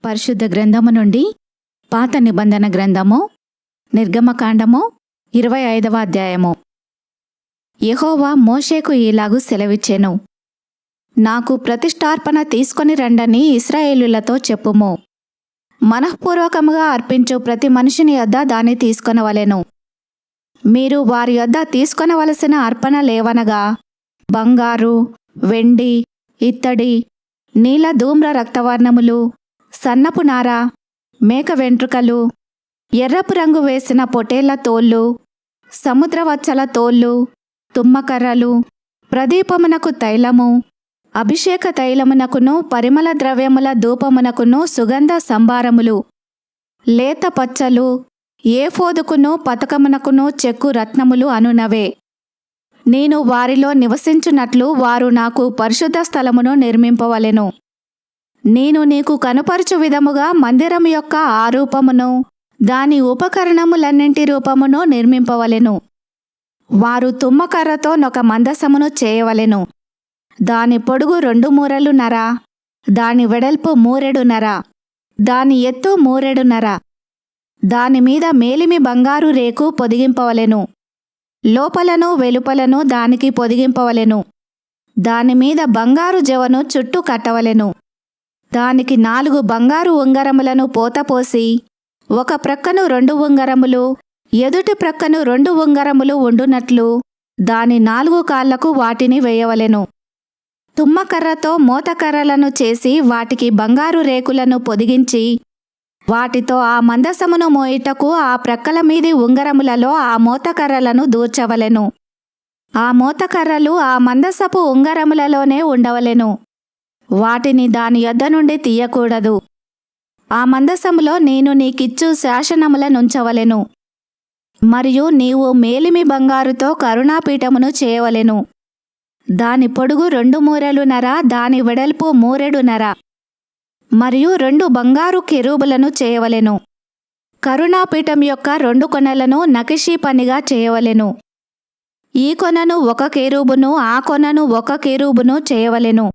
పరిశుద్ధ గ్రంథము నుండి పాత నిబంధన గ్రంథము నిర్గమకాండము 25వ అధ్యాయము. యెహోవా మోషేకు ఈలాగు సెలవిచ్చెను, నాకు ప్రతిష్ఠార్పణ తీసుకొని రండని ఇశ్రాయేలులతో చెప్పుము. మనఃపూర్వకముగా అర్పించు ప్రతి మనిషిని యొద్ద దాన్ని తీసుకొనవలెను. మీరు వారి యొద్ద తీసుకొనవలసిన అర్పణ లేవనగా బంగారు, వెండి, ఇత్తడి, నీల ధూమ్ర రక్తవర్ణములు, సన్నపు నార, మేక వెంట్రుకలు, ఎర్రపు రంగు వేసిన పొటేళ్ల తోళ్ళు, సముద్రవచ్చల తోళ్ళు, తుమ్మకర్రలు, ప్రదీపమునకు తైలము, అభిషేక తైలమునకును పరిమళ ద్రవ్యముల ధూపమునకును సుగంధ సంభారములు, లేత పచ్చలు, ఏఫోదుకును పతకమునకును చెక్కు రత్నములు అనునవే. నేను వారిలో నివసించున్నట్లు వారు నాకు పరిశుద్ధ స్థలమును నిర్మింపవలెను. నేను నీకు కనుపరచు విధముగా మందిరము యొక్క ఆ రూపమును, దాని ఉపకరణములన్నింటి రూపమును నిర్మింపవలెను. వారు తుమ్మకర్రతో నొక మందసమును చేయవలెను. దాని పొడుగు 2 మూరలున్నర, దాని వెడల్పు 3 మూరెడున్నర, దాని ఎత్తు 3 మూరెడున్నర. దానిమీద మేలిమి బంగారు రేకు పొదిగింపవలెను. లోపలను వెలుపలను దానికి పొదిగింపవలెను. దానిమీద బంగారు జవను చుట్టూ కట్టవలెను. దానికి 4 బంగారు ఉంగరములను పోతపోసి, ఒక ప్రక్కను 2 ఉంగరములు, ఎదుటి ప్రక్కను 2 ఉంగరములు ఉండునట్లు దాని 4 కాళ్లకు వాటిని వేయవలెను. తుమ్మకర్రతో మోతకర్రలను చేసి వాటికి బంగారు రేకులను పొదిగించి, వాటితో ఆ మందసమును మోయుటకు ఆ ప్రక్కల మీది ఉంగరములలో ఆ మోతకర్రలను దూర్చవలెను. ఆ మోతకర్రలు ఆ మందసపు ఉంగరములలోనే ఉండవలెను. వాటిని దాని యొద్ద నుండి తీయకూడదు. ఆ మందసములో నేను నీకిచ్చు శాసనములనుంచవలెను. మరియు నీవు మేలిమి బంగారుతో కరుణాపీఠమును చేయవలెను. దాని పొడుగు 2 మూరెలున్నర, దాని వెడల్పు 3 మూరెడున్నర. మరియు 2 బంగారు కెరూబులను చేయవలెను. కరుణాపీఠం యొక్క 2 కొనలను నకిషీ పనిగా చేయవలెను. ఈ కొనను 1 కెరూబును, ఆ కొనను 1 కెరూబును చేయవలెను.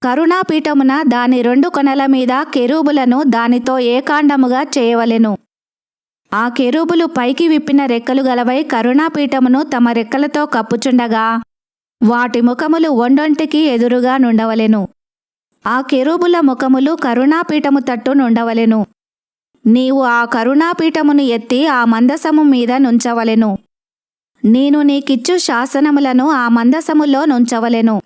కరుణాపీఠమున దాని 2 కొనల మీద కెరూబులను దానితో ఏకాండముగా చేయవలెను. ఆ కెరూబులు పైకి విప్పిన రెక్కలు గలవై కరుణాపీఠమును తమ రెక్కలతో కప్పుచుండగా వాటి ముఖములు ఒండొంటికి ఎదురుగా నుండవలెను. ఆ కెరూబుల ముఖములు కరుణాపీఠము తట్టు నుండవలెను. నీవు ఆ కరుణాపీఠమును ఎత్తి ఆ మందసము మీద నుంచవలెను. నేను నీకిచ్చు శాసనములను ఆ మందసములో నుంచవలెను.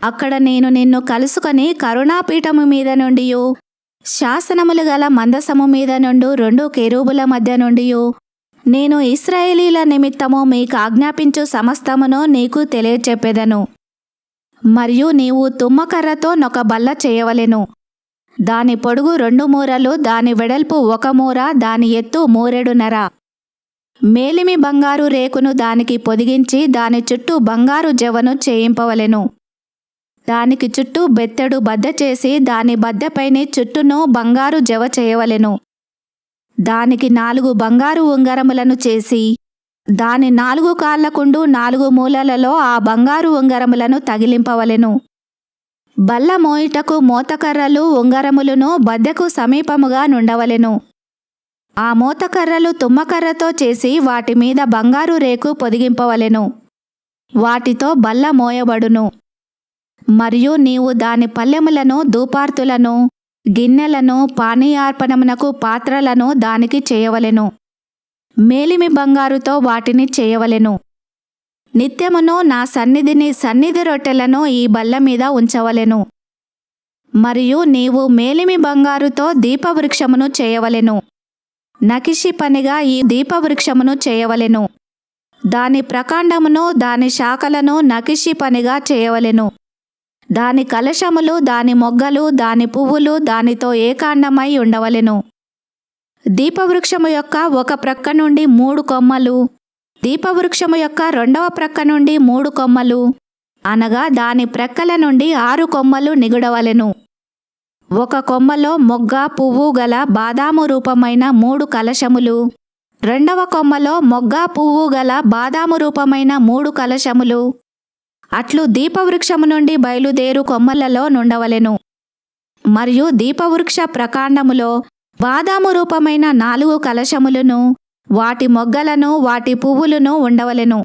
అక్కడ నేను నిన్ను కలుసుకొని కరుణాపీఠము మీద నుండియు, శాసనములు గల మందసము మీద నుండి 2 కెరూబుల మధ్య నుండియు నేను ఇశ్రాయేలీల నిమిత్తము మీకు ఆజ్ఞాపించు సమస్తమును నీకు తెలియచెప్పెదను. మరియు నీవు తుమ్మకర్రతో నొక బల్ల చేయవలెను. దాని పొడుగు 2 మూరలు, దాని వెడల్పు 1 మూర, దాని ఎత్తు 3 మూరెడున్నర. మేలిమి బంగారు రేకును దానికి పొదిగించి దాని చుట్టూ బంగారు జవను చేయింపవలెను. దానికి చుట్టూ బెత్తెడు బద్ద చేసి దాని బద్దెపైని చుట్టూను బంగారు జవ చేయవలెను. దానికి 4 బంగారు ఉంగరములను చేసి దాని 4 కాళ్లకుండు 4 మూలలలో ఆ బంగారు ఉంగరములను తగిలింపవలెను. బల్ల మోయుటకు మోతకర్రలు ఉంగరములను బద్దెకు సమీపముగా నుండవలెను. ఆ మోతకర్రలు తుమ్మకర్రతో చేసి వాటి మీద బంగారు రేకు పొదిగింపవలెను. వాటితో బల్ల మోయబడును. మరియు నీవు దాని పల్లెములను, ధూపార్తులను, గిన్నెలను, పానీయార్పణమునకు పాత్రలను దానికి చేయవలెను. మేలిమి బంగారుతో వాటిని చేయవలెను. నిత్యమును నా సన్నిధి రొట్టెలను ఈ బల్ల మీద ఉంచవలెను. మరియు నీవు మేలిమి బంగారుతో దీపవృక్షమును చేయవలెను. నకిషీ పనిగా ఈ దీపవృక్షమును చేయవలెను. దాని ప్రకాండమును, దాని శాఖలను నకిషీ పనిగా చేయవలెను. దాని కలశములు, దాని మొగ్గలు, దాని పువ్వులు దానితో ఏకాండమై ఉండవలెను. దీపవృక్షము యొక్క 1 ప్రక్క నుండి 3 కొమ్మలు, దీపవృక్షము యొక్క 2వ ప్రక్క నుండి 3 కొమ్మలు, అనగా దాని ప్రక్కల నుండి 6 కొమ్మలు నిగుడవలెను. 1 కొమ్మలో మొగ్గ, పువ్వు గల బాదాము రూపమైన 3 కలశములు, 2వ కొమ్మలో మొగ్గ, పువ్వు గల బాదాము రూపమైన 3 కలశములు, అట్లు దీపవృక్షము నుండి బయలుదేరు కొమ్మలలో నుండవలెను. మరియు దీపవృక్ష ప్రకాండములో బాదాము రూపమైన 4 కలశములను, వాటి మొగ్గలను, వాటి పువ్వులను ఉండవలెను.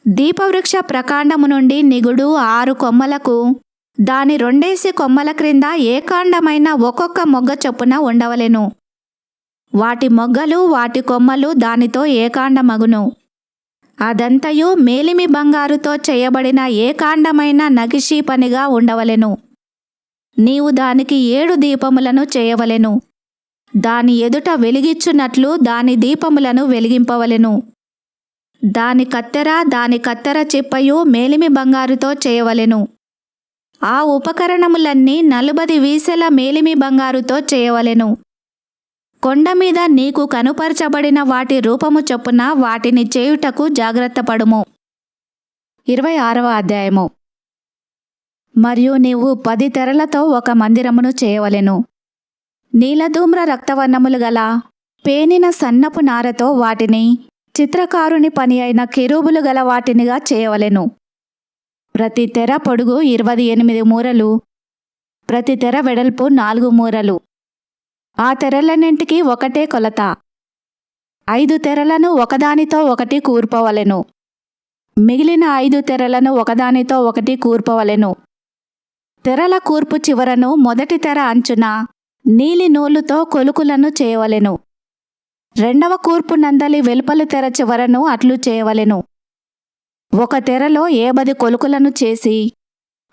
దీపవృక్ష ప్రకాండము నుండి నిగుడు 6 కొమ్మలకు, దాని 2 కొమ్మల క్రింద ఏకాండమైన ఒక్కొక్క మొగ్గ చొప్పున ఉండవలెను. వాటి మొగ్గలు, వాటి కొమ్మలు దానితో ఏకాండమగును. అదంతయు మేలిమి బంగారుతో చేయబడిన ఏకాండమైన నగిషీ పనిగా ఉండవలెను. నీవు దానికి 7 దీపములను చేయవలెను. దాని ఎదుట వెలిగిచ్చునట్లు దాని దీపములను వెలిగింపవలెను. దాని కత్తెర చిప్పయు మేలిమి బంగారుతో చేయవలెను. ఆ ఉపకరణములన్నీ 40 వీసెల మేలిమి బంగారుతో చేయవలెను. కొండ మీద నీకు కనుపరచబడిన వాటి రూపము చొప్పున వాటిని చేయుటకు జాగ్రత్తపడుము. 26వ అధ్యాయము. మరియు నీవు 10 తెరలతో ఒక మందిరమును చేయవలెను. నీలధూమ్ర రక్తవర్ణములు గల పేనిన సన్నపు నారతో వాటిని చిత్రకారుని పని అయిన కెరూబులు గల వాటినిగా చేయవలెను. ప్రతి తెర పొడుగు 28 మూరలు, ప్రతి తెర వెడల్పు 4 మూరలు. ఆ తెరలన్నింటికి ఒకటే కొలత. 5 తెరలను ఒకదానితో ఒకటి కూర్పవలెను. మిగిలిన 5 తెరలను ఒకదానితో ఒకటి కూర్పవలెను. తెరల కూర్పు చివరను మొదటి తెర అంచున నీలి నూలుతో కొలుకులను చేయవలెను. 2వ కూర్పు నందలి వెలుపలి తెర చివరను అట్లు చేయవలెను. ఒక తెరలో 70 కొలుకులను చేసి,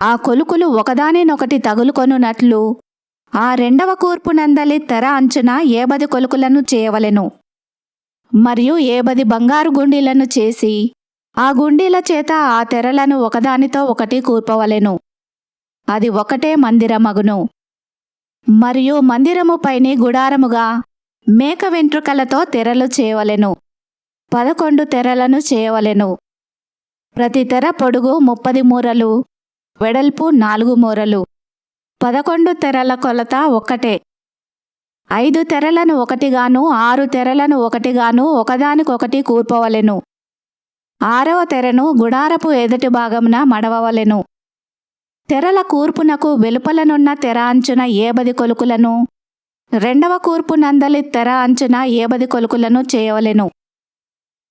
ఆ కొలుకులు ఒకదానినొకటి తగులుకొనున్నట్లు ఆ 2వ కూర్పు నందలి తెర అంచున 70 కొలుకులను చేయవలెను. మరియు 70 బంగారు గుండీలను చేసి, ఆ గుండీల చేత ఆ తెరలను ఒకదానితో ఒకటి కూర్పవలెను. అది ఒకటే మందిరమగును. మరియు మందిరము పైని గుడారముగా మేక వెంట్రుకలతో తెరలు చేయవలెను. 11 తెరలను చేయవలెను. ప్రతి తెర పొడుగు 30 మూరలు, వెడల్పు 4 మూరలు. 11 తెరల కొలత ఒక్కటే. 5 తెరలను ఒకటిగాను, 6 తెరలను ఒకటిగాను ఒకదానికొకటి కూర్పవలెను. 6వ తెరను గుడారపు ఎదుటి భాగమున మడవవలెను. తెరల కూర్పునకు వెలుపలనున్న తెర అంచున 70 కొలుకులను, 2వ కూర్పు నందలి తెర అంచున 70 కొలుకులను చేయవలెను.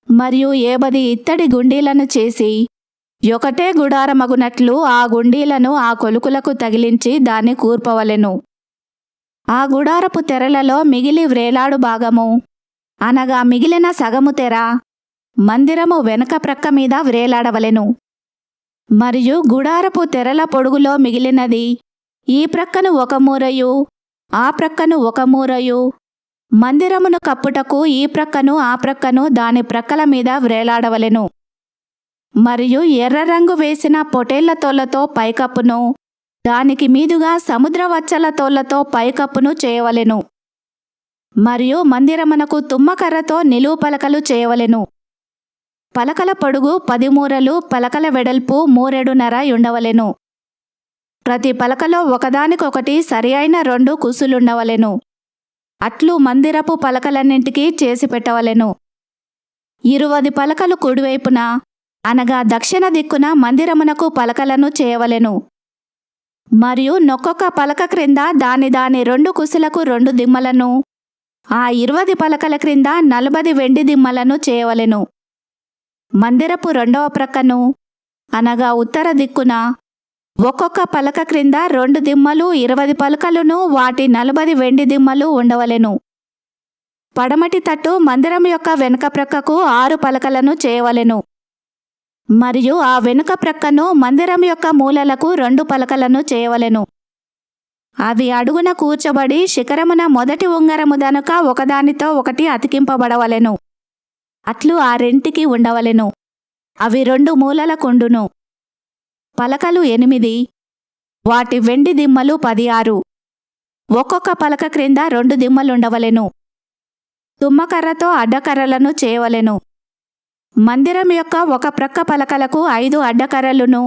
మరియు 70 ఇత్తడి గుండీలను చేసి, ఒకటే గుడారమగునట్లు ఆ గుండీలను ఆ కొలుకులకు తగిలించి దాన్ని కూర్పవలెను. ఆ గుడారపు తెరలలో మిగిలి వ్రేలాడు భాగము, అనగా మిగిలిన సగము తెర, మందిరము వెనక ప్రక్క మీద వ్రేలాడవలెను. మరియు గుడారపు తెరల పొడుగులో మిగిలినది ఈ ప్రక్కను 1 మూరయు, ఆ ప్రక్కను 1 మూరయు, మందిరమును కప్పుటకు ఈ ప్రక్కను ఆ ప్రక్కను దాని ప్రక్కల మీద వ్రేలాడవలెను. మరియు ఎర్ర రంగు వేసిన పొటేళ్ల తోళ్లతో పైకప్పును, దానికి మీదుగా సముద్రవచ్చల తోళ్లతో పైకప్పును చేయవలెను. మరియు మందిరమునకు తుమ్మకర్రతో నిలువు పలకలు చేయవలెను. పలకల పొడుగు 10 మూరలు, పలకల వెడల్పు 3 మూరెడున్నర ఉండవలెను. ప్రతి పలకలో ఒకదానికొకటి సరి అయిన 2 కుసులుండవలెను. అట్లు మందిరపు పలకలన్నింటికీ చేసి పెట్టవలెను. 20 పలకలు కుడివైపున, అనగా దక్షిణ దిక్కున మందిరమునకు పలకలను చేయవలెను. మరియు నొక్కొక్క పలక క్రింద దాని 2 కుసులకు 2 దిమ్మలను, ఆ 20 పలకల క్రింద 40 వెండి దిమ్మలను చేయవలెను. మందిరపు 2వ ప్రక్కను, అనగా ఉత్తర దిక్కున, ఒక్కొక్క పలక క్రింద 2 దిమ్మలు, 20 పలకలును, వాటి 40 వెండి దిమ్మలు ఉండవలెను. పడమటి తట్టు మందిరం యొక్క వెనుక ప్రక్కకు 6 పలకలను చేయవలెను. మరియు ఆ వెనుక ప్రక్కను మందిరం యొక్క మూలలకు 2 పలకలను చేయవలెను. అవి అడుగున కూర్చబడి శిఖరమున మొదటి ఉంగరము దనుక ఒకదానితో ఒకటి అతికింపబడవలెను. అట్లు ఆ రెంటికి ఉండవలెను. అవి 2 మూలలకుండును. పలకలు 8, వాటి వెండి దిమ్మలు 16. ఒక్కొక్క పలక క్రింద 2 దిమ్మలుండవలెను. తుమ్మకర్రతో అడ్డకర్రలను చేయవలెను. మందిరం యొక్క ఒక ప్రక్క పలకలకు 5 అడ్డకర్రలును,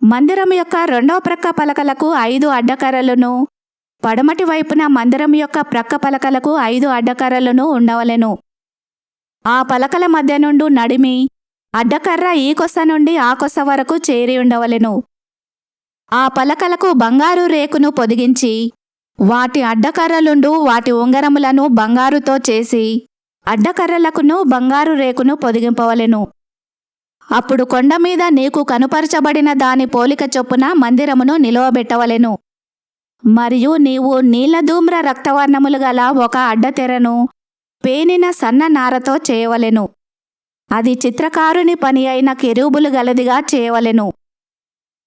మందిరం యొక్క 2వ ప్రక్క పలకలకు 5 అడ్డకర్రలును, పడమటి వైపున మందిరం యొక్క ప్రక్క పలకలకు 5 అడ్డకర్రలును ఉండవలెను. ఆ పలకల మధ్య నుండి నడిమి అడ్డకర్ర ఈ కొస నుండి ఆ కొస వరకు చేరి ఉండవలెను. ఆ పలకలకు బంగారు రేకును పొదిగించి వాటి అడ్డకర్రలుండు వాటి ఉంగరములను బంగారుతో చేసి అడ్డకర్రలకును బంగారు రేకును పొదిగింపవలెను. అప్పుడు కొండ మీద నీకు కనుపరచబడిన దాని పోలిక చొప్పున మందిరమును నిలువబెట్టవలెను. మరియు నీవు నీలధూమ్ర రక్తవర్ణములు గల ఒక అడ్డతెరను పేనిన సన్న నారతో చేయవలెను. అది చిత్రకారుని పని అయిన కెరూబులు గలదిగా చేయవలెను.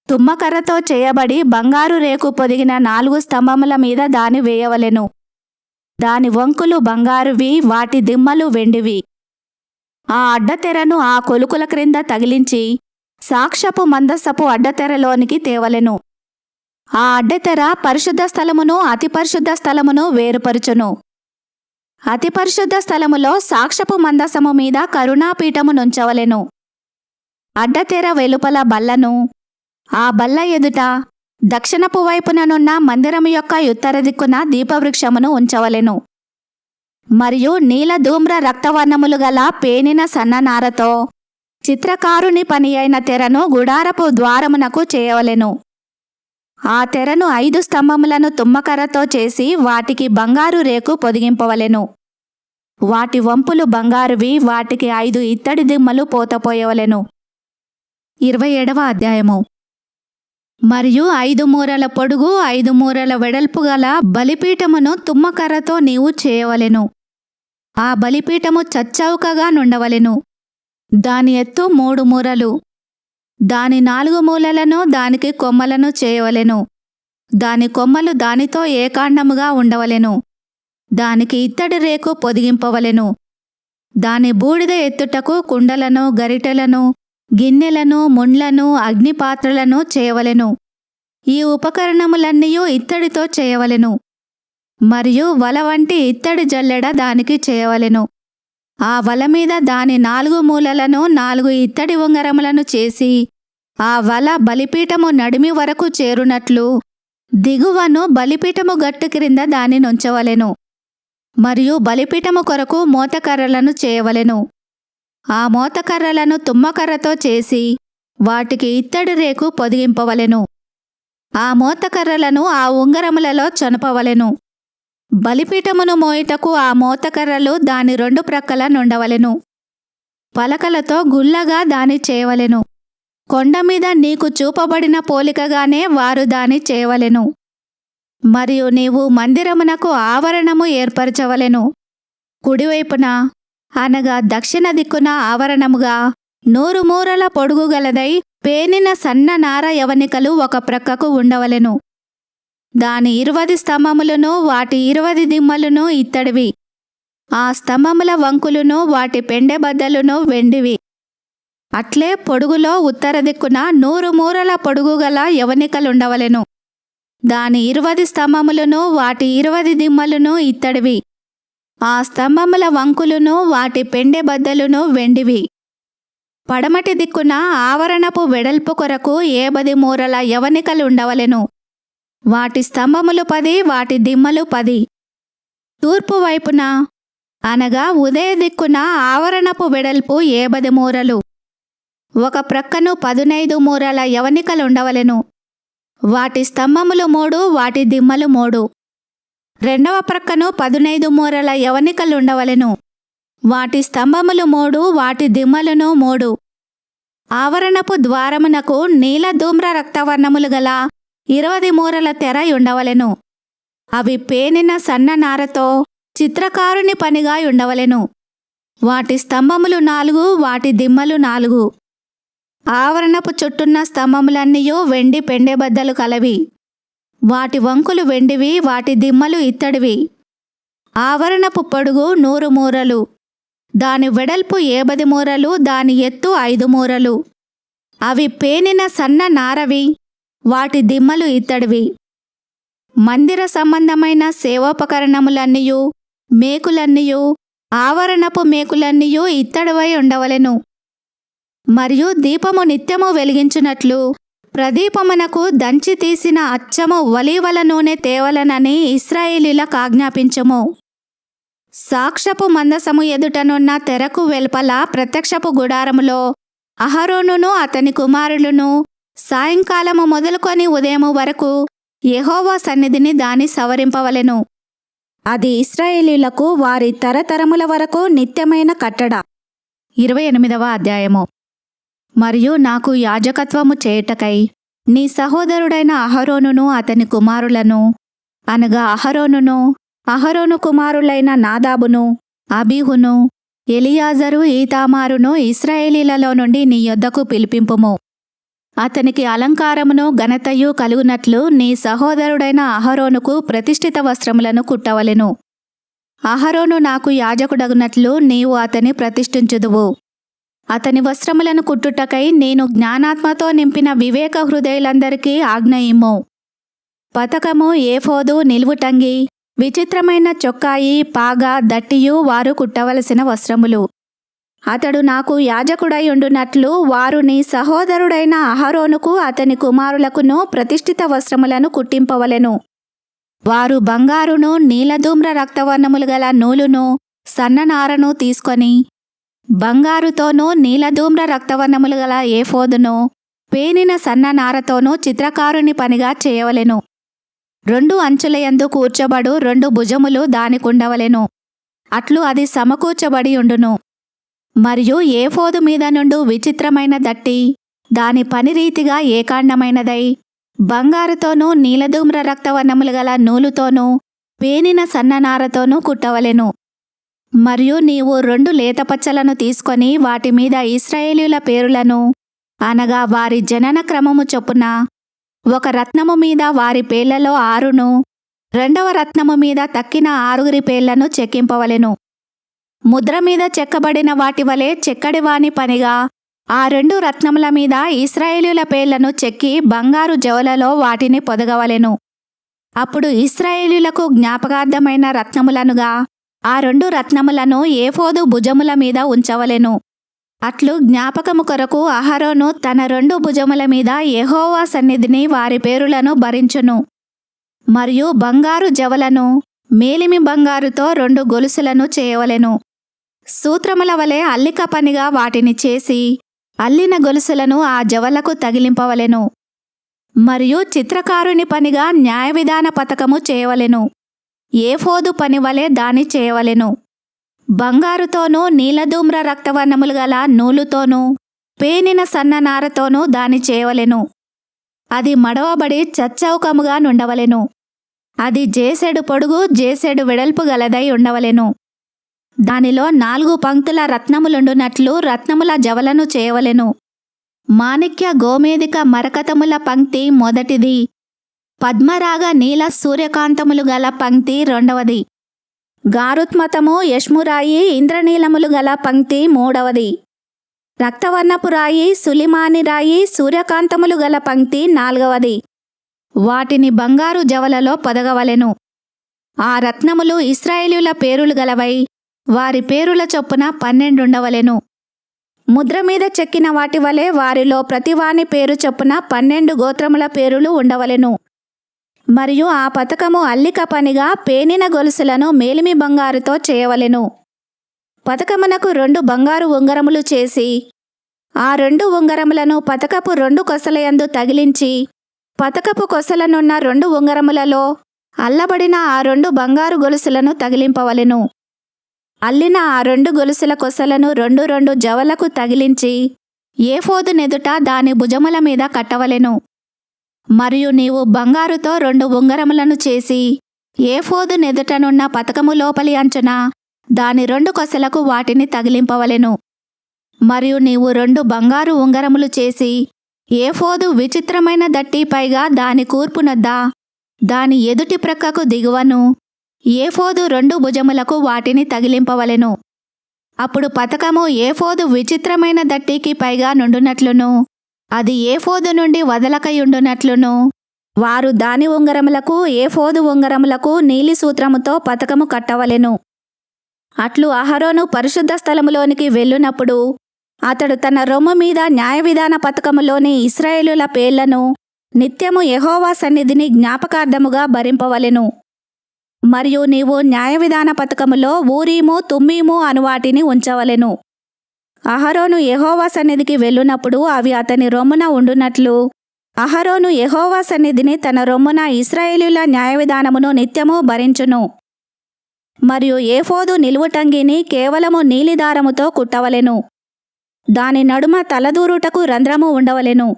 తుమ్మకర్రతో చేయబడి బంగారు రేకు పొదిగిన 4 స్తంభముల మీద దాని వేయవలెను. దాని వంకులు బంగారువి, వాటి దిమ్మలు వెండివి. ఆ అడ్డతెరను ఆ కొలుకుల క్రింద తగిలించి సాక్ష్యపు మందసపు అడ్డతెరలోనికి తేవలెను. ఆ అడ్డతెర పరిశుద్ధ స్థలమును అతి పరిశుద్ధ స్థలమును వేరుపరుచును. అతి పరిశుద్ధ స్థలములో సాక్ష్యపు మందసము మీద కరుణాపీఠము నుంచవలెను. అడ్డతెర వెలుపల బల్లను, ఆ బల్ల ఎదుట దక్షిణపు వైపుననున్న మందిరము యొక్క ఉత్తర దిక్కున దీపవృక్షమును ఉంచవలెను. మరియు నీలధూమ్ర రక్తవర్ణములు గల పేనిన సన్ననారతో చిత్రకారుని పని అయిన తెరను గుడారపు ద్వారమునకు చేయవలెను. ఆ తెరను 5 స్తంభములను తుమ్మకర్రతో చేసి వాటికి బంగారు రేకు పొదిగింపవలెను. వాటి వంపులు బంగారువి, వాటికి 5 ఇత్తడి దిమ్మలు పోతపోయవలెను. 27వ అధ్యాయము. మరియు 5 మూరల పొడుగు 5 మూరల వెడల్పు గల బలిపీఠమును తుమ్మకర్రతో నీవు చేయవలెను. ఆ బలిపీఠము చచ్చౌకగా నుండవలెను. దాని ఎత్తు 3 మూరలు. దాని 4 మూలలను దానికి కొమ్మలను చేయవలెను. దాని కొమ్మలు దానితో ఏకాండముగా ఉండవలెను. దానికి ఇత్తడి రేకు పొదిగింపవలెను. దాని బూడిద ఎత్తుటకు కుండలను, గరిటెలను, గిన్నెలను, ముండ్లను, అగ్నిపాత్రలను చేయవలెను. ఈ ఉపకరణములన్నీయూ ఇత్తడితో చేయవలెను. మరియు వల వంటి ఇత్తడి జల్లెడ దానికి చేయవలెను. ఆ వల మీద దాని 4 మూలలను 4 ఇత్తడి ఉంగరములను చేసి ఆ వల బలిపీఠము నడిమి వరకు చేరునట్లు దిగువను బలిపీఠము గట్టు క్రింద దాని నుంచవలెను. మరియు బలిపీఠము కొరకు మోతకర్రలను చేయవలెను. ఆ మోతకర్రలను తుమ్మకర్రతో చేసి వాటికి ఇత్తడి రేకు పొదిగింపవలెను. ఆ మోతకర్రలను ఆ ఉంగరములలో చొనపవలెను. బలిపీఠమును మోయుటకు ఆ మోతకర్రలు దాని 2 ప్రక్కల నుండవలెను. పలకలతో గుల్లగా దాని చేయవలెను. కొండ మీద నీకు చూపబడిన పోలికగానే వారు దాని చేయవలెను. మరియు నీవు మందిరమునకు ఆవరణము ఏర్పరచవలెను. కుడివైపున అనగా దక్షిణ దిక్కున ఆవరణముగా 100 మూరల పొడుగు గలదై పేనిన సన్న నార యవనికలు ఒక ప్రక్కకు ఉండవలెను. దాని 20 స్తంభములను వాటి 20 దిమ్మలును ఇత్తడివి. ఆ స్తంభముల వంకులును వాటి పెండెబద్దలును వెండివి. అట్లే పొడుగులో ఉత్తర దిక్కున 100 మూరల పొడుగు గల యవనికలుండవలెను. దాని 20 స్తంభములను వాటి 20 దిమ్మలును ఇత్తడివి. ఆ స్తంభముల వంకులును వాటి పెండెబద్దలును వెండివి. పడమటి దిక్కున ఆవరణపు వెడల్పు కొరకు 80 మూరల యవనికలుండవలెను. వాటి స్తంభములు 10, వాటి దిమ్మలు 10. తూర్పు వైపున అనగా ఉదయ దిక్కున ఆవరణపు వెడల్పు 80 మూరలు. ఒక ప్రక్కను 15 మూరల యవనికలుండవలెను. వాటి స్తంభములు 3, వాటి దిమ్మలు 3. రెండవ ప్రక్కను 15 మూరల యవనికలుండవలెను. వాటి స్తంభములు 3, వాటి దిమ్మలును 3. ఆవరణపు ద్వారమునకు నీలధూమ్ర రక్తవర్ణములు గల 20 మూరల తెర ఉండవలెను. అవి పేనిన సన్న నారతో చిత్రకారుని పనిగా ఉండవలెను. వాటి స్తంభములు 4, వాటి దిమ్మలు 4. ఆవరణపు చుట్టున్న స్తంభములన్నీయూ వెండి పెండెబద్దలు కలవి. వాటి వంకులు వెండివి, వాటి దిమ్మలు ఇత్తడివి. ఆవరణపు పొడుగు 100 మూరలు. దాని వెడల్పు 80 మూరలు, దాని ఎత్తు 5 మూరలు. అవి పేనిన సన్న నారవి, వాటి దిమ్మలు ఇత్తడివి. మందిర సంబంధమైన సేవోపకరణములన్నీయూ మేకులన్నీయూ ఆవరణపు మేకులన్నీయూ ఇత్తడివై ఉండవలెను. మరియు దీపము నిత్యము వెలిగించునట్లు ప్రదీపమునకు దంచి తీసిన అచ్చము ఒలీవల నూనె తేవలనని ఇశ్రాయేలీయులకు ఆజ్ఞాపించుము. సాక్ష్యపు మందసము ఎదుటనున్న తెరకు వెలుపల ప్రత్యక్షపు గుడారములో అహరోనును అతని కుమారులను సాయంకాలము మొదలుకొని ఉదయము వరకు యెహోవా సన్నిధిని దాని సవరింపవలెను. అది ఇశ్రాయేలీయులకు వారి తరతరముల వరకు నిత్యమైన కట్టడ. 28వ అధ్యాయము. మరియు నాకు యాజకత్వము చేయుటకై నీ సహోదరుడైన అహరోనును అతని కుమారులను, అనగా అహరోను కుమారులైన నాదాబును, అబీహును, ఎలియాజరు, ఈతామారును ఇశ్రాయేలీలలో నుండి నీ యొద్దకు పిలిపింపుము. అతనికి అలంకారమును ఘనతయు కలుగునట్లు నీ సహోదరుడైన అహరోనుకు ప్రతిష్ఠిత వస్త్రములను కుట్టవలెను. అహరోను నాకు యాజకుడగునట్లు నీవు అతని ప్రతిష్ఠించుదువు. అతని వస్త్రములను కుట్టుటకై నేను జ్ఞానాత్మతో నింపిన వివేక హృదయులందరికీ ఆజ్ఞ ఇమ్ము. పతకము, ఏఫోదు, నిలువుటంగి, విచిత్రమైన చొక్కాయి, పాగా, దట్టియు వారు కుట్టవలసిన వస్త్రములు. అతడు నాకు యాజకుడై ఉండునట్లు వారు నీ సహోదరుడైన అహరోనుకు అతని కుమారులకును ప్రతిష్ఠిత వస్త్రములను కుట్టింపవలెను. వారు బంగారును, నీలధూమ్ర రక్తవర్ణములు గల నూలును, సన్ననారను తీసుకొని బంగారుతోనూ నీలధూమ్ర రక్తవర్ణములు గల ఏఫోదును పేనిన సన్ననారతోనూ చిత్రకారుని పనిగా చేయవలెను. 2 అంచులయందు కూర్చబడు 2 భుజములు దానికుండవలెను. అట్లు అది సమకూర్చబడి ఉండును. మరియు ఏఫోదు మీద నుండు విచిత్రమైన దట్టి దాని పనిరీతిగా ఏకాండమైనదై బంగారుతోనూ నీలధూమ్ర రక్తవర్ణములు గల నూలుతోనూ పేనిన సన్ననారతోనూ కుట్టవలెను. మరియు నీవు 2 లేతపచ్చలను తీసుకొని వాటి మీద ఇశ్రాయేలీయుల పేరులను, అనగా వారి జనన క్రమము చొప్పున, 1 రత్నము మీద వారి పేర్లలో 6ను, 2వ రత్నము మీద తక్కిన 6 పేర్లను చెక్కింపవలెను. ముద్ర మీద చెక్కబడిన వాటి వలె చెక్కడివాని పనిగా ఆ 2 రత్నముల మీద ఇశ్రాయేలీయుల పేర్లను చెక్కి బంగారు జవలలో వాటిని పొదగవలెను. అప్పుడు ఇశ్రాయేలీయులకు జ్ఞాపకార్థమైన రత్నములనుగా ఆ 2 రత్నములను ఏఫోదు భుజముల మీద ఉంచవలెను. అట్లు జ్ఞాపకము కొరకు అహరోను తన 2 భుజముల మీద యెహోవా సన్నిధిని వారి పేరులను భరించును. మరియు బంగారు జవలను మేలిమి బంగారుతో 2 గొలుసులను చేయవలెను. సూత్రముల వలె అల్లిక పనిగా వాటిని చేసి అల్లిన గొలుసులను ఆ జవలకు తగిలింపవలెను. మరియు చిత్రకారుని పనిగా న్యాయవిధాన పతకము చేయవలెను. ఏఫోదు పని వలె దాని చేయవలెను. బంగారుతోనూ నీలధూమ్ర రక్తవర్ణములు గల నూలుతోనూ పేనిన సన్ననారతోనూ దాని చేయవలెను. అది మడవబడి చచ్చౌకముగా నుండవలెను. అది జేసెడు పొడుగు, జేసెడు వెడల్పు గలదై ఉండవలెను. దానిలో 4 పంక్తుల రత్నములుండునట్లు రత్నముల జవలను చేయవలెను. మాణిక్య గోమేదిక మరకతముల పంక్తి మొదటిది. పద్మరాగ నీల సూర్యకాంతములు గల పంక్తి 2వది. గారుత్మతము, యష్మురాయి, ఇంద్రనీలములు గల పంక్తి 3వది. రక్తవర్ణపు రాయి, సులిమాని రాయి, సూర్యకాంతములు గల పంక్తి 4వది. వాటిని బంగారు జవలలో పొదగవలెను. ఆ రత్నములు ఇశ్రాయేలీయుల పేరులు గలవై వారి పేరుల చొప్పున 12 ఉండవలెను. ముద్ర మీద చెక్కిన వాటి వలె వారిలో ప్రతివాని పేరు చొప్పున 12 గోత్రముల పేరులు ఉండవలెను. మరియు ఆ పతకము అల్లిక పనిగా పేనిన గొలుసులను మేలిమి బంగారుతో చేయవలెను. పతకమునకు 2 బంగారు ఉంగరములు చేసి ఆ 2 ఉంగరములను పతకపు 2 కొసలయందు తగిలించి పతకపు కొసలనున్న 2 ఉంగరములలో అల్లబడిన ఆ 2 బంగారు గొలుసులను తగిలింపవలెను. అల్లిన ఆ 2 గొలుసుల కొసలను 2 జవలకు తగిలించి ఏఫోదు నెదుట దాని భుజముల మీద కట్టవలెను. మరియు నీవు బంగారుతో 2 ఉంగరములను చేసి ఏఫోదు నెదుటనున్న పతకము లోపలి అంచున దాని 2 కొసలకు వాటిని తగిలింపవలెను. మరియు నీవు 2 బంగారు ఉంగరములు చేసి ఏఫోదు విచిత్రమైన దట్టి పైగా దాని కూర్పునొద్ద దాని ఎదుటి ప్రక్కకు దిగువను ఏఫోదు 2 భుజములకు వాటిని తగిలింపవలెను. అప్పుడు పతకము ఏఫోదు విచిత్రమైన దట్టికి పైగా నుండునట్లును అది ఏఫోదు నుండి వదలకయుండునట్లును వారు దాని ఉంగరములకు ఏఫోదు ఉంగరములకు నీలి సూత్రముతో పతకము కట్టవలెను. అట్లు అహరోను పరిశుద్ధ స్థలములోనికి వెళ్ళునప్పుడు అతడు తన రొమ్ము మీద న్యాయవిధాన పతకములోని ఇశ్రాయేలుల పేర్లను నిత్యము యెహోవా సన్నిధిని జ్ఞాపకార్థముగా భరింపవలెను. మరియు నీవు న్యాయవిధాన పతకములో ఊరీము, తుమ్మీము అను వాటిని ఉంచవలెను. అహరోను యెహోవా సన్నిధికి వెళ్ళునప్పుడు అవి అతని రొమ్మున ఉండునట్లు అహరోను యెహోవా సన్నిధిని తన రొమ్మున ఇశ్రాయేలీయుల న్యాయవిధానమును నిత్యము భరించును. మరియు ఏఫోదు నిలువుటంగిని కేవలము నీలిదారముతో కుట్టవలెను. దాని నడుమ తలదూరుటకు రంధ్రము ఉండవలెను.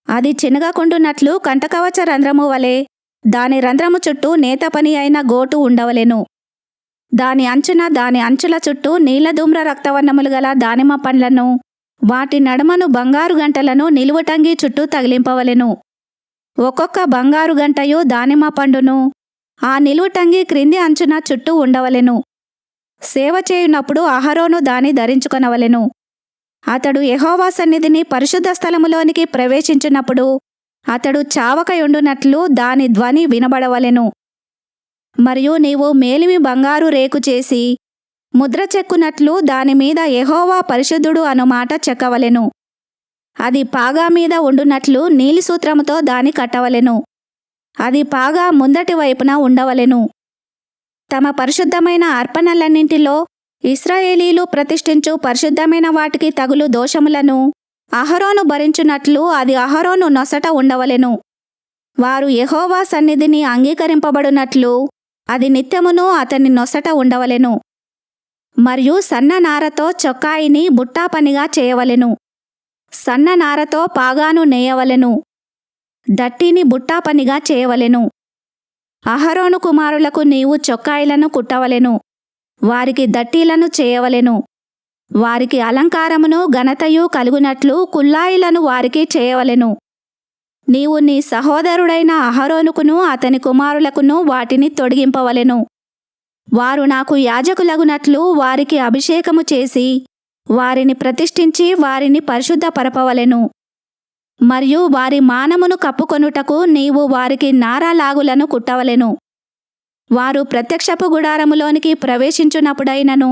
అది చినగకుండునట్లు కంటకవచ రంధ్రము వలె దాని రంధ్రము చుట్టూ నేతపని అయిన గోటు ఉండవలెను. దాని అంచుల చుట్టూ నీలధూమ్ర రక్తవర్ణములు గల దానిమ్మ పండ్లను, వాటి నడుమను బంగారు గంటలను నిలువుటంగి చుట్టూ తగిలింపవలెను. ఒక్కొక్క బంగారు గంటయు దానిమ్మ పండును ఆ నిలువుటంగి క్రింది అంచున చుట్టూ ఉండవలెను. సేవ చేయునప్పుడు అహరోను దాని ధరించుకొనవలెను. అతడు యెహోవా సన్నిధిని పరిశుద్ధ స్థలములోనికి ప్రవేశించినప్పుడు అతడు చావకయుండునట్లు దాని ధ్వని వినబడవలెను. మరియు నీవు మేలిమి బంగారు రేకు చేసి ముద్ర చెక్కునట్లు దానిమీద యెహోవా పరిశుద్ధుడు అను మాట చెక్కవలెను. అది పాగా మీద ఉండునట్లు నీలి సూత్రముతో దాని కట్టవలెను. అది పాగా ముందటి వైపున ఉండవలెను. తమ పరిశుద్ధమైన అర్పణలన్నింటిలో ఇశ్రాయేలీలు ప్రతిష్ఠించు పరిశుద్ధమైన వాటికి తగులు దోషములను అహరోను భరించునట్లు అది అహరోను నొసట ఉండవలెను. వారు యెహోవా సన్నిధిని అంగీకరింపబడునట్లు అది నిత్యమును అతని నొసట ఉండవలెను. మరియు సన్న నారతో చొక్కాయిని బుట్టా పనిగా చేయవలెను. సన్న నారతో పాగాను నేయవలెను. దట్టిని బుట్టా పనిగా చేయవలెను. అహరోను కుమారులకు నీవు చొక్కాయిలను కుట్టవలెను. వారికి దట్టీలను చేయవలెను. వారికి అలంకారమును ఘనతయు కలుగునట్లు కుల్లాయిలను వారికి చేయవలెను. నీవు నీ సహోదరుడైన అహరోనుకును అతని కుమారులకును వాటిని తొడిగింపవలెను. వారు నాకు యాజకులగునట్లు వారికి అభిషేకము చేసి వారిని ప్రతిష్ఠించి వారిని పరిశుద్ధపరపవలెను. మరియు వారి మానమును కప్పుకొనుటకు నీవు వారికి నారాలాగులను కుట్టవలెను. వారు ప్రత్యక్షపు గుడారములోనికి ప్రవేశించునప్పుడైనను,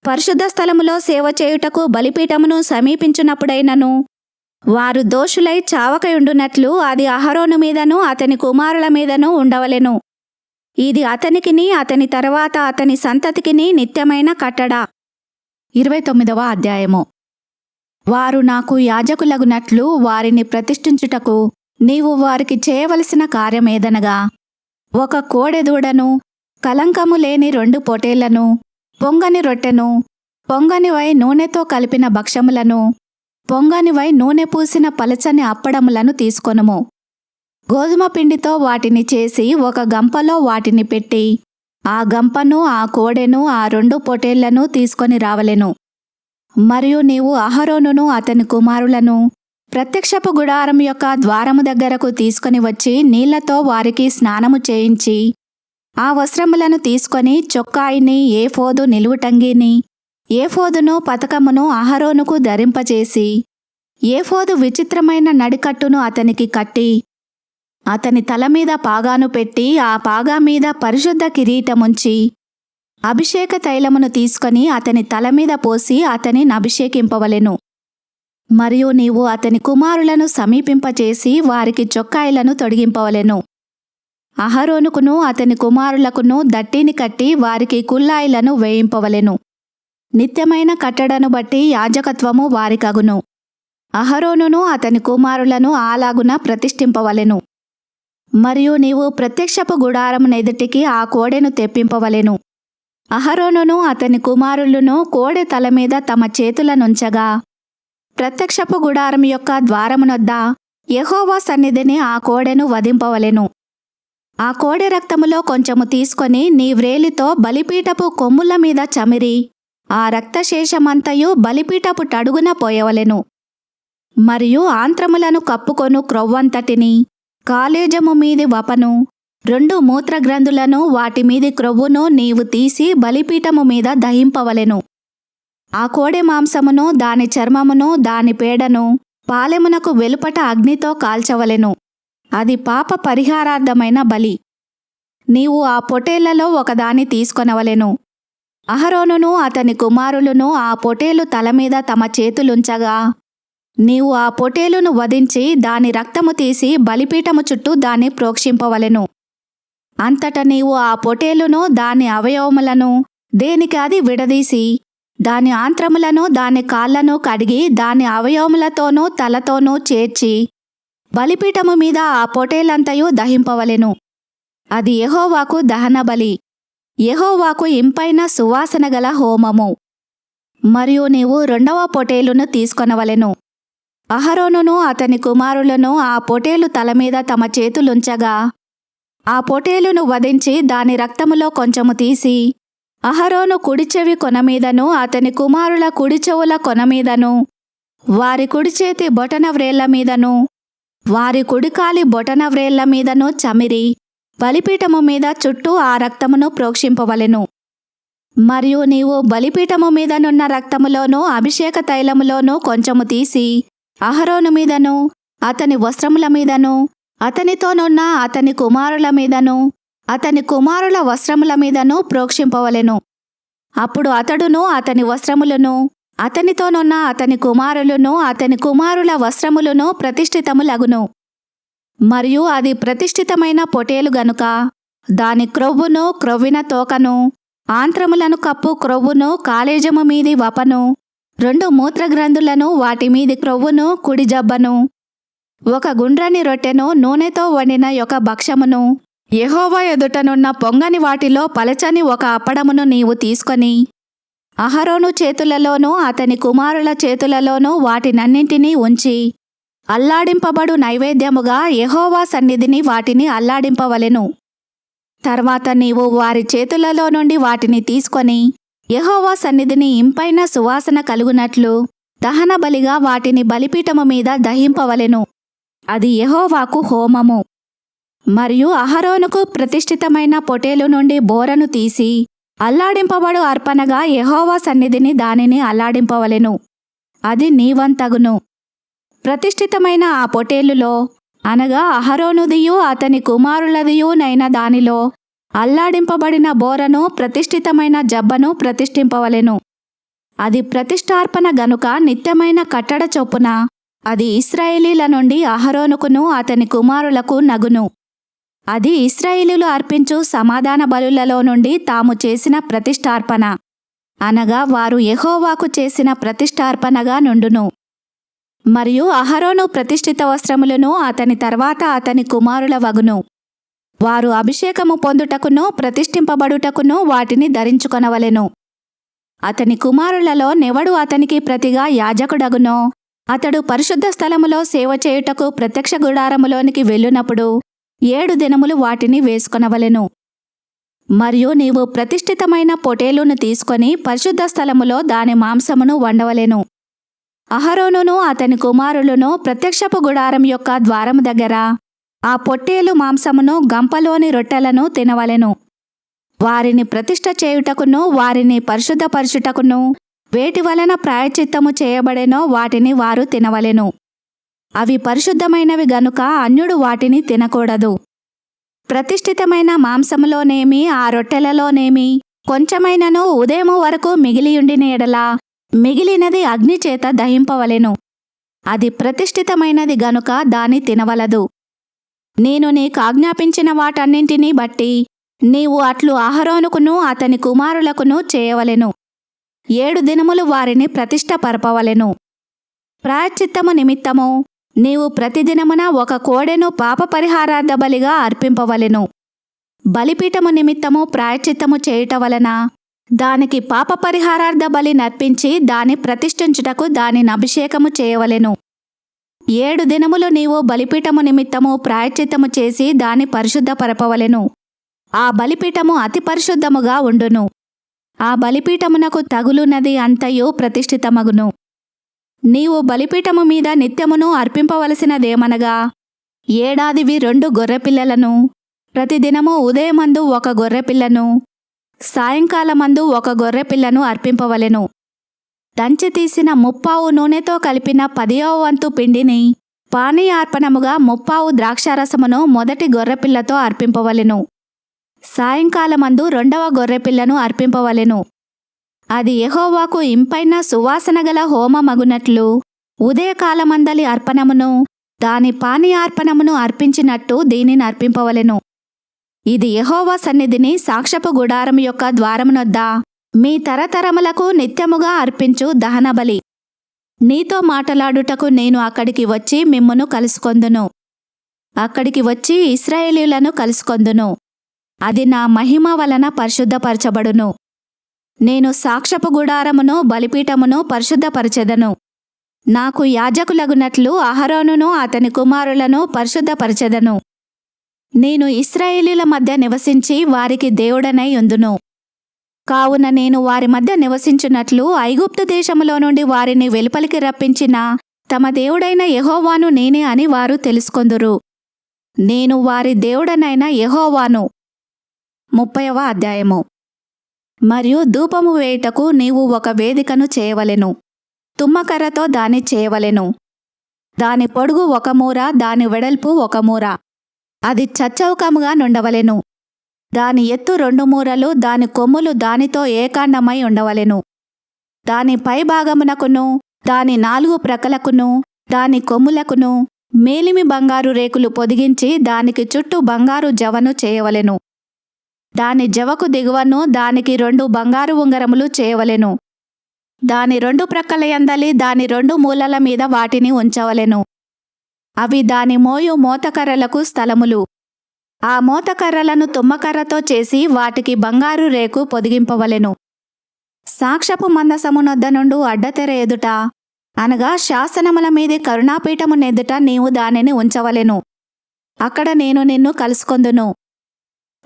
పరిశుద్ధ స్థలములో సేవ చేయుటకు బలిపీఠమును సమీపించునప్పుడైనను, వారు దోషులై చావకయుండునట్లు అది అహరోను మీదను అతని కుమారుల మీదను ఉండవలెను. ఇది అతనికిని అతని తరువాత అతని సంతతికిని నిత్యమైన కట్టడ. 29వ అధ్యాయము. వారు నాకు యాజకులగునట్లు వారిని ప్రతిష్ఠించుటకు నీవు వారికి చేయవలసిన కార్యమేదనగా, ఒక కోడెదూడను, కలంకము లేని 2 పొటేళ్లను, పొంగని రొట్టెను, పొంగనివై నూనెతో కలిపిన భక్షములను, పొంగనివై నూనె పూసిన పలచని అప్పడములను తీసుకొనుము. గోధుమ పిండితో వాటిని చేసి ఒక గంపలో వాటిని పెట్టి ఆ గంపను, ఆ కోడెను, ఆ 2 పొటేళ్లను తీసుకొని రావలెను. మరియు నీవు అహరోనును అతని కుమారులను ప్రత్యక్షపు గుడారం యొక్క ద్వారము దగ్గరకు తీసుకొని వచ్చి నీళ్లతో వారికి స్నానము చేయించి ఆ వస్త్రములను తీసుకొని చొక్కాయిని, ఏఫోదు నిలువుటంగిని, ఏఫోదును పతకమును అహరోనుకు ధరింపచేసి ఏఫోదు విచిత్రమైన నడికట్టును అతనికి కట్టి అతని తల మీద పాగాను పెట్టి ఆ పాగా మీద పరిశుద్ధ కిరీటముంచి అభిషేక తైలమును తీసుకొని అతని తల మీద పోసి అతనిని అభిషేకింపవలెను. మరియు నీవు అతని కుమారులను సమీపింపచేసి వారికి చొక్కాయిలను తొడిగింపవలెను. అహరోనుకును అతని కుమారులకును దట్టిని కట్టి వారికి కుల్లాయిలను వేయింపవలెను. నిత్యమైన కట్టడను బట్టి యాజకత్వము వారికగును. అహరోనును అతని కుమారులను అలాగున ప్రతిష్ఠింపవలెను. మరియు నీవు ప్రత్యక్షపు గుడారమునెదుటికి ఆ కోడెను తెప్పింపవలెను. అహరోనును అతని కుమారులను కోడె తల మీద తమ చేతులనుంచగా ప్రత్యక్షపు గుడారం యొక్క ద్వారమునొద్ద యెహోవా సన్నిధిని ఆ కోడెను వధింపవలెను. ఆ కోడె రక్తములో కొంచెము తీసుకొని నీ వ్రేలితో బలిపీఠపు కొమ్ముల మీద చమిరి ఆ రక్తశేషమంతయు బలిపీఠపు టడుగున పోయవలెను. మరియు ఆంత్రములను కప్పుకొను క్రొవ్వంతటిని, కాలేజము మీది వపను, 2 మూత్రగ్రంథులను వాటి మీది క్రొవ్వును నీవు తీసి బలిపీఠము మీద దహింపవలెను. ఆ కోడె మాంసమును, దాని చర్మమును, దాని పేడను పాలెమునకు వెలుపట అగ్నితో కాల్చవలెను. అది పాప పరిహారార్థమైన బలి. నీవు ఆ పొటేళ్లలో ఒకదాని తీసుకొనవలెను. అహరోనును అతని కుమారులను ఆ పొటేలు తల మీద తమ చేతులుంచగా నీవు ఆ పొటేలును వధించి దాని రక్తము తీసి బలిపీఠము చుట్టూ దాన్ని ప్రోక్షింపవలెను. అంతట నీవు ఆ పొటేలును దాని అవయవములను దేనికి అది విడదీసి దాని ఆంత్రములను దాని కాళ్లను కడిగి దాని అవయవములతోనూ తలతోనూ చేర్చి బలిపీఠము మీద ఆ పొటేలంతయు దహింపవలెను. అది యెహోవాకు దహనబలి, యెహోవాకు ఇంపైన సువాసన గల హోమము. మరియు నీవు 2వ పొటేలును తీసుకొనవలెను. అహరోనును అతని కుమారులను ఆ పొటేలు తలమీద తమ చేతులుంచగా ఆ పొటేలును వధించి దాని రక్తములో కొంచెము తీసి అహరోను కుడిచెవి కొనమీదను అతని కుమారుల కుడిచెవుల కొనమీదను వారి కుడిచేతి బొటన వ్రేళ్ల మీదను వారి కుడికాలి బొటన వ్రేళ్ల మీదను చమిరి బలిపీఠము మీద చుట్టూ ఆ రక్తమును ప్రోక్షింపవలెను. మరియు నీవు బలిపీఠము మీదనున్న రక్తములోనూ అభిషేక తైలములోనూ కొంచెము తీసి అహరోను మీదను అతని వస్త్రముల మీదను అతనితోనున్న అతని కుమారుల మీదను అతని కుమారుల వస్త్రముల మీదను ప్రోక్షింపవలెను. అప్పుడు అతడును అతని వస్త్రములను అతనితోనున్న అతని కుమారులను అతని కుమారుల వస్త్రములను ప్రతిష్ఠితములగును. మరియు అది ప్రతిష్ఠితమైన పొటేలు గనుక దాని క్రొవ్వును, క్రొవ్విన తోకను, ఆంత్రములను కప్పు క్రొవ్వును, కాలేజము మీది వపను, 2 మూత్రగ్రంథులను, వాటి మీది క్రొవ్వును, కుడి జబ్బను, 1 గుండ్రని రొట్టెను, నూనెతో వండిన 1 భక్షమును, యెహోవా ఎదుటనున్న పొంగని వాటిలో పలచని 1 అప్పడమును నీవు తీసుకొని అహరోను చేతులలోనూ అతని కుమారుల చేతులలోనూ వాటినన్నింటినీ ఉంచి అల్లాడింపబడు నైవేద్యముగా యెహోవా సన్నిధిని వాటిని అల్లాడింపవలెను. తర్వాత నీవు వారి చేతులలో నుండి వాటిని తీసుకొని యెహోవా సన్నిధిని ఇంపైన సువాసన కలుగునట్లు దహన బలిగా వాటిని బలిపీఠము మీద దహింపవలెను. అది యెహోవాకు హోమము. మరియు అహరోనుకు ప్రతిష్ఠితమైన పొటేలు నుండి బోరను తీసి అల్లాడింపబడు అర్పణగా యెహోవా సన్నిధిని దానిని అల్లాడింపవలెను. అది నీవంతగును. ప్రతిష్ఠితమైన ఆ పొటేలులో అనగా అహరోనుదియు అతని కుమారులదియునైన దానిలో అల్లాడింపబడిన బోరను ప్రతిష్ఠితమైన జబ్బను ప్రతిష్ఠింపవలెను. అది ప్రతిష్ఠార్పణ గనుక నిత్యమైన కట్టడ చొప్పున అది ఇశ్రాయేలీల నుండి అహరోనుకును అతని కుమారులకు నగును. అది ఇశ్రాయేలీలు అర్పించు సమాధాన బలులలో నుండి తాము చేసిన ప్రతిష్ఠార్పణ, అనగా వారు యెహోవాకు చేసిన ప్రతిష్ఠార్పణగా నుండును. మరియు అహరోను ప్రతిష్ఠిత వస్త్రములను అతని తర్వాత అతని కుమారుల వగును. వారు అభిషేకము పొందుటకును ప్రతిష్ఠింపబడుటకును వాటిని ధరించుకొనవలెను. అతని కుమారులలో నెవడు అతనికి ప్రతిగా యాజకుడగునో అతడు పరిశుద్ధ స్థలములో సేవ చేయుటకు ప్రత్యక్ష గుడారములోనికి వెళ్ళునప్పుడు 7 దినములు వాటిని వేసుకొనవలెను. మరియు నీవు ప్రతిష్ఠితమైన పొటేలును తీసుకొని పరిశుద్ధ స్థలములో దాని మాంసమును వండవలెను. అహరోనును అతని కుమారులను ప్రత్యక్షపు గుడారం యొక్క ద్వారము దగ్గర ఆ పొట్టేలు మాంసమును గంపలోని రొట్టెలను తినవలెను. వారిని ప్రతిష్ఠ చేయుటకును వారిని పరిశుద్ధపరచుటకును వేటి వలన ప్రాయశ్చిత్తము చేయబడెనో వాటిని వారు తినవలెను. అవి పరిశుద్ధమైనవి గనుక అన్యుడు వాటిని తినకూడదు. ప్రతిష్ఠితమైన మాంసములోనేమి ఆ రొట్టెలలోనేమి కొంచెమైనను ఉదయము వరకు మిగిలియుండిన ఎడల మిగిలినది అగ్నిచేత దహింపవలెను. అది ప్రతిష్ఠితమైనది గనుక దాని తినవలదు. నేను నీకు ఆజ్ఞాపించిన వాటన్నింటినీ బట్టి నీవు అట్లు అహరోనుకును అతని కుమారులకును చేయవలెను. 7 దినములు వారిని ప్రతిష్ఠపరపవలెను. ప్రాయశ్చిత్తము నిమిత్తము నీవు ప్రతిదినమున 1 కోడెను పాప పరిహారార్థ బలిగా అర్పింపవలెను. బలిపీఠము నిమిత్తము ప్రాయశ్చిత్తము చేయుట వలన దానికి పాప పరిహారార్థ బలి నర్పించి దాని ప్రతిష్ఠించుటకు దానిని అభిషేకము చేయవలెను. 7 దినములు నీవు బలిపీఠము నిమిత్తము ప్రాయశ్చిత్తము చేసి దాని పరిశుద్ధపరపవలెను. ఆ బలిపీఠము అతి పరిశుద్ధముగా ఉండును. ఆ బలిపీఠమునకు తగులున్నది అంతయు ప్రతిష్ఠితమగును. నీవు బలిపీఠము మీద నిత్యమును అర్పింపవలసినదేమనగా ఏడాదివి 2 గొర్రెపిల్లలను, ప్రతిదినము ఉదయమందు 1 గొర్రెపిల్లను, సాయంకాలమందు 1 గొర్రెపిల్లను అర్పింపవలెను. దంచి తీసిన 30 నూనెతో కలిపిన 10వ వంతు పిండిని పానీయార్పణముగా 30 ద్రాక్షారసమును మొదటి గొర్రెపిల్లతో అర్పింపవలెను. సాయంకాలమందు 2వ గొర్రెపిల్లను అర్పింపవలెను. అది యెహోవాకు ఇంపైన సువాసన గల హోమమగునట్లు ఉదయకాలమందలి అర్పణమును దాని పానీయార్పణమును అర్పించినట్టు దీనిని అర్పింపవలెను. ఇది యెహోవా సన్నిధిని సాక్ష్యపు గుడారం యొక్క ద్వారమునొద్ద మీ తరతరములకు నిత్యముగా అర్పించు దహనబలి. నీతో మాటలాడుటకు నేను అక్కడికి వచ్చి మిమ్మును కలుసుకొందును. అక్కడికి వచ్చి ఇశ్రాయేలీయులను కలుసుకొందును. అది నా మహిమ వలన పరిశుద్ధపరచబడును. నేను సాక్ష్యపు గుడారమును బలిపీఠమును పరిశుద్ధపరచెదను. నాకు యాజకులగునట్లు అహరోనును అతని కుమారులను పరిశుద్ధపరచెదను. నేను ఇశ్రాయేలీయుల మధ్య నివసించి వారికి దేవుడనై యుందును. కావున నేను వారి మధ్య నివసించున్నట్లు ఐగుప్తు దేశములో నుండి వారిని వెలుపలికి రప్పించిన తమ దేవుడైన యెహోవాను నేనే అని వారు తెలుసుకొందురు. నేను వారి దేవుడనైన యెహోవాను. 30వ అధ్యాయము. మరియు ధూపము వేయుటకు నీవు ఒక వేదికను చేయవలెను. తుమ్మకర్రతో దాన్ని చేయవలెను. దాని పొడుగు 1 మూర, దాని వెడల్పు 1 మూర. అది చచ్చౌకముగా నుండవలెను. దాని ఎత్తు 2 మూరలు, దాని కొమ్ములు దానితో ఏకాండమై ఉండవలెను. దాని పైభాగమునకును దాని 4 ప్రక్కలకును దాని కొమ్ములకును మేలిమి బంగారు రేకులు పొదిగించి దానికి చుట్టూ బంగారు జవను చేయవలెను. దాని జవకు దిగువను దానికి 2 బంగారు ఉంగరములు చేయవలెను. దాని 2 ప్రక్కల యందలి దాని 2 మూలల మీద వాటిని ఉంచవలెను. అవి దాని మోయు మోతకర్రలకు స్థలములు. ఆ మోతకర్రలను తుమ్మకర్రతో చేసి వాటికి బంగారు రేకు పొదిగింపవలెను. సాక్ష్యపు మందసమునొద్ద నుండు అడ్డతెర ఎదుట, అనగా శాసనముల మీది కరుణాపీఠమునెదుట నీవు దానిని ఉంచవలెను. అక్కడ నేను నిన్ను కలుసుకొందును.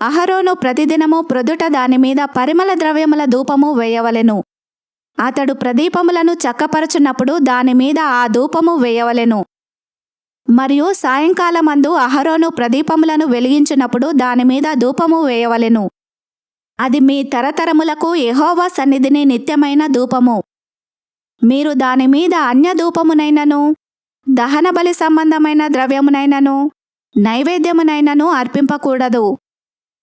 అహరోను ప్రతిదినము ప్రొద్దుట దానిమీద పరిమళ ద్రవ్యముల ధూపము వేయవలెను. అతడు ప్రదీపములను చక్కపరచున్నప్పుడు దానిమీద ఆ ధూపము వేయవలెను. మరియు సాయంకాలమందు అహరోను ప్రదీపములను వెలిగించినప్పుడు దానిమీద ధూపము వేయవలెను. అది మీ తరతరములకు యెహోవా సన్నిధిని నిత్యమైన ధూపము. మీరు దానిమీద అన్యధూపమునైనను దహనబలి సంబంధమైన ద్రవ్యమునైనను నైవేద్యమునైనను అర్పింపకూడదు.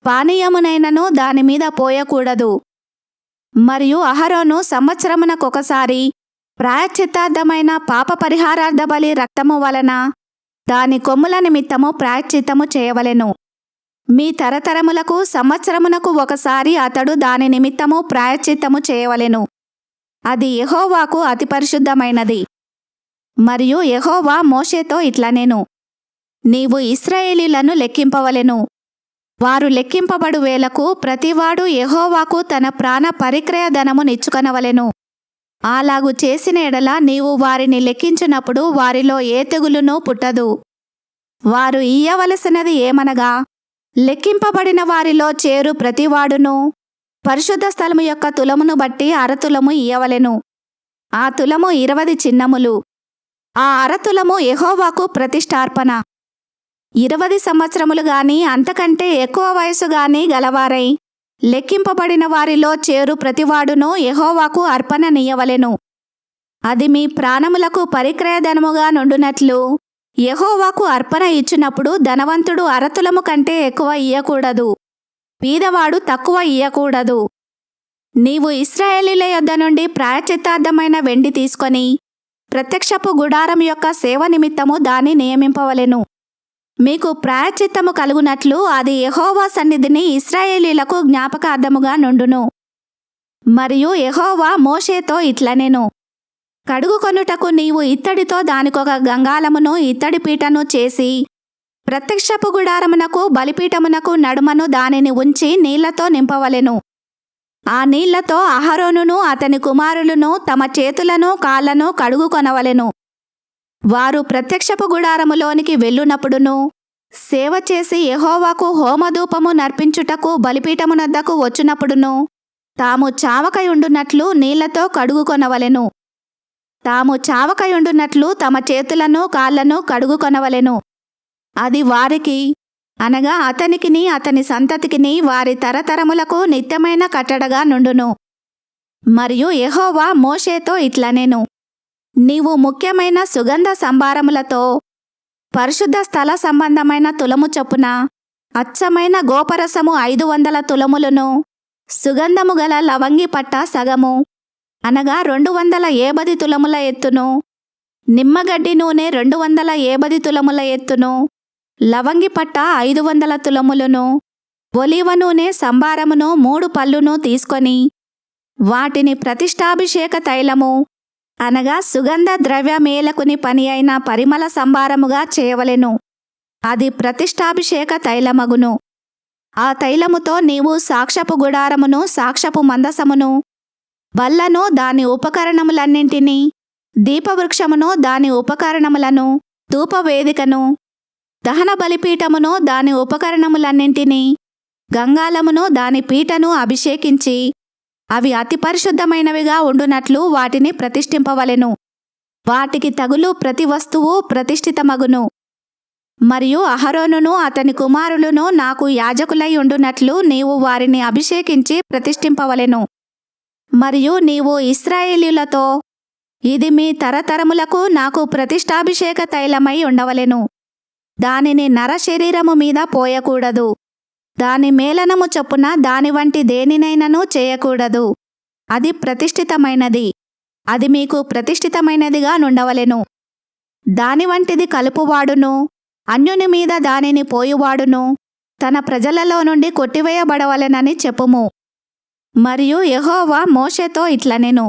పానీయమునైనను దానిమీద పోయకూడదు. మరియు అహరోను సంవత్సరమునకొకసారి ప్రాయశ్చిత్తార్థమైన పాప పరిహారార్థ బలి రక్తము వలన దాని కొమ్ముల నిమిత్తము ప్రాయశ్చిత్తము చేయవలెను. మీ తరతరములకు సంవత్సరమునకు ఒకసారి అతడు దాని నిమిత్తము ప్రాయశ్చిత్తము చేయవలెను. అది యెహోవాకు అతి పరిశుద్ధమైనది. మరియు యెహోవా మోషేతో ఇట్లనెను, నీవు ఇశ్రాయేలీయులను లెక్కింపవలెను. వారు లెక్కింపబడు వేళకు ప్రతివాడు యెహోవాకు తన ప్రాణ పరిక్రయ ధనము నిచ్చుకొనవలెను. అలాగు చేసిన ఎడల నీవు వారిని లెక్కించినప్పుడు వారిలో ఏ తెగులునూ పుట్టదు. వారు ఇయ్యవలసినది ఏమనగా, లెక్కింపబడిన వారిలో చేరు ప్రతివాడును పరిశుద్ధ స్థలము యొక్క తులమును బట్టి 1/2 తులము ఇయ్యవలెను. ఆ తులము 20 చిన్నములు. ఆ 1/2 తులము యెహోవాకు ప్రతిష్ఠార్పణ. 20 సంవత్సరములు గాని అంతకంటే ఎక్కువ వయసు గాని గలవారై లెక్కింపబడిన వారిలో చేరు ప్రతివాడును యెహోవాకు అర్పణ నీయవలెను. అది మీ ప్రాణములకు పరిక్రయధనముగా నుండునట్లు యెహోవాకు అర్పణ ఇచ్చినప్పుడు ధనవంతుడు 1/2 తులము కంటే ఎక్కువ ఇయ్యకూడదు, బీదవాడు తక్కువ ఇయ్యకూడదు. నీవు ఇశ్రాయేలీయుల యొద్ద నుండి ప్రాయశ్చిత్తార్థమైన వెండి తీసుకొని ప్రత్యక్షపు గుడారం యొక్క సేవ నిమిత్తము దాన్ని నియమింపవలెను. మీకు ప్రాయశ్చిత్తము కలుగునట్లు అది యెహోవా సన్నిధిని ఇశ్రాయేలీయులకు జ్ఞాపకార్థముగా నుండును. మరియు యెహోవా మోషేతో ఇట్లనెను, కడుగుకొనుటకు నీవు ఇత్తడితో దానికొక గంగాళమును ఇత్తడి పీటను చేసి ప్రత్యక్షపు గుడారమునకు బలిపీఠమునకు నడుమను దానిని ఉంచి నీళ్లతో నింపవలెను. ఆ నీళ్లతో అహరోనును అతని కుమారులను తమ చేతులను కాళ్లను కడుగుకొనవలెను. వారు ప్రత్యక్షపు గుడారములోనికి వెళ్ళునప్పుడును సేవ చేసి యెహోవాకు హోమధూపము నర్పించుటకు బలిపీఠమునొద్దకు వచ్చినప్పుడును తాము చావకయుండునట్లు నీళ్లతో కడుగుకొనవలెను. తాము చావకయుండునట్లు తమ చేతులను కాళ్లను కడుగుకొనవలెను. అది వారికి, అనగా అతనికిని అతని సంతతికిని వారి తరతరములకు నిత్యమైన కట్టడగా నుండును. మరియు యెహోవా మోషేతో ఇట్లనెను, నీవు ముఖ్యమైన సుగంధ సంభారములతో పరిశుద్ధ స్థల సంబంధమైన తులము చొప్పున అచ్చమైన గోపరసము 500 తులములను, సుగంధము గల లవంగి పట్ట సగము, అనగా 280 తులముల ఎత్తును, నిమ్మగడ్డి నూనె 280 తులముల ఎత్తును, లవంగి పట్ట 500 తులములను, ఒలీవ నూనె సంభారమును 3 పళ్ళును తీసుకొని వాటిని ప్రతిష్ఠాభిషేక తైలము, అనగా సుగంధ ద్రవ్య మేలకుని పని అయిన పరిమళ సంభారముగా చేయవలెను. అది ప్రతిష్టాభిషేక తైలమగును. ఆ తైలముతో నీవు సాక్ష్యపు గుడారమును, సాక్ష్యపు మందసమును, బల్లను దాని ఉపకరణములన్నింటినీ, దీపవృక్షమును దాని ఉపకరణములను, ధూపవేదికను, దహన బలిపీఠమును దాని ఉపకరణములన్నింటినీ, గంగాళమును దాని పీటను అభిషేకించి అవి అతి పరిశుద్ధమైనవిగా ఉండునట్లు వాటిని ప్రతిష్ఠింపవలెను. వాటికి తగులు ప్రతి వస్తువు ప్రతిష్ఠితమగును. మరియు అహరోనును అతని కుమారులను నాకు యాజకులై ఉండునట్లు నీవు వారిని అభిషేకించి ప్రతిష్ఠింపవలెను. మరియు నీవు ఇశ్రాయేలీయులతో, ఇది మీ తరతరములకు నాకు ప్రతిష్టాభిషేక తైలమై ఉండవలెను. దానిని నర శరీరము మీద పోయకూడదు. దాని మేలనము చొప్పున దాని వంటి దేనినైనను చేయకూడదు. అది ప్రతిష్ఠితమైనది. అది మీకు ప్రతిష్ఠితమైనదిగా నుండవలెను. దాని వంటిది కలుపువాడును, అన్యుని మీద దానిని పోయువాడును తన ప్రజలలో నుండి కొట్టివేయబడవలెనని చెప్పుము. మరియు యెహోవా మోషేతో ఇట్లనెను,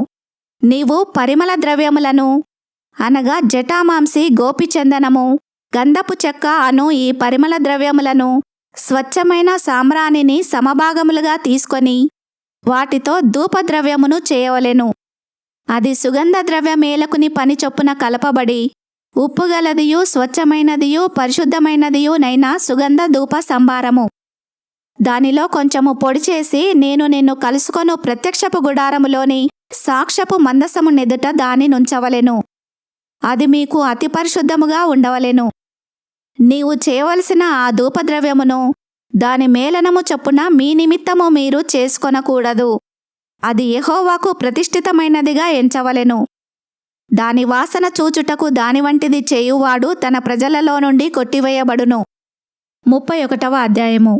నీవు పరిమళ ద్రవ్యములను అనగా జటామాంసి, గోపిచందనము, గంధపు చెక్క అను ఈ పరిమళ ద్రవ్యములను, స్వచ్ఛమైన సామ్రాణిని సమభాగములుగా తీసుకొని వాటితో ధూపద్రవ్యమును చేయవలెను. అది సుగంధ ద్రవ్యమేలకుని పని చొప్పున కలపబడి ఉప్పుగలదియు స్వచ్ఛమైనదియు పరిశుద్ధమైనదియు నైనా సుగంధ ధూప సంభారము. దానిలో కొంచెము పొడి చేసి నేను నిన్ను కలుసుకొను ప్రత్యక్షపు గుడారములోని సాక్ష్యపు మందసము నెదుట దానినుంచవలెను. అది మీకు అతి పరిశుద్ధముగా ఉండవలెను. నీవు చేయవలసిన ఆ ధూపద్రవ్యమును దాని మేలనము చొప్పున మీ నిమిత్తము మీరు చేసుకొనకూడదు. అది యెహోవాకు ప్రతిష్ఠితమైనదిగా ఎంచవలెను. దాని వాసన చూచుటకు దాని వంటిది చేయువాడు తన ప్రజలలో నుండి కొట్టివేయబడును. 31వ అధ్యాయము.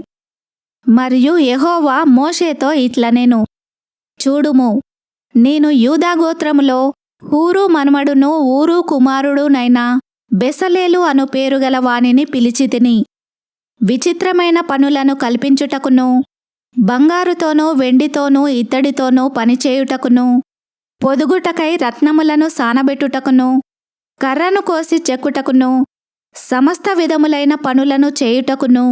మరియు యెహోవా మోషేతో ఇట్లనెను, చూడుము, నేను యూదా గోత్రములో హూరు మనుమడును ఊరు కుమారుడునైన బెసలేలు అను పేరుగల వానిని పిలిచితిని. విచిత్రమైన పనులను కల్పించుటకును, బంగారుతోనూ వెండితోనూ ఇత్తడితోనూ పనిచేయుటకును, పొదుగుటకై రత్నములను సానబెట్టుటకును, కర్రను కోసి చెక్కుటకును, సమస్త విధములైన పనులను చేయుటకును,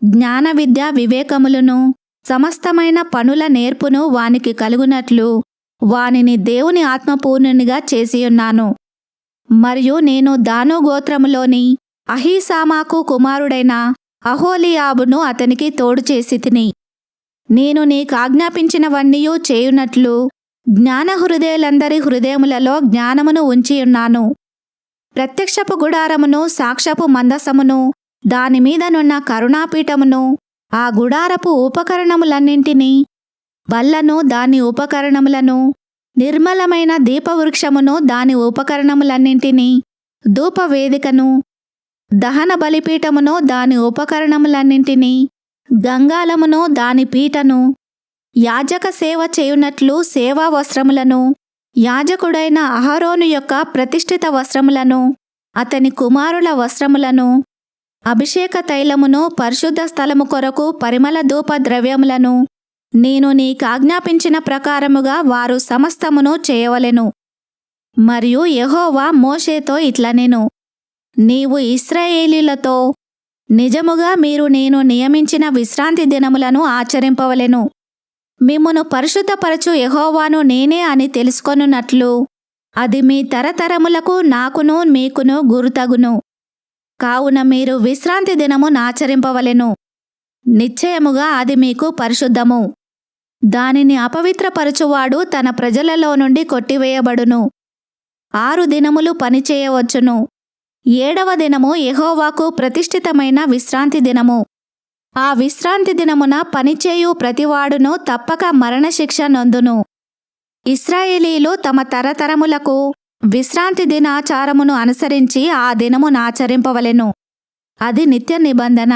జ్ఞాన విద్య వివేకములను, సమస్తమైన పనుల నేర్పును వానికి కలుగునట్లు వానిని దేవుని ఆత్మపూర్ణునిగా చేసియున్నాను. మరియు నేను దాను గోత్రములోని అహీసామాకు కుమారుడైన అహోలియాబును అతనికి తోడు చేసితిని. నేను నీకాజ్ఞాపించినవన్నీయూ చేయునట్లు జ్ఞాన హృదయులందరి హృదయములలో జ్ఞానమును ఉంచియున్నాను. ప్రత్యక్షపు గుడారమును, సాక్ష్యపు మందసమును, దానిమీదనున్న కరుణాపీఠమును, ఆ గుడారపు ఉపకరణములన్నింటినీ, బల్లను దాని ఉపకరణములను, నిర్మలమైన దీపవృక్షమును దాని ఉపకరణములన్నింటినీ, ధూపవేదికను, దహన బలిపీఠమును దాని ఉపకరణములన్నింటినీ, గంగాళమును దాని పీటను, యాజక సేవ చేయునట్లు సేవా వస్త్రములను, యాజకుడైన అహరోను యొక్క ప్రతిష్ఠిత వస్త్రములను, అతని కుమారుల వస్త్రములను, అభిషేక తైలమును, పరిశుద్ధ స్థలము కొరకు పరిమళ ధూప ద్రవ్యములను నేను నీకాజ్ఞాపించిన ప్రకారముగా వారు సమస్తమును చేయవలెను. మరియు యెహోవా మోషేతో ఇట్లనెను, నీవు ఇశ్రాయేలీయులతో, నిజముగా మీరు నేను నియమించిన విశ్రాంతి దినములను ఆచరింపవలెను. మిమ్మును పరిశుద్ధపరచు యెహోవాను నేనే అని తెలుసుకొనున్నట్లు అది మీ తరతరములకు నాకును మీకును గురుతగును. కావున మీరు విశ్రాంతి దినమునాచరింపవలెను. నిశ్చయముగా అది మీకు పరిశుద్ధము. దానిని అపవిత్రపరచువాడు తన ప్రజలలో నుండి కొట్టివేయబడును. 6 దినములు పనిచేయవచ్చును. 7వ దినము యెహోవాకు ప్రతిష్ఠితమైన విశ్రాంతి దినము. ఆ విశ్రాంతి దినమున పనిచేయు ప్రతివాడును తప్పక మరణశిక్ష నొందును. ఇశ్రాయేలీయులు తమ తరతరములకు విశ్రాంతి దినాచారమును అనుసరించి ఆ దినమునాచరింపవలెను. అది నిత్య నిబంధన.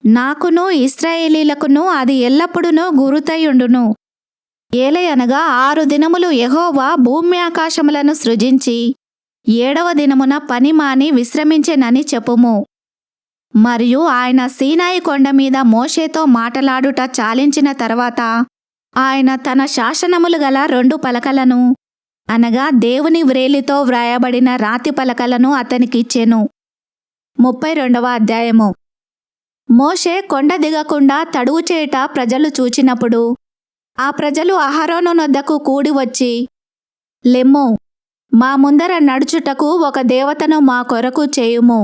నాకును ఇశ్రాయేలీయులకును అది ఎల్లప్పుడూ గురుతయుండును. ఏలయనగా 6 దినములు యెహోవా భూమి ఆకాశములను సృజించి 7వ దినమున పని మాని విశ్రమించెనని చెప్పుము. మరియు ఆయన సీనాయి కొండ మీద మోషేతో మాటలాడుట చాలించిన తర్వాత ఆయన తన శాసనములు గల 2 పలకలను అనగా దేవుని వ్రేలితో వ్రాయబడిన రాతి పలకలను అతనికిచ్చెను. 32వ అధ్యాయము. మోషే కొండ దిగకుండా తడువు చేయుట ప్రజలు చూచినప్పుడు ఆ ప్రజలు అహరోను నొద్దకు కూడి వచ్చి, లెమ్ము, మా ముందర నడుచుటకు ఒక దేవతను మా కొరకు చేయుము.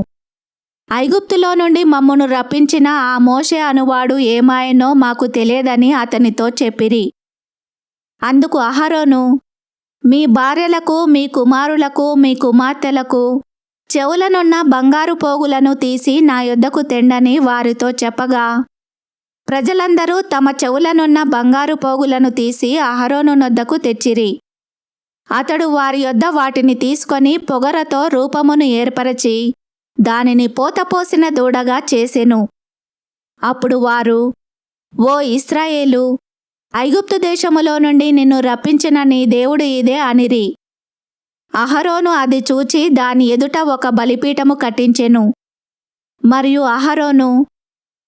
ఐగుప్తులో నుండి మమ్మును రప్పించిన ఆ మోషే అనువాడు ఏమాయనో మాకు తెలియదని అతనితో చెప్పిరి. అందుకు అహరోను, మీ భార్యలకు, మీ కుమారులకు, మీ కుమార్తెలకు చెవులనున్న బంగారు పోగులను తీసి నా యొద్దకు తెండని వారితో చెప్పగా, ప్రజలందరూ తమ చెవులనున్న బంగారు పోగులను తీసి అహరోను నొద్దకు తెచ్చిరి. అతడు వారి యొద్ద వాటిని తీసుకొని పొగరతో రూపమును ఏర్పరచి దానిని పోతపోసిన దూడగా చేసెను. అప్పుడు వారు, ఓ ఇశ్రాయేలు, ఐగుప్తు దేశములో నుండి నిన్ను రప్పించిన నీ దేవుడు ఇదే అనిరి. అహరోను అది చూచి దాని ఎదుట ఒక బలిపీఠము కట్టించెను. మరియు అహరోను,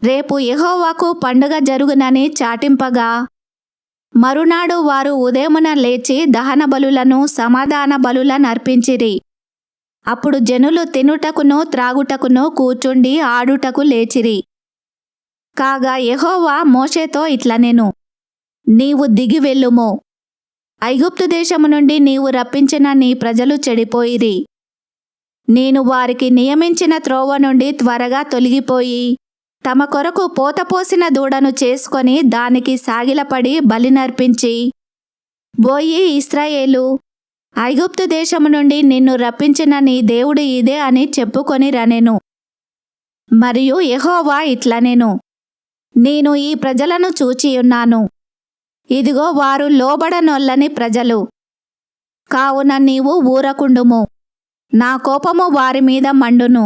రేపు యెహోవాకు పండుగ జరుగునని చాటింపగా, మరునాడు వారు ఉదయమున లేచి దహన బలులను, సమాధాన బలులను అర్పించిరి. అప్పుడు జనులు తినుటకును త్రాగుటకును కూర్చుండి ఆడుటకు లేచిరి. కాగా యెహోవా మోషేతో ఇట్లనెను, నీవు దిగి వెళ్ళుము. ఐగుప్తు దేశము నుండి నీవు రప్పించిన నీ ప్రజలు చెడిపోయిరి. నేను వారికి నియమించిన త్రోవ నుండి త్వరగా తొలగిపోయి తమ కొరకు పోతపోసిన దూడను చేసుకొని దానికి సాగిలపడి బలినర్పించి, బోయి ఇశ్రాయేలు, ఐగుప్తు దేశము నుండి నిన్ను రప్పించిన నీ దేవుడు ఇదే అని చెప్పుకొని రనెను. మరియు యెహోవా ఇట్లనెను, నేను ఈ ప్రజలను చూచియున్నాను. ఇదిగో వారు లోబడనొల్లని ప్రజలు. కావున నీవు ఊరకుండుము. నా కోపము వారి మీద మండును.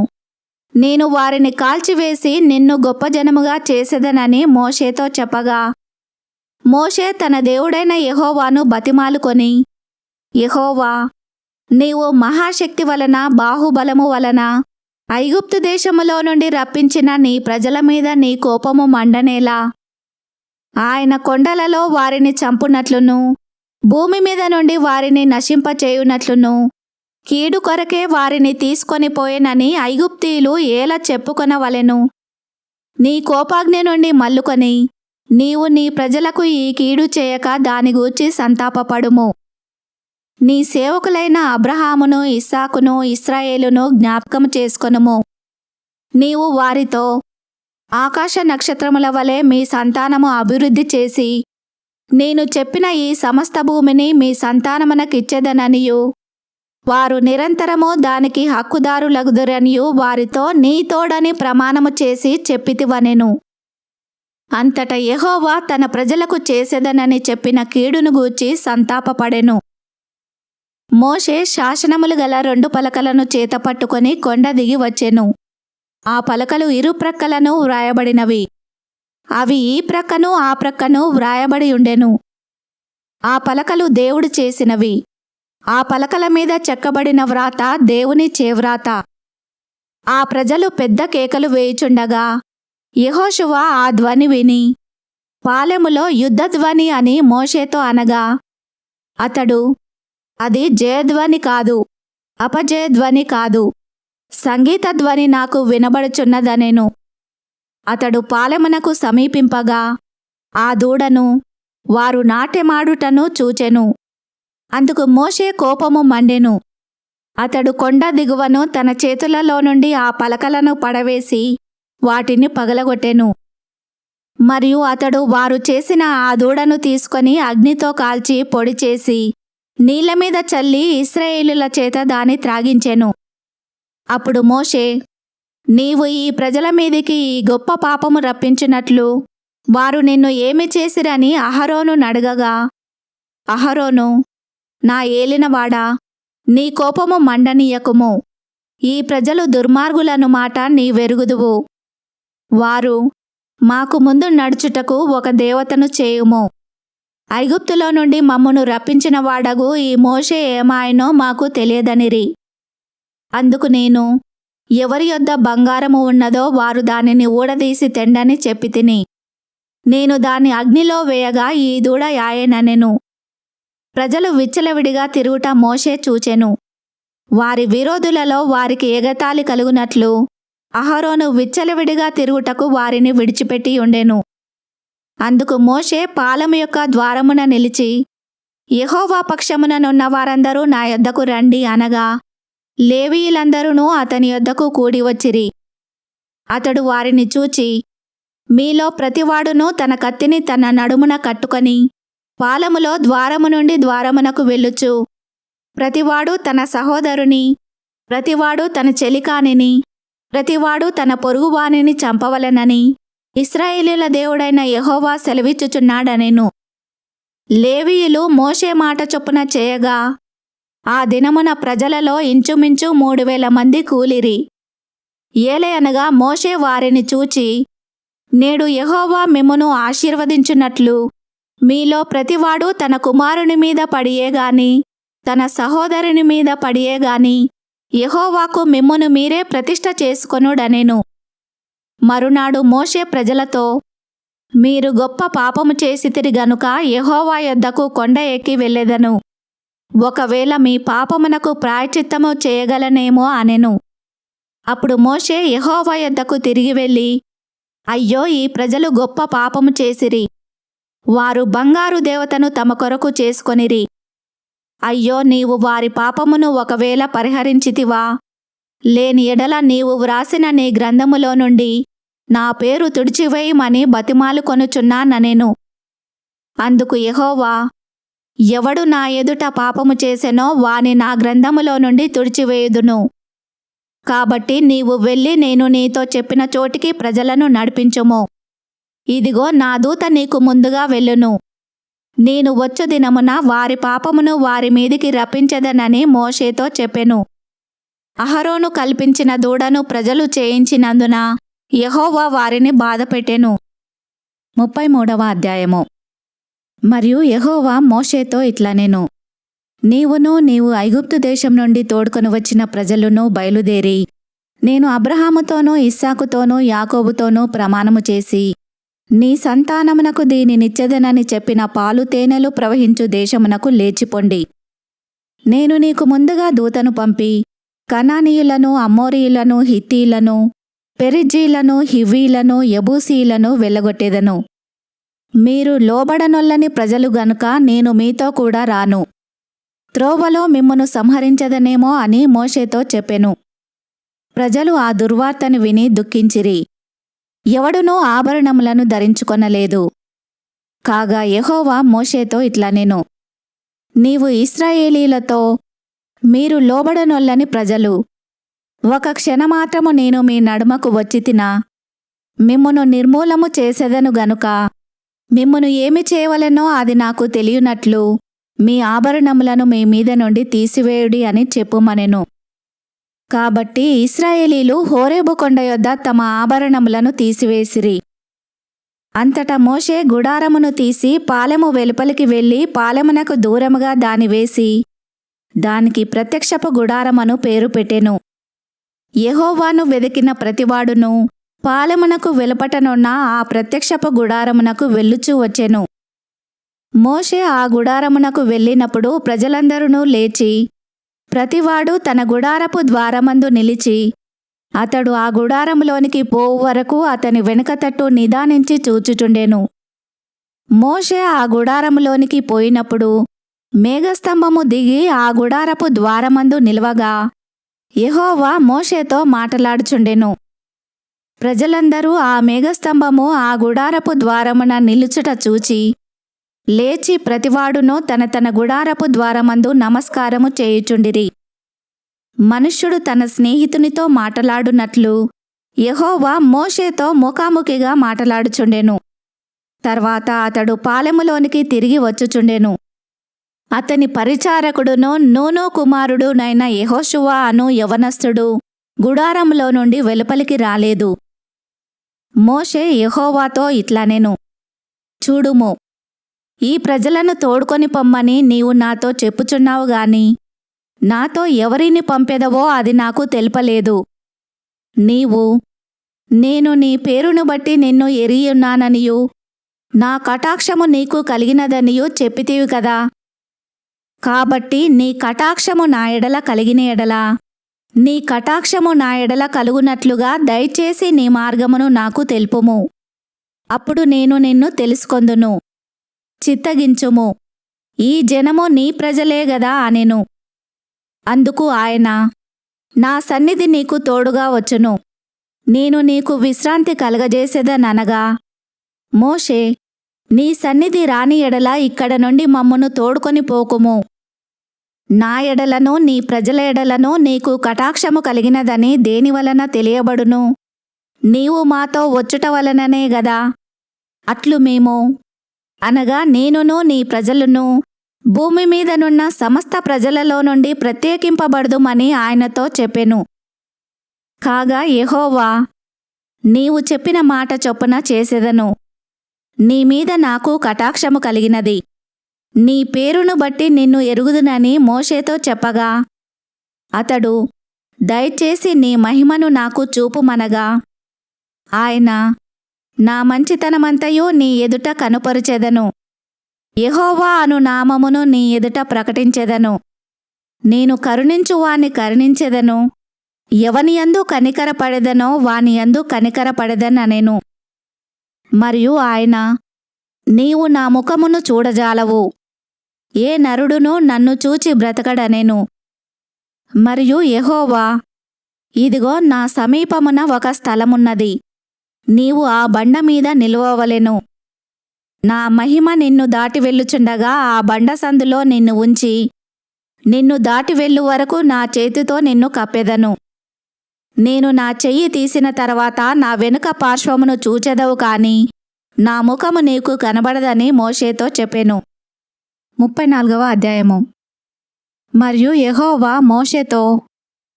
నేను వారిని కాల్చివేసి నిన్ను గొప్ప జనముగా చేసేదనని మోషేతో చెప్పగా, మోషే తన దేవుడైన యెహోవాను బతిమాలుకొని, యెహోవా, నీవు మహాశక్తి వలన, బాహుబలము వలన ఐగుప్తు దేశములో నుండి రప్పించిన నీ ప్రజల మీద నీ కోపము మండనేలా ఆయన కొండలలో వారిని చంపునట్లును, భూమి మీద నుండి వారిని నశింపచేయునట్లును, కీడు కొరకే వారిని తీసుకొని పోయేనని ఐగుప్తీయులు ఏల చెప్పుకొనవలెను. నీ కోపాగ్ని నుండి మల్లుకొని నీవు నీ ప్రజలకు ఈ కీడు చేయక దాని గూర్చి సంతాపపడుము. నీ సేవకులైన అబ్రహామును, ఇస్సాకును, ఇశ్రాయేలును జ్ఞాపకము చేసుకొనుము. నీవు వారితో, ఆకాశ నక్షత్రముల వలె మీ సంతానము అభివృద్ధి చేసి నేను చెప్పిన ఈ సమస్త భూమిని మీ సంతానమునకిచ్చెదననియు వారు నిరంతరము దానికి హక్కుదారులగుదురనియు వారితో నీ తోడని ప్రమాణము చేసి చెప్పితివనెను. అంతటా యెహోవా తన ప్రజలకు చేసేదనని చెప్పిన కీడును గూర్చి సంతాపపడెను. మోషే శాసనములు గల 2 పలకలను చేతపట్టుకొని కొండ దిగి వచ్చెను. ఆ పలకలు ఇరుప్రక్కలను వ్రాయబడినవి. అవి ఈ ప్రక్కను ఆ ప్రక్కను వ్రాయబడి ఉండెను. ఆ పలకలు దేవుడు చేసినవి. ఆ పలకల మీద చెక్కబడిన వ్రాత దేవుని చేవ్రాత. ఆ ప్రజలు పెద్ద కేకలు వేయుచుండగా యెహోషువ ఆ ధ్వని విని, పాలెములో యుద్ధధ్వని అని మోషేతో అనగా, అతడు, అది జయధ్వని కాదు, అపజయధ్వని కాదు, సంగీత ధ్వని నాకు వినబడుచున్నదనెను. అతడు పాలెమునకు సమీపింపగా ఆ దూడను, వారు నాట్యమాడుటను చూచెను. అందుకు మోషే కోపము మండెను. అతడు కొండ దిగువను తన చేతులలో నుండి ఆ పలకలను పడవేసి వాటిని పగలగొట్టెను. మరియు అతడు వారు చేసిన ఆ దూడను తీసుకొని అగ్నితో కాల్చి పొడి చేసి నీళ్ల మీద చల్లి ఇశ్రాయేలుల చేత దాని త్రాగించెను. అప్పుడు మోషే, నీవు ఈ ప్రజల మీదికి ఈ గొప్ప పాపము రప్పించినట్లు వారు నిన్ను ఏమి చేసిరని అహరోను నడగగా, అహరోను, నా ఏలినవాడా, నీ కోపము మండనీయకుము. ఈ ప్రజలు దుర్మార్గులను మాట నీవెరుగుదువు. వారు, మాకు ముందు నడుచుటకు ఒక దేవతను చేయుము. ఐగుప్తులో నుండి మమ్మును రప్పించిన వాడగు ఈ మోషే ఏమాయనో మాకు తెలియదనిరి. అందుకు నేను, ఎవరి యొద్ద బంగారము ఉన్నదో వారు దానిని ఊడదీసి తెండని చెప్పితిని. నేను దాన్ని అగ్నిలో వేయగా ఈ దూడ యాయెననెను. ప్రజలు విచ్చలవిడిగా తిరుగుట మోషే చూచెను. వారి విరోధులలో వారికి ఎగతాళి కలుగునట్లు అహరోను విచ్చలవిడిగా తిరుగుటకు వారిని విడిచిపెట్టి ఉండెను. అందుకు మోషే పాలెము యొక్క ద్వారమున నిలిచి, యెహోవా పక్షముననున్న వారందరూ నా యొద్దకు రండి అనగా, లేవీయులందరూ అతని యొద్దకు కూడి వచ్చిరి. అతడు వారిని చూచి, మీలో ప్రతివాడును తన కత్తిని తన నడుమున కట్టుకొని పాలెములో ద్వారము నుండి ద్వారమునకు వెళ్ళుచు, ప్రతివాడు తన సహోదరుని, ప్రతివాడు తన చెలికానిని, ప్రతివాడు తన పొరుగువానిని చంపవలెనని ఇశ్రాయేలీయుల దేవుడైన యెహోవా సెలవిచ్చుచున్నాడనెను. లేవీయులు మోషే మాట చొప్పున చేయగా ఆ దినమున ప్రజలలో ఇంచుమించు 3000 మంది కూలిరి. ఏలయనగా మోషే వారిని చూచి, నేడు యెహోవా మిమ్మును ఆశీర్వదించున్నట్లు మీలో ప్రతివాడు తన కుమారుని మీద పడియేగాని తన సహోదరుని మీద పడియేగాని యెహోవాకు మిమ్మును మీరే ప్రతిష్ఠ చేసుకొనుడనెను. మరునాడు మోషే ప్రజలతో, మీరు గొప్ప పాపము చేసితిరి గనుక యెహోవా యొద్దకు కొండ ఎక్కి వెళ్ళెదను. ఒకవేళ మీ పాపమునకు ప్రాయశ్చిత్తము చేయగలనేమో అనెను. అప్పుడు మోషే యెహోవా యొద్దకు తిరిగి వెళ్ళి, అయ్యో, ఈ ప్రజలు గొప్ప పాపము చేసిరి. వారు బంగారు దేవతను తమ కొరకు చేసుకొనిరి. అయ్యో, నీవు వారి పాపమును ఒకవేళ పరిహరించితివా? లేని ఎడల నీవు వ్రాసిన నీ గ్రంథములో నుండి నా పేరు తుడిచివేయమని బతిమాలుకొనుచున్నాననెను. అందుకు యెహోవా, ఎవడు నా ఎదుట పాపము చేసెనో వాని నా గ్రంథములో నుండి తుడిచివేయుదును. కాబట్టి నీవు వెళ్ళి నేను నీతో చెప్పిన చోటికి ప్రజలను నడిపించుము. ఇదిగో, నా దూత నీకు ముందుగా వెళ్ళును. నేను వచ్చు దినమున వారి పాపమును వారి మీదికి రప్పించెదనని మోషేతో చెప్పెను. అహరోను కల్పించిన దూడను ప్రజలు చేయించినందున యెహోవా వారిని బాధపెట్టెను. 33వ అధ్యాయము. మరియు యెహోవా మోషేతో ఇట్లనెను, నీవు ఐగుప్తు దేశం నుండి తోడుకొని వచ్చిన ప్రజలను బయలుదేరి నేను అబ్రహాముతోనూ ఇస్సాకుతోనూ యాకోబుతోనూ ప్రమాణము చేసి నీ సంతానమునకు దీనినిచ్చెదనని చెప్పిన పాలు తేనెలు ప్రవహించు దేశమునకు లేచిపొండి. నేను నీకు ముందుగా దూతను పంపి కనానీయులను, అమోరీయులను, హిత్తీయులను, పెరిజ్జీయులను, హివ్వీయులను, యెబూసీయులను వెళ్ళగొట్టెదను. మీరు లోబడనొల్లని ప్రజలు గనుక నేను మీతో కూడా రాను. త్రోవలో మిమ్మును సంహరించదనేమో అని మోషేతో చెప్పెను. ప్రజలు ఆ దుర్వార్తను విని దుఃఖించిరి. ఎవడునూ ఆభరణములను ధరించుకొనలేదు. కాగా యెహోవా మోషేతో ఇట్లనెను, నీవు ఇశ్రాయేలీయులతో, మీరు లోబడనొల్లని ప్రజలు. ఒక క్షణమాత్రము నేను మీ నడుమకు వచ్చితినా మిమ్మును నిర్మూలము చేసెదను గనుక మిమ్మును ఏమి చేయవలెనో అది నాకు తెలియనట్లు మీ ఆభరణములను మీ మీద నుండి తీసివేయుడి అని చెప్పుమనెను. కాబట్టి ఇశ్రాయేలీలు హోరేబు కొండ యొద్ద తమ ఆభరణములను తీసివేసిరి. అంతటా మోషే గుడారమును తీసి పాలెము వెలుపలికి వెళ్ళి పాలెమునకు దూరముగా దాని వేసి దానికి ప్రత్యక్షపు గుడారమను పేరు పెట్టెను. యెహోవాను వెదికిన ప్రతివాడును పాలెమునకు వెలుపటనున్న ఆ ప్రత్యక్షపు గుడారమునకు వెళ్ళుచూ వచ్చెను. మోషే ఆ గుడారమునకు వెళ్ళినప్పుడు ప్రజలందరూ లేచి ప్రతివాడు తన గుడారపు ద్వారమందు నిలిచి అతడు ఆ గుడారములోనికి పోవు వరకు అతని వెనుక తట్టు నిదానించి చూచుచుండెను. మోషే ఆ గుడారములోనికి పోయినప్పుడు మేఘస్తంభము దిగి ఆ గుడారపు ద్వారమందు నిలవగా యెహోవా మోషేతో మాటలాడుచుండెను. ప్రజలందరూ ఆ మేఘస్తంభము ఆ గుడారపు ద్వారమున నిలుచుట చూచి లేచి ప్రతివాడును తన తన గుడారపు ద్వారమందు నమస్కారము చేయుచుండిరి. మనుష్యుడు తన స్నేహితునితో మాటలాడునట్లు యెహోవా మోషేతో ముఖాముఖిగా మాటలాడుచుండెను. తర్వాత అతడు పాలెములోనికి తిరిగి వచ్చుచుండెను. అతని పరిచారకుడును నూను కుమారుడునైన యెహోషువ అను యవనస్తుడు గుడారంలో నుండి వెలుపలికి రాలేదు. మోషే యెహోవాతో ఇట్లనెను, చూడుము, ఈ ప్రజలను తోడుకొని పొమ్మని నీవు నాతో చెప్పుచున్నావు గాని నాతో ఎవరిని పంపెదవో అది నాకు తెలుపలేదు. నేను నీ పేరును బట్టి నిన్ను ఎరియున్నాననియు నా కటాక్షము నీకు కలిగినదనియు చెప్పితివి కదా. కాబట్టి నీ కటాక్షము నా ఎడల కలిగిన ఎడల నీ కటాక్షము నా ఎడల కలుగునట్లుగా దయచేసి నీ మార్గమును నాకు తెలుపుము. అప్పుడు నేను నిన్ను తెలుసుకొందును. చిత్తగించుము, ఈ జనము నీ ప్రజలే గదా అనెను. అందుకు ఆయన, నా సన్నిధి నీకు తోడుగా వచ్చును, నేను నీకు విశ్రాంతి కలగజేసేదనగా, మోషే, నీ సన్నిధి రాని ఎడల ఇక్కడ నుండి మమ్మును తోడుకొని పోకుము. నా ఎడలను నీ ప్రజల ఎడలను నీకు కటాక్షము కలిగినదని దేనివలన తెలియబడును? నీవు మాతో వచ్చుట వలననే గదా. అట్లు మేము, అనగా నేనును నీ ప్రజలును భూమి మీదనున్న సమస్త ప్రజలలో నుండి ప్రత్యేకింపబడుదుమని ఆయనతో చెప్పెను. కాగా యెహోవా, నీవు చెప్పిన మాట చొప్పున చేసెదను. నీ మీద నాకు కటాక్షము కలిగినది. నీ పేరును బట్టి నిన్ను ఎరుగుదునని మోషేతో చెప్పగా, అతడు, దయచేసి నీ మహిమను నాకు చూపుమనగా, ఆయన, నా మంచితనమంతయు నీ ఎదుట కనుపరుచెదను. యెహోవా అను నామమును నీ ఎదుట ప్రకటించెదను. నేను కరుణించువాని కరుణించెదను, ఎవనియందు కనికరపడెదనో వానియందు కనికరపడెదననెను. మరియు ఆయన, నీవు నా ముఖమును చూడజాలవు, ఏ నరుడును నన్ను చూచి బ్రతకడనెను. మరియు యెహోవా, ఇదిగో నా సమీపమున ఒక స్థలమున్నది, నీవు ఆ బండ మీద నిలువవలెను. నా మహిమ నిన్ను దాటి వెళ్ళుచుండగా ఆ బండ సందులో నిన్ను ఉంచి, నిన్ను దాటి వెళ్ళు వరకు నా చేతితో నిన్ను కప్పెదను. నేను నా చెయ్యి తీసిన తర్వాత నా వెనుక పార్శ్వమును చూచెదవు కాని నా ముఖము నీకు కనబడదని మోషేతో చెప్పెను. 34వ అధ్యాయము. మరియు యెహోవా మోషేతో,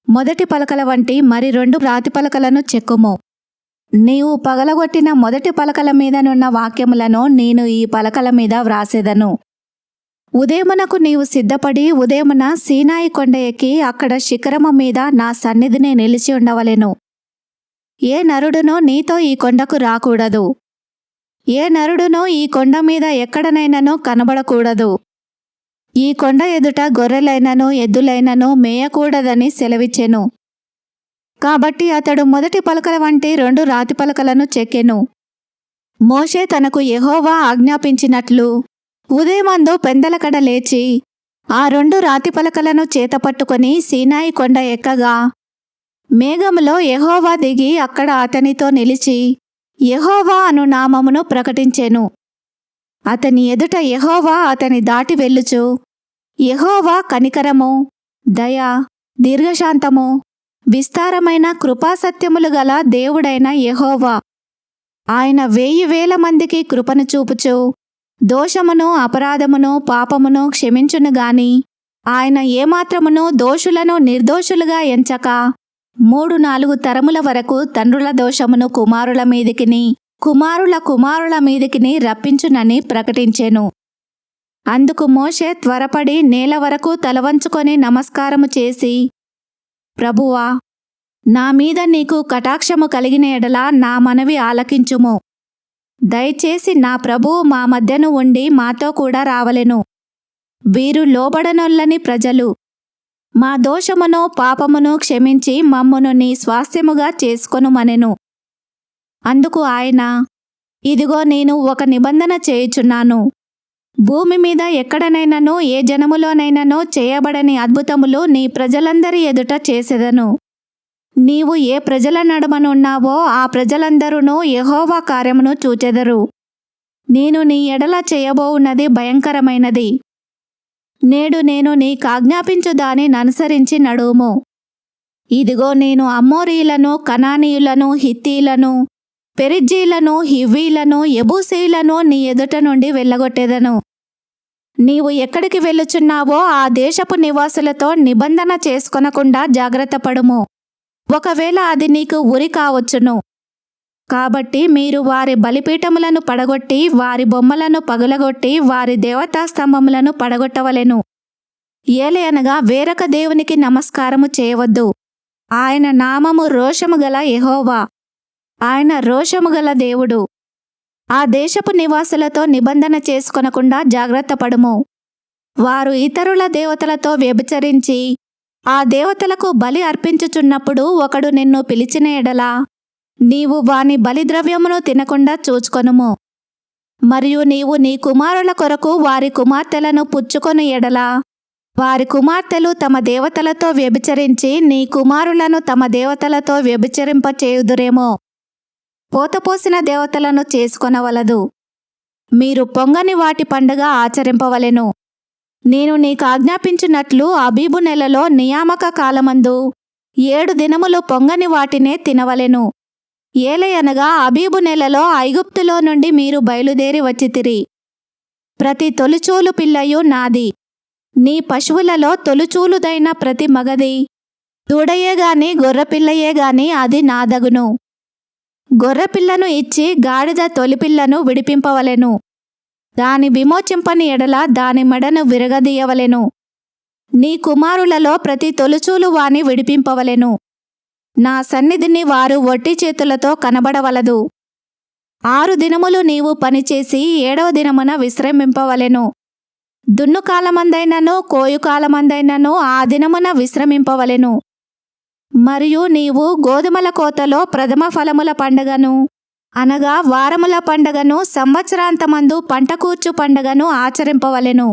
మొదటి పలకల వంటి మరి 2 రాతి పలకలను చెక్కుము. నీవు పగలగొట్టిన మొదటి పలకల మీదనున్న వాక్యములను నేను ఈ పలకల మీద వ్రాసెదను. ఉదయమునకు నీవు సిద్ధపడి ఉదయమున సీనాయి కొండ ఎక్కి అక్కడ శిఖరము మీద నా సన్నిధిని నిలిచి ఉండవలెను. ఏ నరుడునో నీతో ఈ కొండకు రాకూడదు. ఏ నరుడునో ఈ కొండ మీద ఎక్కడనైనను కనబడకూడదు. ఈ కొండ ఎదుట గొర్రెలైనను ఎద్దులైనను మేయకూడదని సెలవిచ్చెను. కాబట్టి అతడు మొదటి పలకల వంటి 2 రాతి పలకలను చెక్కెను. మోషే తనకు యెహోవా ఆజ్ఞాపించినట్లు ఉదయమందు పెందలకడ లేచి ఆ 2 రాతి పలకలను చేతపట్టుకొని సీనాయి కొండ ఎక్కగా, మేఘములో యెహోవా దిగి అక్కడ అతనితో నిలిచి యెహోవా అను నామమును ప్రకటించెను. అతని ఎదుట యెహోవా అతని దాటి వెళ్ళుచు, యెహోవా కనికరము, దయ, దీర్ఘశాంతము, విస్తారమైన కృపాసత్యములు గల దేవుడైన యెహోవా. ఆయన 1000 మందికి కృపను చూపుచు దోషమును అపరాధమును పాపమును క్షమించును గాని ఆయన ఏమాత్రమును దోషులను నిర్దోషులుగా ఎంచక 3-4 తరముల వరకు తండ్రుల దోషమును కుమారుల మీదికిని కుమారుల కుమారుల మీదికిని రప్పించునని ప్రకటించెను. అందుకు మోషే త్వరపడి నేల వరకు తలవంచుకొని నమస్కారము చేసి, ప్రభువా, నా మీద నీకు కటాక్షము కలిగిన ఎడల నా మనవి ఆలకించుము. దయచేసి నా ప్రభువు మా మధ్యను ఉండి మాతో కూడా రావలెను. వీరు లోబడనొల్లని ప్రజలు. మా దోషమును పాపమును క్షమించి మమ్మును నీ స్వాస్థ్యముగా చేసుకొనుమనెను. అందుకు ఆయన, ఇదిగో నేను ఒక నిబంధన చేయుచున్నాను. భూమి మీద ఎక్కడనైనను ఏ జనములోనైనను చేయబడని అద్భుతములు నీ ప్రజలందరి ఎదుట చేసెదను. నీవు ఏ ప్రజల నడుమనున్నావో ఆ ప్రజలందరూనూ యెహోవా కార్యమును చూచెదరు. నేను నీ ఎడల చేయబోవున్నది భయంకరమైనది. నేడు నేను నీకాజ్ఞాపించు దానిని అనుసరించి నడువుము. ఇదిగో నేను అమోరీయులను, కనానీయులను, హిత్తీయులను, పెరిజ్జీయులను, హివ్వీయులను, యెబూసీయులను నీ ఎదుట నుండి వెళ్ళగొట్టెదను. నీవు ఎక్కడికి వెళ్ళుచున్నావో ఆ దేశపు నివాసులతో నిబంధన చేసుకొనకుండా జాగ్రత్తపడుము. ఒకవేళ అది నీకు ఉరి కావచ్చును. కాబట్టి మీరు వారి బలిపీఠములను పడగొట్టి వారి బొమ్మలను పగులగొట్టి వారి దేవతాస్తంభములను పడగొట్టవలెను. ఏలయనగా వేరొక దేవునికి నమస్కారము చేయవద్దు. ఆయన నామము రోషము గల యెహోవా. ఆయన రోషము గల దేవుడు. ఆ దేశపు నివాసులతో నిబంధన చేసుకొనకుండా జాగ్రత్తపడుము. వారు ఇతరుల దేవతలతో వ్యభిచరించి ఆ దేవతలకు బలి అర్పించుచున్నప్పుడు ఒకడు నిన్ను పిలిచిన ఎడల నీవు వాని బలిద్రవ్యమును తినకుండా చూచుకొనుము. మరియు నీవు నీ కుమారుల కొరకు వారి కుమార్తెలను పుచ్చుకొని ఎడల వారి కుమార్తెలు తమ దేవతలతో వ్యభిచరించి నీ కుమారులను తమ దేవతలతో వ్యభిచరింపచేయుదురేమో. పోతపోసిన దేవతలను చేసుకొనవలదు. మీరు పొంగని వాటి పండుగ ఆచరింపవలెను. నేను నీకు ఆజ్ఞాపించినట్లు అబీబు నెలలో నియామక కాలమందు 7 దినములు పొంగని వాటినే తినవలెను. ఏలయనగా అబీబు నెలలో ఐగుప్తులో నుండి మీరు బయలుదేరి వచ్చితిరి. ప్రతి తొలిచూలు పిల్లయు నాది. నీ పశువులలో తొలిచూలుదైన ప్రతి మగది దూడయేగాని గొర్రెపిల్లయేగాని అది నాదగును. గొర్రెపిల్లను ఇచ్చి గాడిద తొలిపిల్లను విడిపింపవలెను. దాని విమోచింపని ఎడల దాని మెడను విరగదీయవలెను. నీ కుమారులలో ప్రతి తొలిచూలు వాని విడిపింపవలెను. నా సన్నిధిని వారు ఒట్టి చేతులతో కనబడవలదు. 6 దినములు నీవు పనిచేసి 7వ దినమున విశ్రమింపవలెను. దున్నుకాలమందైనను కోయుకాలమందైనను ఆ దినమున విశ్రమింపవలెను. మరియు నీవు గోధుమల కోతలో ప్రథమ ఫలముల పండుగను అనగా వారముల పండుగను సంవత్సరాంతమందు పంటకూర్చు పండుగను ఆచరింపవలెను.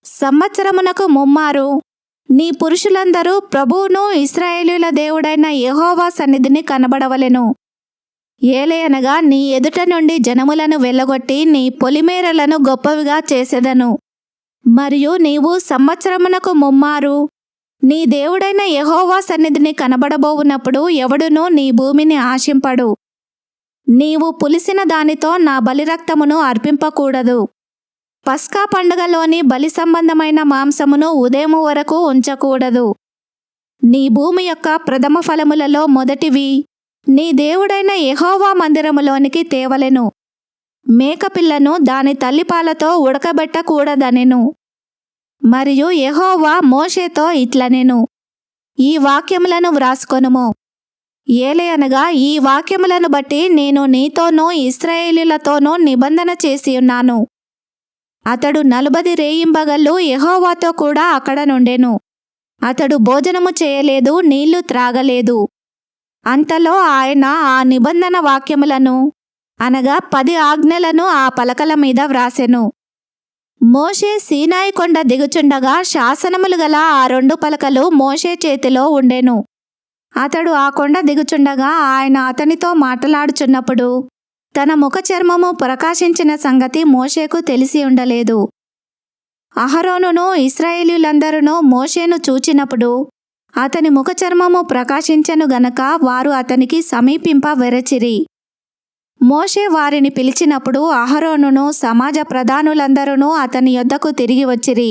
సంవత్సరమునకు ముమ్మారు నీ పురుషులందరూ ప్రభువును ఇశ్రాయేలీయుల దేవుడైన యెహోవా సన్నిధిని కనబడవలెను. ఏలయనగా నీ ఎదుట నుండి జనములను వెళ్ళగొట్టి నీ పొలిమేరలను గొప్పవిగా చేసెదను. మరియు నీవు సంవత్సరమునకు ముమ్మారు నీ దేవుడైన యెహోవా సన్నిధిని కనబడబోవునప్పుడు ఎవడునూ నీ భూమిని ఆశింపడు. నీవు పులిసిన దానితో నా బలిరక్తమును అర్పింపకూడదు. పస్కా పండుగలోని బలి సంబంధమైన మాంసమును ఉదయం వరకు ఉంచకూడదు. నీ భూమి యొక్క ప్రథమ ఫలములలో మొదటివి నీ దేవుడైన యెహోవా మందిరములోనికి తేవలెను. మేకపిల్లను దాని తల్లిపాలతో ఉడకబెట్టకూడదనెను. మరియు యెహోవా మోషేతో ఇట్లనెను, ఈ వాక్యములను వ్రాసుకొనుము. ఏలయనగా ఈ వాక్యములను బట్టి నేను నీతోనూ ఇశ్రాయేలీయులతోనూ నిబంధన చేసియున్నాను. అతడు 40 రేయింబగళ్ళు యెహోవాతో కూడా అక్కడ నుండెను. అతడు భోజనము చేయలేదు, నీళ్లు త్రాగలేదు. అంతలో ఆయన ఆ నిబంధన వాక్యములను అనగా 10 ఆజ్ఞలను ఆ పలకల మీద వ్రాసెను. మోషే సీనాయి కొండ దిగుచుండగా శాసనములు గల ఆ 2 పలకలు మోషే చేతిలో ఉండెను. అతడు ఆ కొండ దిగుచుండగా ఆయన అతనితో మాట్లాడుచున్నప్పుడు తన ముఖ చర్మము ప్రకాశించిన సంగతి మోషేకు తెలిసి ఉండలేదు. అహరోనును ఇశ్రాయేలీయులందరూ మోషేను చూచినప్పుడు అతని ముఖ చర్మము ప్రకాశించెను గనక వారు అతనికి సమీపింప వెరచిరి. మోషే వారిని పిలిచినప్పుడు అహరోనును సమాజ ప్రధానులందరూ అతని యొద్దకు తిరిగి వచ్చిరి.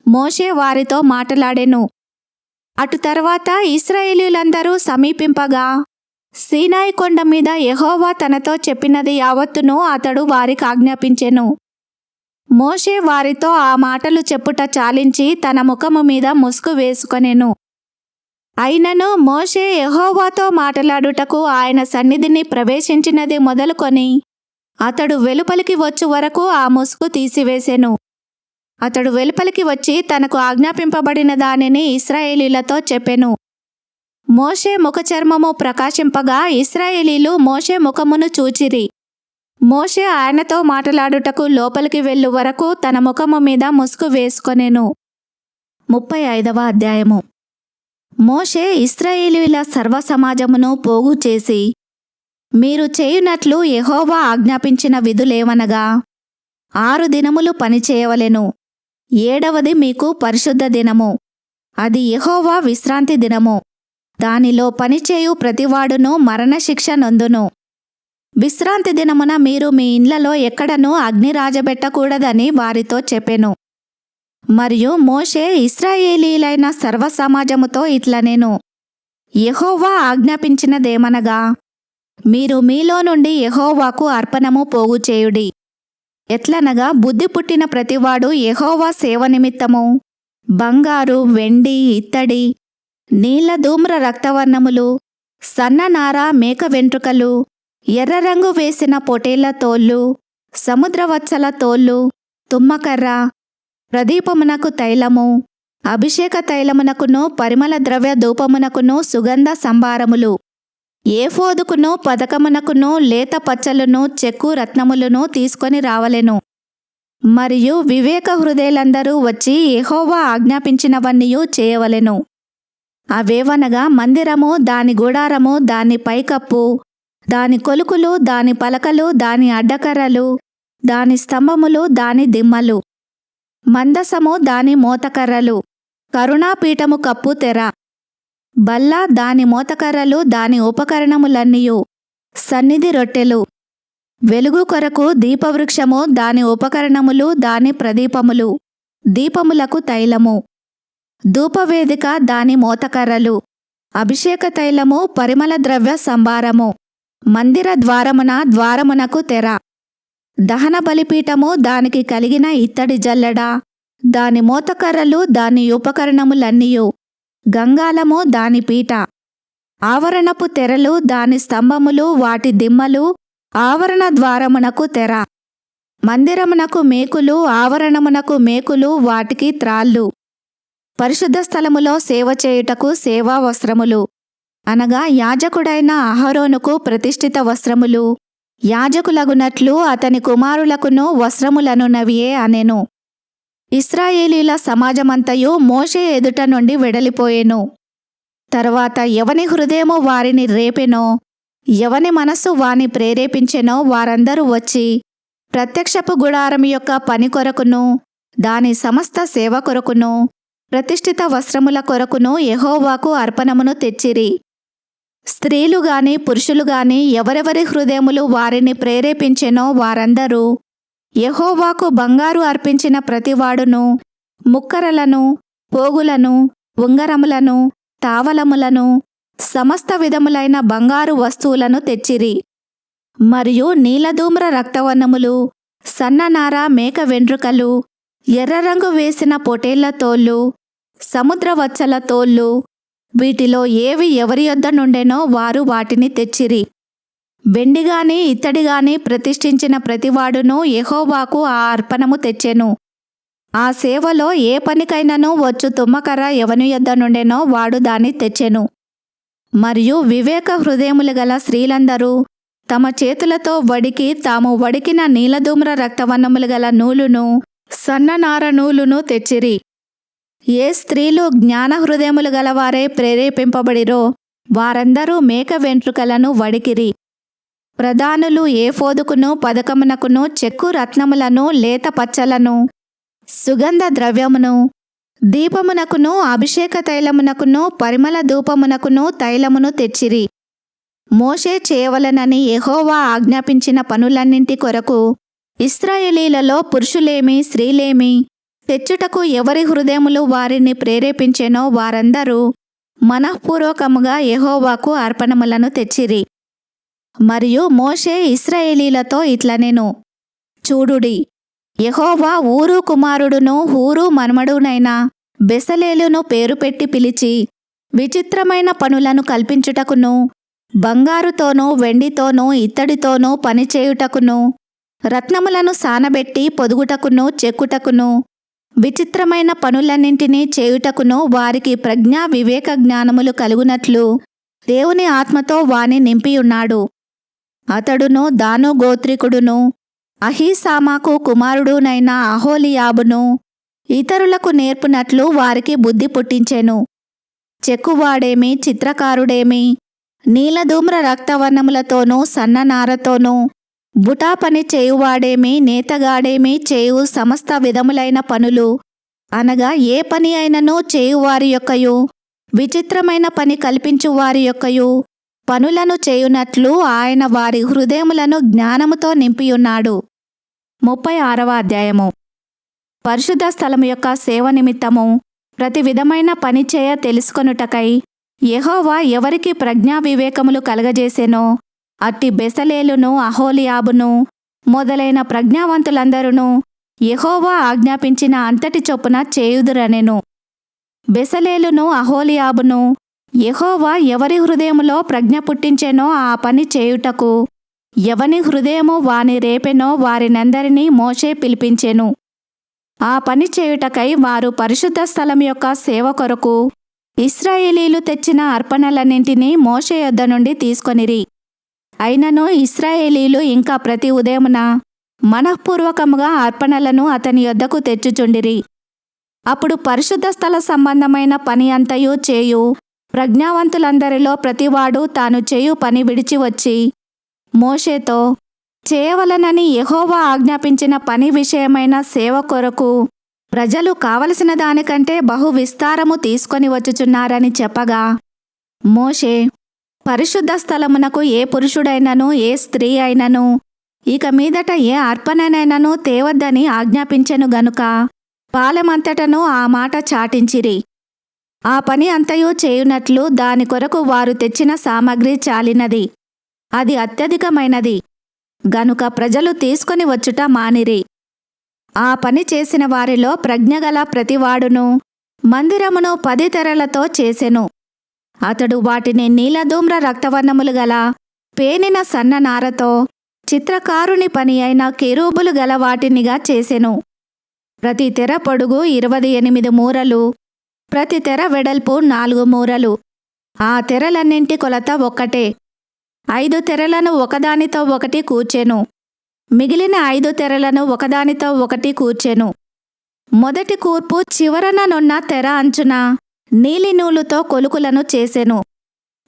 మోషే వారితో మాట్లాడెను. అటు తర్వాత ఇశ్రాయేలీయులందరూ సమీపింపగా సీనాయి కొండ మీద యెహోవా తనతో చెప్పినది యావత్తును అతడు వారికి ఆజ్ఞాపించెను. మోషే వారితో ఆ మాటలు చెప్పుట చాలించి తన ముఖము మీద ముసుగు వేసుకొనెను. అయినను మోషే యెహోవాతో మాట్లాడుటకు ఆయన సన్నిధిని ప్రవేశించినది మొదలుకొని అతడు వెలుపలికి వచ్చు వరకు ఆ ముసుగు తీసివేసెను. అతడు వెలుపలికి వచ్చి తనకు ఆజ్ఞాపింపబడిన దానిని ఇశ్రాయేలీయులతో చెప్పెను. మోషే ముఖ చర్మము ప్రకాశింపగా ఇశ్రాయేలీయులు మోషే ముఖమును చూచిరి. మోషే ఆయనతో మాట్లాడుటకు లోపలికి వెళ్ళు వరకు తన ముఖము మీద ముసుగు వేసుకొనెను. 35వ అధ్యాయము. మోషే ఇశ్రాయేలీయుల సర్వసమాజమును పోగు చేసి, మీరు చేయునట్లు యెహోవా ఆజ్ఞాపించిన విధులేవనగా 6 దినములు పనిచేయవలెను. 7వది మీకు పరిశుద్ధ దినము. అది యెహోవా విశ్రాంతి దినము. దానిలో పనిచేయు ప్రతివాడును మరణశిక్ష నొందును. విశ్రాంతి దినమున మీరు మీ ఇండ్లలో ఎక్కడనూ అగ్ని రాజబెట్టకూడదని వారితో చెప్పెను. మరియు మోషే ఇశ్రాయేలీయులైన సర్వసమాజముతో ఇట్లనెను, యెహోవా ఆజ్ఞాపించినదేమనగా, మీరు మీలో నుండి యెహోవాకు అర్పణము పోగు చేయుడి. ఎట్లనగా బుద్ధి పుట్టిన ప్రతివాడు యెహోవా సేవ నిమిత్తము బంగారు, వెండి, ఇత్తడి, నీల ధూమ్ర రక్తవర్ణములు, సన్ననార, మేక వెంట్రుకలు, ఎర్రరంగు వేసిన పొటేళ్ల తోళ్ళు, సముద్రవత్సల తోళ్ళు, తుమ్మకర్ర, ప్రదీపమునకు తైలము, అభిషేక తైలమునకును పరిమళ ద్రవ్య ధూపమునకును సుగంధ సంభారములు, ఏఫోదుకును పదకమునకును లేత పచ్చలును చెక్కు రత్నములను తీసుకొని రావలెను. మరియు వివేక హృదయులందరూ వచ్చి యెహోవా ఆజ్ఞాపించినవన్నీయు చేయవలెను. అవేవనగా మందిరము, దాని గుడారము, దాని పైకప్పు, దాని కొలుకులు, దాని పలకలు, దాని అడ్డకర్రలు, దాని స్తంభములు, దాని దిమ్మలు, మందసము, దాని మోతకర్రలు, కరుణాపీఠము కప్పు తెర, బల్ల, దాని మోతకర్రలు, దాని ఉపకరణములన్నీయు, సన్నిధి రొట్టెలు, వెలుగు కొరకు దీపవృక్షము, దాని ఉపకరణములు, దాని ప్రదీపములు, దీపములకు తైలము, ధూపవేదిక, దాని మోతకర్రలు, అభిషేక తైలము, పరిమళ ద్రవ్య సంభారము, మందిర ద్వారమునకు తెర, దహన బలిపీఠము, దానికి కలిగిన ఇత్తడి జల్లెడ, దాని మోతకర్రలు, దాని ఉపకరణములన్నీయు, గంగాళము, దాని పీట, ఆవరణపు తెరలు, దాని స్తంభములు, వాటి దిమ్మలు, ఆవరణ ద్వారమునకు తెర, మందిరమునకు మేకులు, ఆవరణమునకు మేకులు, వాటికి త్రాళ్ళు, పరిశుద్ధ స్థలములో సేవ చేయుటకు సేవా వస్త్రములు, అనగా యాజకుడైన అహరోనుకు ప్రతిష్ఠిత వస్త్రములు, యాజకులగునట్లు అతని కుమారులకును వస్త్రములనున్నవియే అనెను. ఇశ్రాయేలీల సమాజమంతయు మోషే ఎదుట నుండి వెడలిపోయెను. తరువాత ఎవని హృదయము వారిని రేపెనో, ఎవని మనస్సు వాని ప్రేరేపించెనో వారందరూ వచ్చి ప్రత్యక్షపు గుడారం యొక్క పని కొరకును, దాని సమస్త సేవ కొరకును, ప్రతిష్ఠిత వస్త్రముల కొరకును యెహోవాకు అర్పణమును తెచ్చిరి. స్త్రీలు గాని పురుషులు గాని ఎవరెవరి హృదయములు వారిని ప్రేరేపించెనో వారందరూ యెహోవాకు బంగారు అర్పించిన ప్రతివాడును ముక్కరలను, పోగులను, ఉంగరములను, తావలములను, సమస్త విధములైన బంగారు వస్తువులను తెచ్చిరి. మరియు నీలధూమ్ర రక్తవర్ణములు, సన్ననార మేక వెంట్రుకలు, ఎర్రరంగు వేసిన పొటేళ్ల తోళ్ళు, సముద్రవత్సల తోళ్ళు, వీటిలో ఏవి ఎవరి యొద్ద నుండెనో వారు వాటిని తెచ్చిరి. వెండిగాని ఇత్తడిగాని ప్రతిష్ఠించిన ప్రతివాడును యెహోవాకు ఆ అర్పణము తెచ్చెను. ఆ సేవలో ఏ పనికైనను వచ్చు తుమ్మకర్ర ఎవని యొద్ద నుండెనో వాడు దాన్ని తెచ్చెను. మరియు వివేక హృదయములు గల స్త్రీలందరూ తమ చేతులతో వడికి తాము వడికిన నీలధూమ్ర రక్తవర్ణములు గల నూలును, సన్ననార నూలును తెచ్చిరి. ఏ స్త్రీలు జ్ఞాన హృదయములు గలవారే ప్రేరేపింపబడిరో వారందరూ మేక వెంట్రుకలను వడికిరి. ప్రధానులు ఏఫోదుకును పదకమునకును చెక్కు రత్నములను, లేత పచ్చలను, సుగంధ ద్రవ్యమును, దీపమునకును, అభిషేక తైలమునకును, పరిమళ ధూపమునకును తైలమును తెచ్చిరి. మోషే చేయవలెనని యెహోవా ఆజ్ఞాపించిన పనులన్నింటి కొరకు ఇశ్రాయేలీలలో పురుషులేమి స్త్రీలేమి తెచ్చుటకు ఎవరి హృదయములు వారిని ప్రేరేపించెనో వారందరూ మనఃపూర్వకముగా యెహోవాకు అర్పణములను తెచ్చిరి. మరియు మోషే ఇశ్రాయేలీలతో ఇట్లనెను, చూడుడి, యెహోవా ఊరు కుమారుడును హూరు మనుమడునైన బెసలేలును పేరు పెట్టి పిలిచి విచిత్రమైన పనులను కల్పించుటకును, బంగారుతోనూ వెండితోనూ ఇత్తడితోనూ పనిచేయుటకును, రత్నములను సానబెట్టి పొదుగుటకును చెక్కుటకును, విచిత్రమైన పనులన్నింటినీ చేయుటకును వారికి ప్రజ్ఞా వివేక జ్ఞానములు కలుగునట్లు దేవుని ఆత్మతో వాని నింపియున్నాడు. అతడును దాను గోత్రికుడును అహీసామాకు కుమారుడునైన అహోలియాబును ఇతరులకు నేర్పునట్లు వారికి బుద్ధి పుట్టించెను. చెక్కువాడేమి, చిత్రకారుడేమి, నీలధూమ్ర రక్తవర్ణములతోనూ సన్ననారతోనూ బుటా పని చేయువాడేమి, నేతగాడేమి చేయు సమస్త విధములైన పనులు, అనగా ఏ పని అయినను చేయువారి యొక్కయు విచిత్రమైన పని కల్పించువారి యొక్కయు పనులను చేయునట్లు ఆయన వారి హృదయములను జ్ఞానముతో నింపియున్నాడు. 36వ అధ్యాయము. పరిశుద్ధ స్థలము యొక్క సేవ నిమిత్తము ప్రతి విధమైన పని చేయ తెలుసుకొనుటకై యెహోవా ఎవరికి ప్రజ్ఞా వివేకములు కలగజేసెనో అట్టి బెసలేలును అహోలియాబును మొదలైన ప్రజ్ఞావంతులందరూ యెహోవా ఆజ్ఞాపించిన అంతటి చొప్పున చేయుదురనెను. బెసలేలును అహోలియాబును యెహోవా ఎవరి హృదయములో ప్రజ్ఞ పుట్టించెనో ఆ పని చేయుటకు ఎవని హృదయము వాని రేపెనో వారినందరినీ మోషే పిలిపించెను. ఆ పని చేయుటకై వారు పరిశుద్ధ స్థలం యొక్క సేవ కొరకు ఇశ్రాయేలీలు తెచ్చిన అర్పణలన్నింటినీ మోషే యొద్ద నుండి తీసుకొనిరి. అయినను ఇశ్రాయేలీలు ఇంకా ప్రతి ఉదయమున మనఃపూర్వకముగా అర్పణలను అతని యొద్దకు తెచ్చుచుండిరి. అప్పుడు పరిశుద్ధ స్థల సంబంధమైన పని అంతయు చేయు ప్రజ్ఞావంతులందరిలో ప్రతివాడు తాను చేయు పని విడిచి వచ్చి మోషేతో, చేయవలనని యెహోవా ఆజ్ఞాపించిన పని విషయమైన సేవ కొరకు ప్రజలు కావలసిన దానికంటే బహు విస్తారము తీసుకొని వచ్చుచున్నారని చెప్పగా, మోషే, పరిశుద్ధ స్థలమునకు ఏ పురుషుడైనను ఏ స్త్రీ అయినను ఇక మీదట ఏ అర్పణనైనను తేవద్దని ఆజ్ఞాపించెను గనుక పాలెమంతటను ఆ మాట చాటించిరి. ఆ పని అంతయు చేయునట్లు దాని కొరకు వారు తెచ్చిన సామగ్రి చాలినది, అది అత్యధికమైనది గనుక ప్రజలు తీసుకొని వచ్చుట మానిరి. ఆ పని చేసిన వారిలో ప్రజ్ఞగల ప్రతివాడును మందిరమును 10 తెరలతో చేసెను. అతడు వాటిని నీలధూమ్ర రక్తవర్ణములు గల పేనిన సన్న నారతో చిత్రకారుని పని అయిన కెరూబులు గల వాటినిగా చేసెను. ప్రతి తెర పొడుగు 28 మూరలు, ప్రతి తెర వెడల్పు 4 మూరలు. ఆ తెరలన్నింటి కొలత ఒక్కటే. 5 తెరలను ఒకదానితో ఒకటి కూర్చెను. మిగిలిన 5 తెరలను ఒకదానితో ఒకటి కూర్చెను. మొదటి కూర్పు చివరననున్న తెర అంచున నీలి నూలుతో కొలుకులను చేసెను.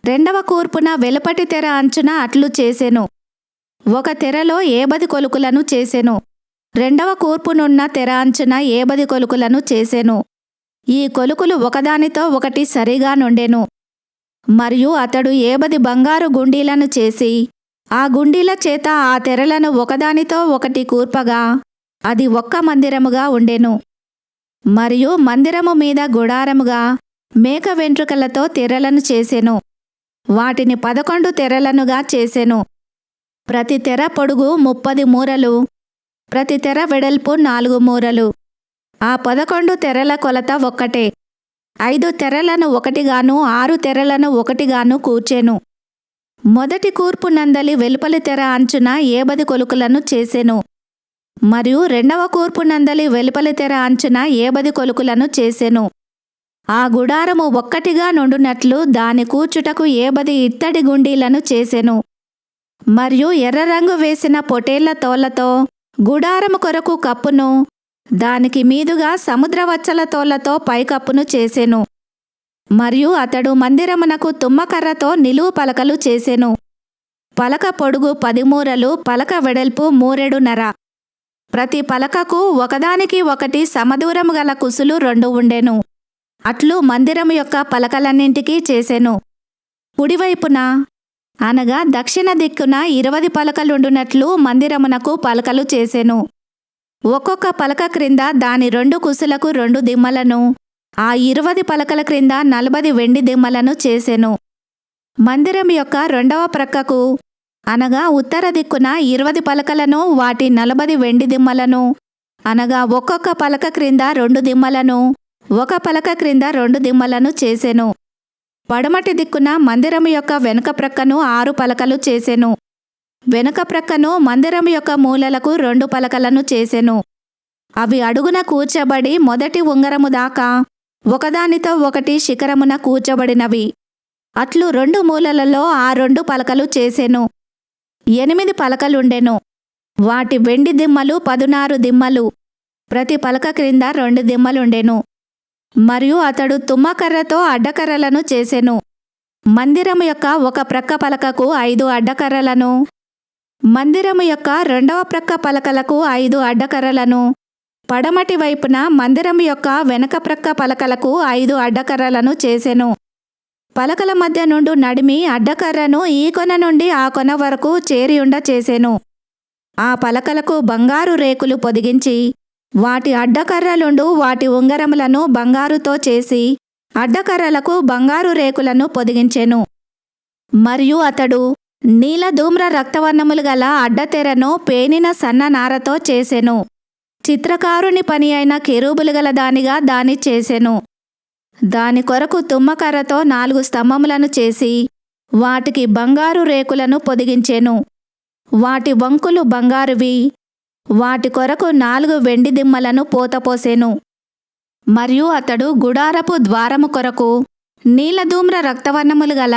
రెండవ కూర్పున వెలుపటి తెర అంచున అట్లు చేసెను. ఒక తెరలో 80 కొలుకులను చేసెను. రెండవ కూర్పునున్న తెర అంచున 80 కొలుకులను చేసెను. ఈ కొలుకులు ఒకదానితో ఒకటి సరిగా నుండెను. మరియు అతడు 80 బంగారు గుండీలను చేసి ఆ గుండీల చేత ఆ తెరలను ఒకదానితో ఒకటి కూర్పగా అది ఒక్క మందిరముగా ఉండెను. మరియు మందిరము మీద గుడారముగా మేక వెంట్రుకలతో తెరలను చేసెను. వాటిని 11 తెరలనుగా చేసెను. ప్రతి తెర పొడుగు 30 మూరలు, ప్రతి తెర వెడల్పు 4 మూరలు. ఆ 11 తెరల కొలత ఒక్కటే. 5 తెరలను ఒకటిగాను 6 తెరలను ఒకటిగాను కూర్చెను. మొదటి కూర్పు నందలి వెలుపలి తెర అంచున 80 కొలుకులను చేసెను. మరియు రెండవ కూర్పు నందలి వెలుపలి తెర అంచున 80 కొలుకులను చేసెను. ఆ గుడారము ఒక్కటిగా నుండునట్లు దాని కూర్చుటకు 80 ఇత్తడి గుండీలను చేసెను. మరియు ఎర్ర రంగు వేసిన పొటేళ్ల తోళ్లతో గుడారము కొరకు కప్పును, దానికి మీదుగా సముద్రవచ్చల తోళ్లతో పైకప్పును చేసెను. మరియు అతడు మందిరమునకు తుమ్మకర్రతో నిలువు పలకలు చేసెను. పలక పొడుగు 10 మూరలు, పలక వెడల్పు 3 మూరెడున్నర. ప్రతి పలకకు ఒకదానికి ఒకటి సమదూరము గల కుసులు 2 ఉండెను. అట్లు మందిరము యొక్క పలకలన్నింటికీ చేసెను. కుడివైపున అనగా దక్షిణ దిక్కున 20 పలకలుండునట్లు మందిరమునకు పలకలు చేసెను. ఒక్కొక్క పలక క్రింద దాని 2 కుసులకు 2 దిమ్మలను, ఆ 20 పలకల క్రింద 40 వెండి దిమ్మలను చేసెను. మందిరం యొక్క రెండవ ప్రక్కకు అనగా ఉత్తర దిక్కున 20 పలకలను, వాటి 40 వెండి దిమ్మలను, అనగా ఒక్కొక్క పలక క్రింద 2 దిమ్మలను, ఒక పలక క్రింద 2 దిమ్మలను చేసెను. పడమటి దిక్కున మందిరము యొక్క వెనుక ప్రక్కను 6 పలకలు చేసెను. వెనుక ప్రక్కను మందిరము యొక్క మూలలకు 2 పలకలను చేసెను. అవి అడుగున కూర్చబడి మొదటి ఉంగరము దాకా ఒకదానితో ఒకటి శిఖరమున కూర్చబడినవి. అట్లు 2 మూలలలో ఆ 2 పలకలు చేసెను. 8 పలకలుండెను. వాటి వెండి దిమ్మలు 16 దిమ్మలు, ప్రతి పలక క్రింద 2 దిమ్మలుండెను. మరియు అతడు తుమ్మకర్రతో అడ్డకర్రలను చేసెను. మందిరము యొక్క ఒక ప్రక్క పలకకు 5 అడ్డకర్రలను, మందిరము యొక్క రెండవ ప్రక్క పలకలకు 5 అడ్డకర్రలను, పడమటి వైపున మందిరము యొక్క వెనక ప్రక్క పలకలకు 5 అడ్డకర్రలను చేసెను. పలకల మధ్య నుండి నడిమి అడ్డకర్రను ఈ కొన నుండి ఆ కొన వరకు చేరియుండ చేసెను. ఆ పలకలకు బంగారు రేకులు పొదిగించి వాటి అడ్డకర్రలుండు వాటి ఉంగరములను బంగారుతో చేసి అడ్డకర్రలకు బంగారు రేకులను పొదిగించెను. మరియు అతడు నీలధూమ్ర రక్తవర్ణములు గల అడ్డతెరను పేనిన సన్న నారతో చేసెను. చిత్రకారుని పని అయిన కెరూబులు గల దానిగా దాని చేసెను. దాని కొరకు తుమ్మకర్రతో 4 స్తంభములను చేసి వాటికి బంగారు రేకులను పొదిగించెను. వాటి వంకులు బంగారువి, వాటి కొరకు 4 వెండి దిమ్మలను పోతపోసెను. మరియు అతడు గుడారపు ద్వారము కొరకు నీలధూమ్ర రక్తవర్ణములు గల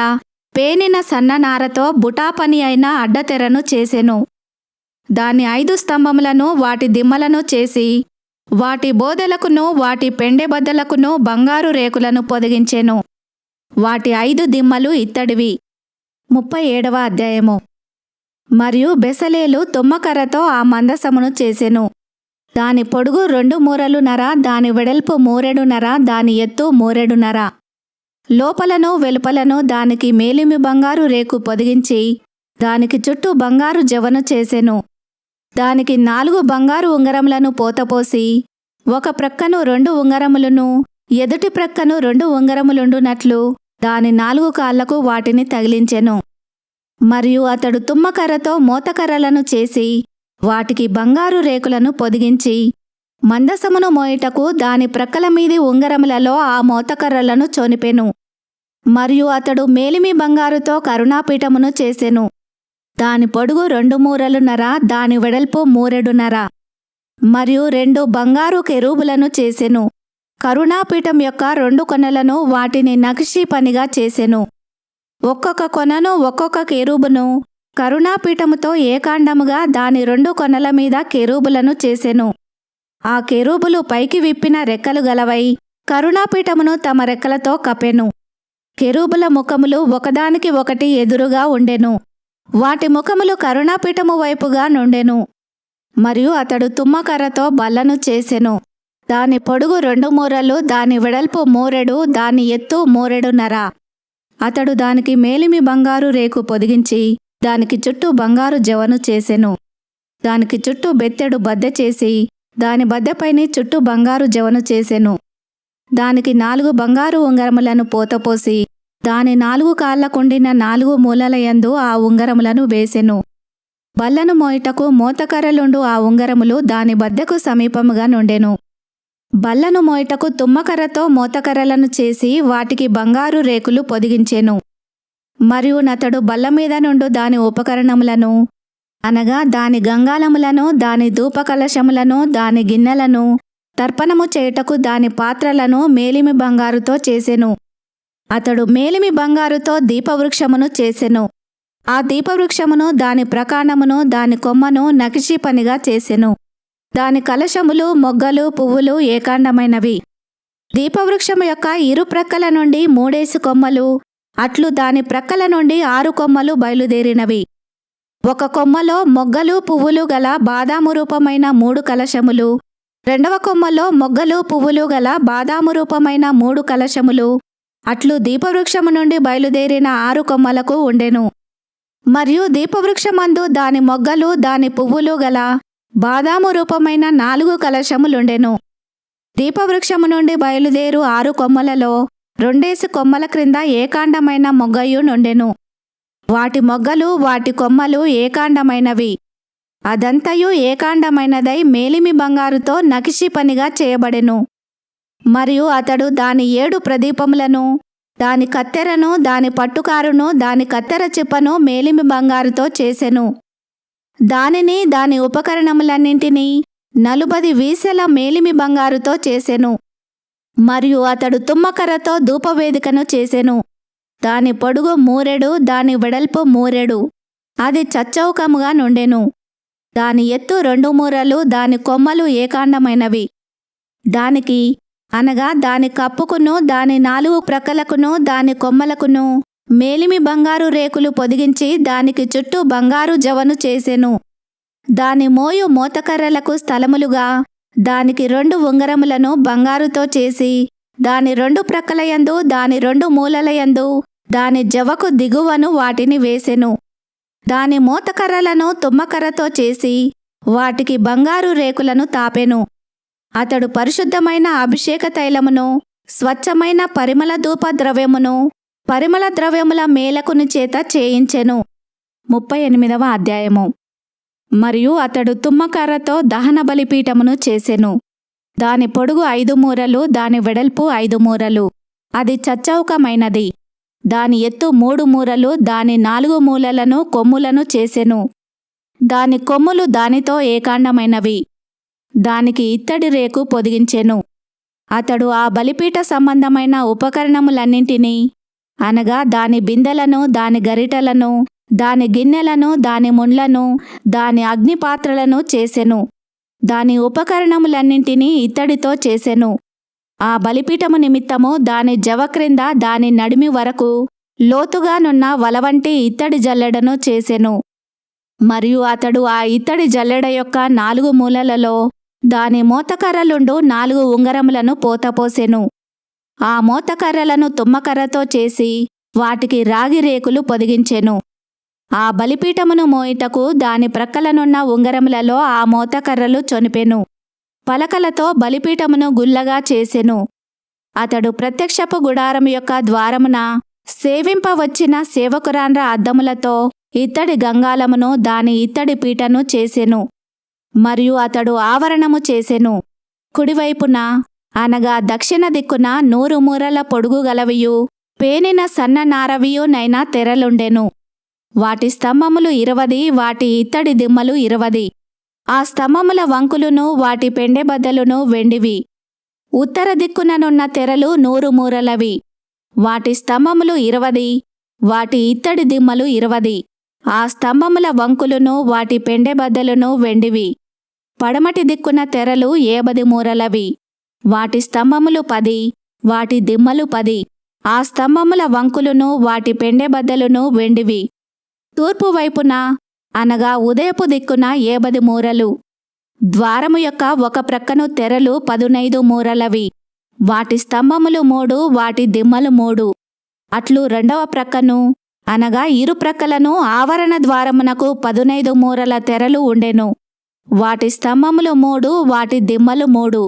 పేనిన సన్ననారతో బుటాపని అయిన అడ్డతెరను చేసెను. దాని 5 స్తంభములను వాటి దిమ్మలను చేసి వాటి బోదెలకును వాటి పెండెబద్దలకును బంగారు రేకులను పొదిగించెను. వాటి 5 దిమ్మలు ఇత్తడివి. 37వ అధ్యాయము. మరియు బెసలేలు తుమ్మకర్రతో ఆ మందసమును చేసెను. దాని పొడుగు 2 మూరలున్నర, దాని వెడల్పు మూరెడున్నర, దాని ఎత్తు మూరెడున్నర. లోపలను వెలుపలను దానికి మేలిమి బంగారు రేకు పొదిగించి దానికి చుట్టూ బంగారు జవను చేసెను. దానికి 4 బంగారు ఉంగరములను పోతపోసి ఒక ప్రక్కను 2 ఉంగరములను ఎదుటి ప్రక్కను 2 ఉంగరములుండునట్లు దాని 4 కాళ్లకు వాటిని తగిలించెను. మరియు అతడు తుమ్మకర్రతో మోతకర్రలను చేసి వాటికి బంగారు రేకులను పొదిగించి మందసమును మోయుటకు దాని ప్రక్కల మీది ఉంగరములలో ఆ మోతకర్రలను చొనిపెను. మరియు అతడు మేలిమి బంగారుతో కరుణాపీఠమును చేసెను. దాని పొడుగు 2 మూరలున్నర, దాని వెడల్పు మూరెడున్నర. మరియు 2 బంగారు కెరూబులను చేసెను. కరుణాపీఠం యొక్క 2 కొనలను వాటిని నక్షి పనిగా చేసెను. ఒక్కొక్క కొనను ఒక్కొక్క కెరూబును కరుణాపీఠముతో ఏకాండముగా దాని 2 కొనల మీద కెరూబులను చేసెను. ఆ కెరూబులు పైకి విప్పిన రెక్కలు గలవై కరుణాపీఠమును తమ రెక్కలతో కప్పెను. కెరూబుల ముఖములు ఒకదానికి ఒకటి ఎదురుగా ఉండెను. వాటి ముఖములు కరుణాపీఠము వైపుగా నుండెను. మరియు అతడు తుమ్మకర్రతో బల్లను చేసెను. దాని పొడుగు 2 మూరలు, దాని వెడల్పు మూరెడు, దాని ఎత్తు మూరెడున్నర. అతడు దానికి మేలిమి బంగారు రేకు పొదిగించి దానికి చుట్టూ బంగారు జవను చేసెను. దానికి చుట్టూ బెత్తెడు బద్దె చేసి దాని బద్దెపైని చుట్టూ బంగారు జవను చేసెను. దానికి 4 బంగారు ఉంగరములను పోతపోసి దాని 4 కాళ్లకుండిన 4 మూలలయందు ఆ ఉంగరములను వేసెను. బల్లను మోయుటకు మోతకర్రలుండు ఆ ఉంగరములు దాని బద్దెకు సమీపముగా నుండెను. బల్లను మోయుటకు తుమ్మకర్రతో మోతకర్రలను చేసి వాటికి బంగారు రేకులు పొదిగించెను. మరియు నతడు బల్ల మీద నుండు దాని ఉపకరణములను అనగా దాని గంగాళములను, దాని ధూపకలశములను, దాని గిన్నెలను, తర్పణము చేయుటకు దాని పాత్రలను మేలిమి బంగారుతో చేసెను. అతడు మేలిమి బంగారుతో దీపవృక్షమును చేసెను. ఆ దీపవృక్షమును, దాని ప్రకాండమును, దాని కొమ్మను నకిషీ పనిగా చేసెను. దాని కలశములు, మొగ్గలు, పువ్వులు ఏకాండమైనవి. దీపవృక్షము యొక్క ఇరు ప్రక్కల నుండి 3 కొమ్మలు, అట్లు దాని ప్రక్కల నుండి 6 కొమ్మలు బయలుదేరినవి. ఒక కొమ్మలో మొగ్గలు పువ్వులు గల బాదాము రూపమైన 3 కలశములు, 2వ కొమ్మలో మొగ్గలు పువ్వులు గల బాదాము రూపమైన 3 కలశములు, అట్లు దీపవృక్షము నుండి బయలుదేరిన 6 కొమ్మలకు ఉండెను. మరియు దీపవృక్షమందు దాని మొగ్గలు, దాని పువ్వులు గల బాదాము రూపమైన 4 కలశములుండెను. దీపవృక్షము నుండి బయలుదేరు 6 కొమ్మలలో 2 కొమ్మల క్రింద ఏకాండమైన మొగ్గయు నుండెను. వాటి మొగ్గలు, వాటి కొమ్మలు ఏకాండమైనవి. అదంతయు ఏకాండమైనదై మేలిమి బంగారుతో నకిషీ పనిగా చేయబడెను. మరియు అతడు దాని 7 ప్రదీపములను, దాని కత్తెరను, దాని పట్టుకారును, దాని కత్తెర చిప్పను మేలిమి బంగారుతో చేసెను. దానిని దాని ఉపకరణములన్నింటినీ 40 వీసెల మేలిమి బంగారుతో చేసెను. మరియు అతడు తుమ్మకర్రతో ధూపవేదికను చేసెను. దాని పొడుగు మూరెడు, దాని వెడల్పు మూరెడు. అది చచ్చౌకముగా నుండెను. దాని ఎత్తు 2 మూరలు, దాని కొమ్మలు ఏకాండమైనవి. దానికి అనగా దాని కప్పుకును, దాని 4 ప్రక్కలకును, దాని కొమ్మలకును మేలిమి బంగారు రేకులు పొదిగించి దానికి చుట్టూ బంగారు జవను చేసెను. దాని మోయు మోతకర్రలకు స్థలములుగా దానికి 2 ఉంగరములను బంగారుతో చేసి దాని 2 ప్రక్కలయందు, దాని 2 మూలలయందు దాని జవకు దిగువను వాటిని వేసెను. దాని మోతకర్రలను తుమ్మకర్రతో చేసి వాటికి బంగారు రేకులను తాపెను. అతడు పరిశుద్ధమైన అభిషేక తైలమును, స్వచ్ఛమైన పరిమళ ధూప ద్రవ్యమును, పరిమళ ద్రవ్యముల మేలకుని చేత చేయించెను. 38వ అధ్యాయము. మరియు అతడు తుమ్మకర్రతో దహన బలిపీఠమును చేసెను. దాని పొడుగు 5 మూరలు, దాని వెడల్పు 5 మూరలు. అది చచ్చౌకమైనది. దాని ఎత్తు 3 మూరలు, దాని 4 మూలలను కొమ్ములను చేసెను. దాని కొమ్ములు దానితో ఏకాండమైనవి. దానికి ఇత్తడి రేకు పొదిగించెను. అతడు ఆ బలిపీఠ సంబంధమైన ఉపకరణములన్నింటినీ, అనగా దాని బిందెలను, దాని గరిటెలను, దాని గిన్నెలను, దాని ముండ్లను, దాని అగ్నిపాత్రలను చేసెను. దాని ఉపకరణములన్నింటినీ ఇత్తడితో చేసెను. ఆ బలిపీఠము నిమిత్తము దాని జవ క్రింద దాని నడిమి వరకు లోతుగానున్న వలవంటి ఇత్తడి జల్లెడను చేసెను. మరియు అతడు ఆ ఇత్తడి జల్లెడ యొక్క 4 మూలలలో దాని మోతకర్రలుండు 4 ఉంగరములను పోతపోసెను. ఆ మోతకర్రలను తుమ్మకర్రతో చేసి వాటికి రాగి రేకులు పొదిగించెను. ఆ బలిపీఠమును మోయుటకు దాని ప్రక్కలనున్న ఉంగరములలో ఆ మోతకర్రలు చొనిపెను. పలకలతో బలిపీఠమును గుల్లగా చేసెను. అతడు ప్రత్యక్షపు గుడారము యొక్క ద్వారమున సేవింపవచ్చిన సేవకురాండ్ర అద్దములతో ఇత్తడి గంగాలమును, దాని ఇత్తడి పీటను చేసెను. మరియు అతడు ఆవరణము చేసెను. కుడివైపున, అనగా దక్షిణ దిక్కున 100 మూరల పొడుగు గలవియు పేనిన సన్న నారవియునైన తెరలుండెను. వాటి స్తంభములు 20, వాటి ఇత్తడి దిమ్మలు 20. ఆ స్తంభముల వంకులును వాటి పెండెబద్దలును వెండివి. ఉత్తర దిక్కుననున్న తెరలు 100 మూరలవి. వాటి స్తంభములు 20, వాటి ఇత్తడి దిమ్మలు 20. ఆ స్తంభముల వంకులును వాటి పెండెబద్దలును వెండివి. పడమటి దిక్కున తెరలు 50 మూరలవి. వాటి స్తంభములు 10, వాటి దిమ్మలు 10. ఆ స్తంభముల వంకులును వాటి పెండెబద్దలును వెండివి. తూర్పు వైపున, అనగా ఉదయపు దిక్కున 50 మూరలు. ద్వారము యొక్క ఒక ప్రక్కను తెరలు 15 మూరలవి. వాటి స్తంభములు 3, వాటి దిమ్మలు 3. అట్లు రెండవ ప్రక్కను, అనగా ఇరు ప్రక్కలను ఆవరణ ద్వారమునకు 15 మూరల తెరలు ఉండెను. వాటి స్తంభములు 3, వాటి దిమ్మలు 3.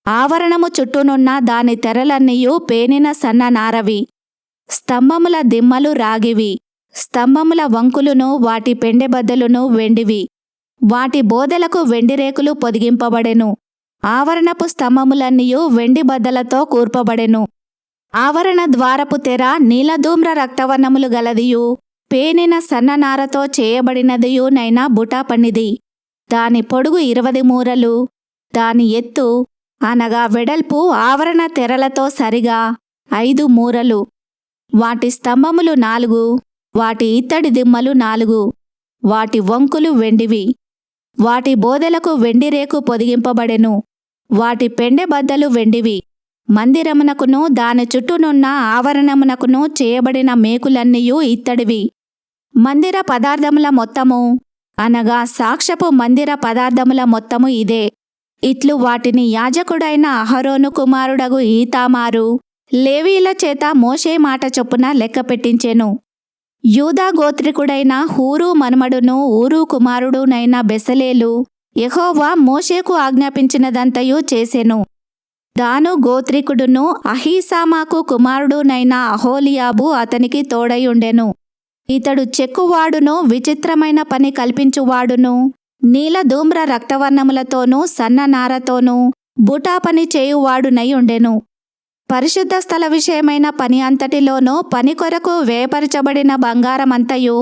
ఆవరణము చుట్టూనున్న దాని తెరలన్నీయు పేనిన సన్న నారవి. స్తంభముల దిమ్మలు రాగివి. స్తంభముల వంకులును వాటి పెండెబద్దలును వెండివి. వాటి బోదెలకు వెండి రేకులు పొదిగింపబడెను. ఆవరణపు స్తంభములన్నీయు వెండి బద్దలతో కూర్పబడెను. ఆవరణ ద్వారపు తెర నీలధూమ్ర రక్తవర్ణములు గలదియు పేనిన సన్ననారతో చేయబడినదియునైన బుటాపనిది. దాని పొడుగు 20 మూరలు. దాని ఎత్తు, అనగా వెడల్పు ఆవరణ తెరలతో సరిగా 5 మూరలు. వాటి స్తంభములు 4, వాటి ఇత్తడి దిమ్మలు 4. వాటి వంకులు వెండివి. వాటి బోదెలకు వెండి రేకు పొదిగింపబడెను. వాటి పెండెబద్దలు వెండివి. మందిరమునకును దాని చుట్టూనున్న ఆవరణమునకును చేయబడిన మేకులన్నీయు ఇత్తడివి. మందిర పదార్థముల మొత్తము, అనగా సాక్ష్యపు మందిర పదార్థముల మొత్తము ఇదే. ఇట్లు వాటిని యాజకుడైన అహరోను కుమారుడగు ఈతామారు లేవీల చేత మోషే మాట చొప్పున లెక్క పెట్టించెను. యూదా గోత్రికుడైన హూరు మనుమడును ఊరు కుమారుడునైన బెసలేలు యెహోవా మోషేకు ఆజ్ఞాపించినదంతయు చేసెను. దాను గోత్రికుడును అహీసామాకు కుమారుడునైన అహోలియాబు అతనికి తోడయుండెను. ఇతడు చెక్కువాడును విచిత్రమైన పని కల్పించువాడును నీలధూమ్ర రక్తవర్ణములతోనూ సన్ననారతోనూ బుటాపని చేయువాడునై ఉండెను. పరిశుద్ధ స్థల విషయమైన పని అంతటిలోనూ పని కొరకు వేయపరచబడిన బంగారమంతయు,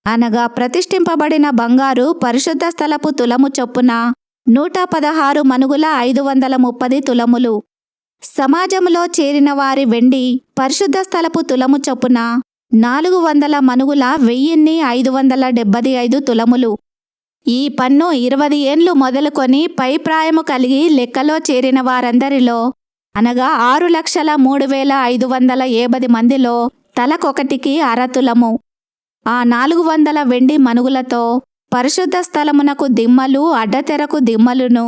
అనగా ప్రతిష్ఠింపబడిన బంగారు పరిశుద్ధ స్థలపు తులము చొప్పున 116 మనుగుల 530 తులములు. సమాజములో చేరిన వారి వెండి పరిశుద్ధ స్థలపు తులము చొప్పున 400 మనుగుల 1575 తులములు. ఈ పన్ను 20 ఏండ్లు మొదలుకొని పై ప్రాయము కలిగి లెక్కలో చేరిన వారందరిలో, అనగా 6,03,580 మందిలో తలకొకటికి అరతులము. ఆ 400 వెండి మనుగులతో పరిశుద్ధ స్థలమునకు దిమ్మలు, అడ్డతెరకు దిమ్మలును,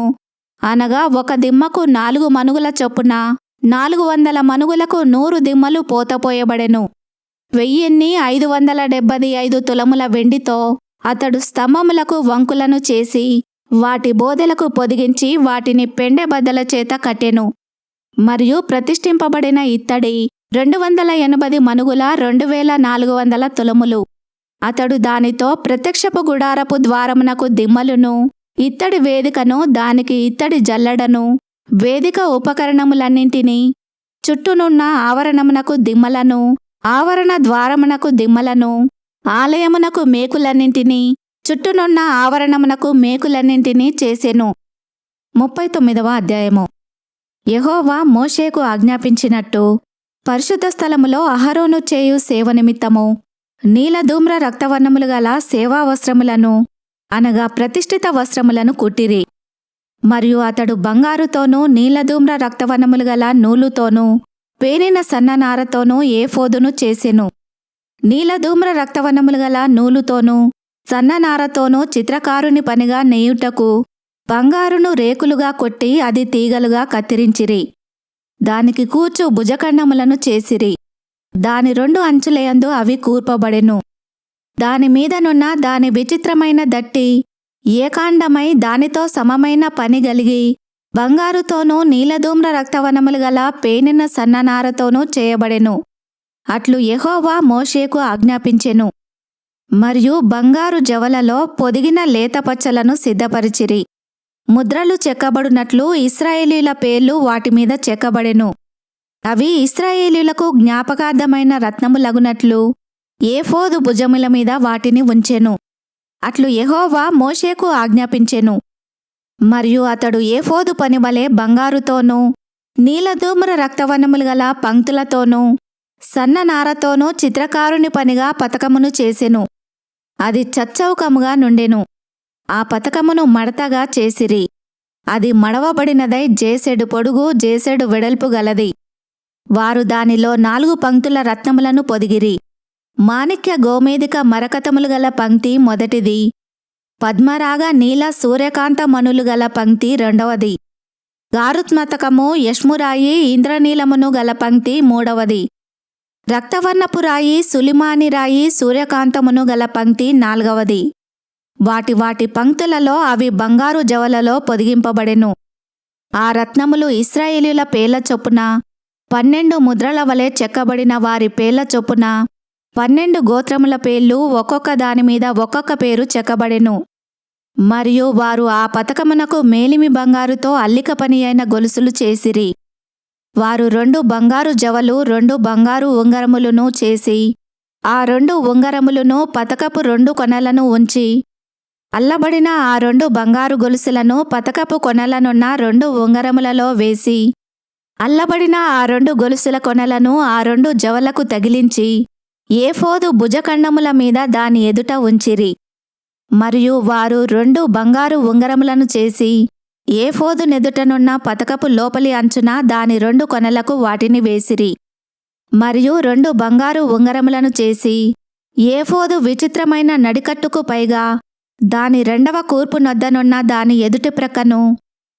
అనగా ఒక దిమ్మకు 4 మనుగుల చొప్పున 400 మనుగులకు 100 దిమ్మలు పోతపోయబడెను. 1575 తులముల వెండితో అతడు స్తంభములకు వంకులను చేసి వాటి బోదెలకు పొదిగించి వాటిని పెండెబద్దల చేత కట్టెను. మరియు ప్రతిష్ఠింపబడిన ఇత్తడి 280 మనుగుల 2400 తులములు. అతడు దానితో ప్రత్యక్షపు గుడారపు ద్వారమునకు దిమ్మలును, ఇత్తడి వేదికను, దానికి ఇత్తడి జల్లెడను, వేదిక ఉపకరణములన్నింటినీ, చుట్టూనున్న ఆవరణమునకు దిమ్మలను, ఆవరణ ద్వారమునకు దిమ్మలను, ఆలయమునకు మేకులన్నింటినీ, చుట్టూనున్న ఆవరణమునకు మేకులన్నింటినీ చేసెను. 39వ అధ్యాయము. యెహోవా మోషేకు ఆజ్ఞాపించినట్టు పరిశుద్ధ స్థలములో అహరోను చేయు సేవ నిమిత్తము నీలధూమ్ర రక్తవర్ణములు గల సేవా వస్త్రములను అనగా ప్రతిష్ఠిత వస్త్రములను కుట్టిరి. మరియు అతడు బంగారుతోనూ నీలధూమ్ర రక్తవర్ణములు గల నూలుతోనూ పేనిన సన్ననారతోనూ ఏఫోదును చేసెను. నీలధూమ్ర రక్తవర్ణములు గల నూలుతోనూ సన్ననారతోనూ చిత్రకారుని పనిగా నేయుటకు బంగారును రేకులుగా కొట్టి అది తీగలుగా కత్తిరించిరి. దానికి కూర్చు భుజఖండములను చేసిరి. దాని 2 అంచులయందు అవి కూర్పబడెను. దాని మీదనున్న దాని విచిత్రమైన దట్టి ఏకాండమై దానితో సమమైన పని గలిగి బంగారుతోనూ నీలధూమ్ర రక్తవర్ణములు గల పేనిన సన్ననారతోనూ చేయబడెను. అట్లు యెహోవా మోషేకు ఆజ్ఞాపించెను. మరియు బంగారు జవలలో పొదిగిన లేతపచ్చలను సిద్ధపరిచిరి. ముద్రలు చెక్కబడునట్లు ఇశ్రాయేలీయుల పేర్లు వాటిమీద చెక్కబడెను. అవి ఇశ్రాయేలీయులకు జ్ఞాపకార్థమైన రత్నములగునట్లు ఏఫోదు భుజముల మీద వాటిని ఉంచెను. అట్లు యెహోవా మోషేకు ఆజ్ఞాపించెను. మరియు అతడు ఏఫోదు పనివలె బంగారుతోనూ నీలధూమ్ర రక్తవర్ణములు గల పంక్తులతోనూ సన్ననారతోనూ చిత్రకారుని పనిగా పతకమును చేసెను. అది చచ్చౌకముగా నుండెను. ఆ పతకమును మడతగా చేసిరి. అది మడవబడినదై జేసెడు పొడుగు జేసెడు వెడల్పు గలది. వారు దానిలో 4 పంక్తుల రత్నములను పొదిగిరి. మాణిక్య గోమేధిక మరకతములు గల పంక్తి మొదటిది. పద్మరాగ నీల సూర్యకాంత మణులు గల పంక్తి రెండవది. గారుత్మతకము యష్మురాయి ఇంద్రనీలమును గల పంక్తి మూడవది. రక్తవర్ణపు రాయి సులిమాని రాయి సూర్యకాంతమును గల పంక్తి నాల్గవది. వాటి వాటి పంక్తులలో అవి బంగారు జవలలో పొదిగింపబడెను. ఆ రత్నములు ఇశ్రాయేలీయుల పేర్ల చొప్పున 12 ముద్రల వలె చెక్కబడిన వారి పేర్ల చొప్పున 12 గోత్రముల పేర్లు ఒక్కొక్క దానిమీద ఒక్కొక్క పేరు చెక్కబడెను. మరియు వారు ఆ పతకమునకు మేలిమి బంగారుతో అల్లిక పని అయిన గొలుసులు చేసిరి. వారు 2 బంగారు జవలు 2 బంగారు ఉంగరములను చేసి ఆ 2 ఉంగరములను పతకపు 2 కొనలను ఉంచి అల్లబడిన ఆ 2 బంగారు గొలుసులను పతకపు కొనలనున్న 2 ఉంగరములలో వేసి అల్లబడిన ఆ 2 గొలుసుల కొనలను ఆ 2 జవలకు తగిలించి ఏఫోదు భుజఖండముల మీద దాని ఎదుట ఉంచిరి. మరియు వారు 2 బంగారు ఉంగరములను చేసి ఏఫోదు నెదుటనున్న పతకపు లోపలి అంచున దాని 2 కొనలకు వాటిని వేసిరి. మరియు 2 బంగారు ఉంగరములను చేసి ఏఫోదు విచిత్రమైన నడికట్టుకు పైగా దాని 2వ కూర్పు నొద్దనున్న దాని ఎదుటి ప్రక్కను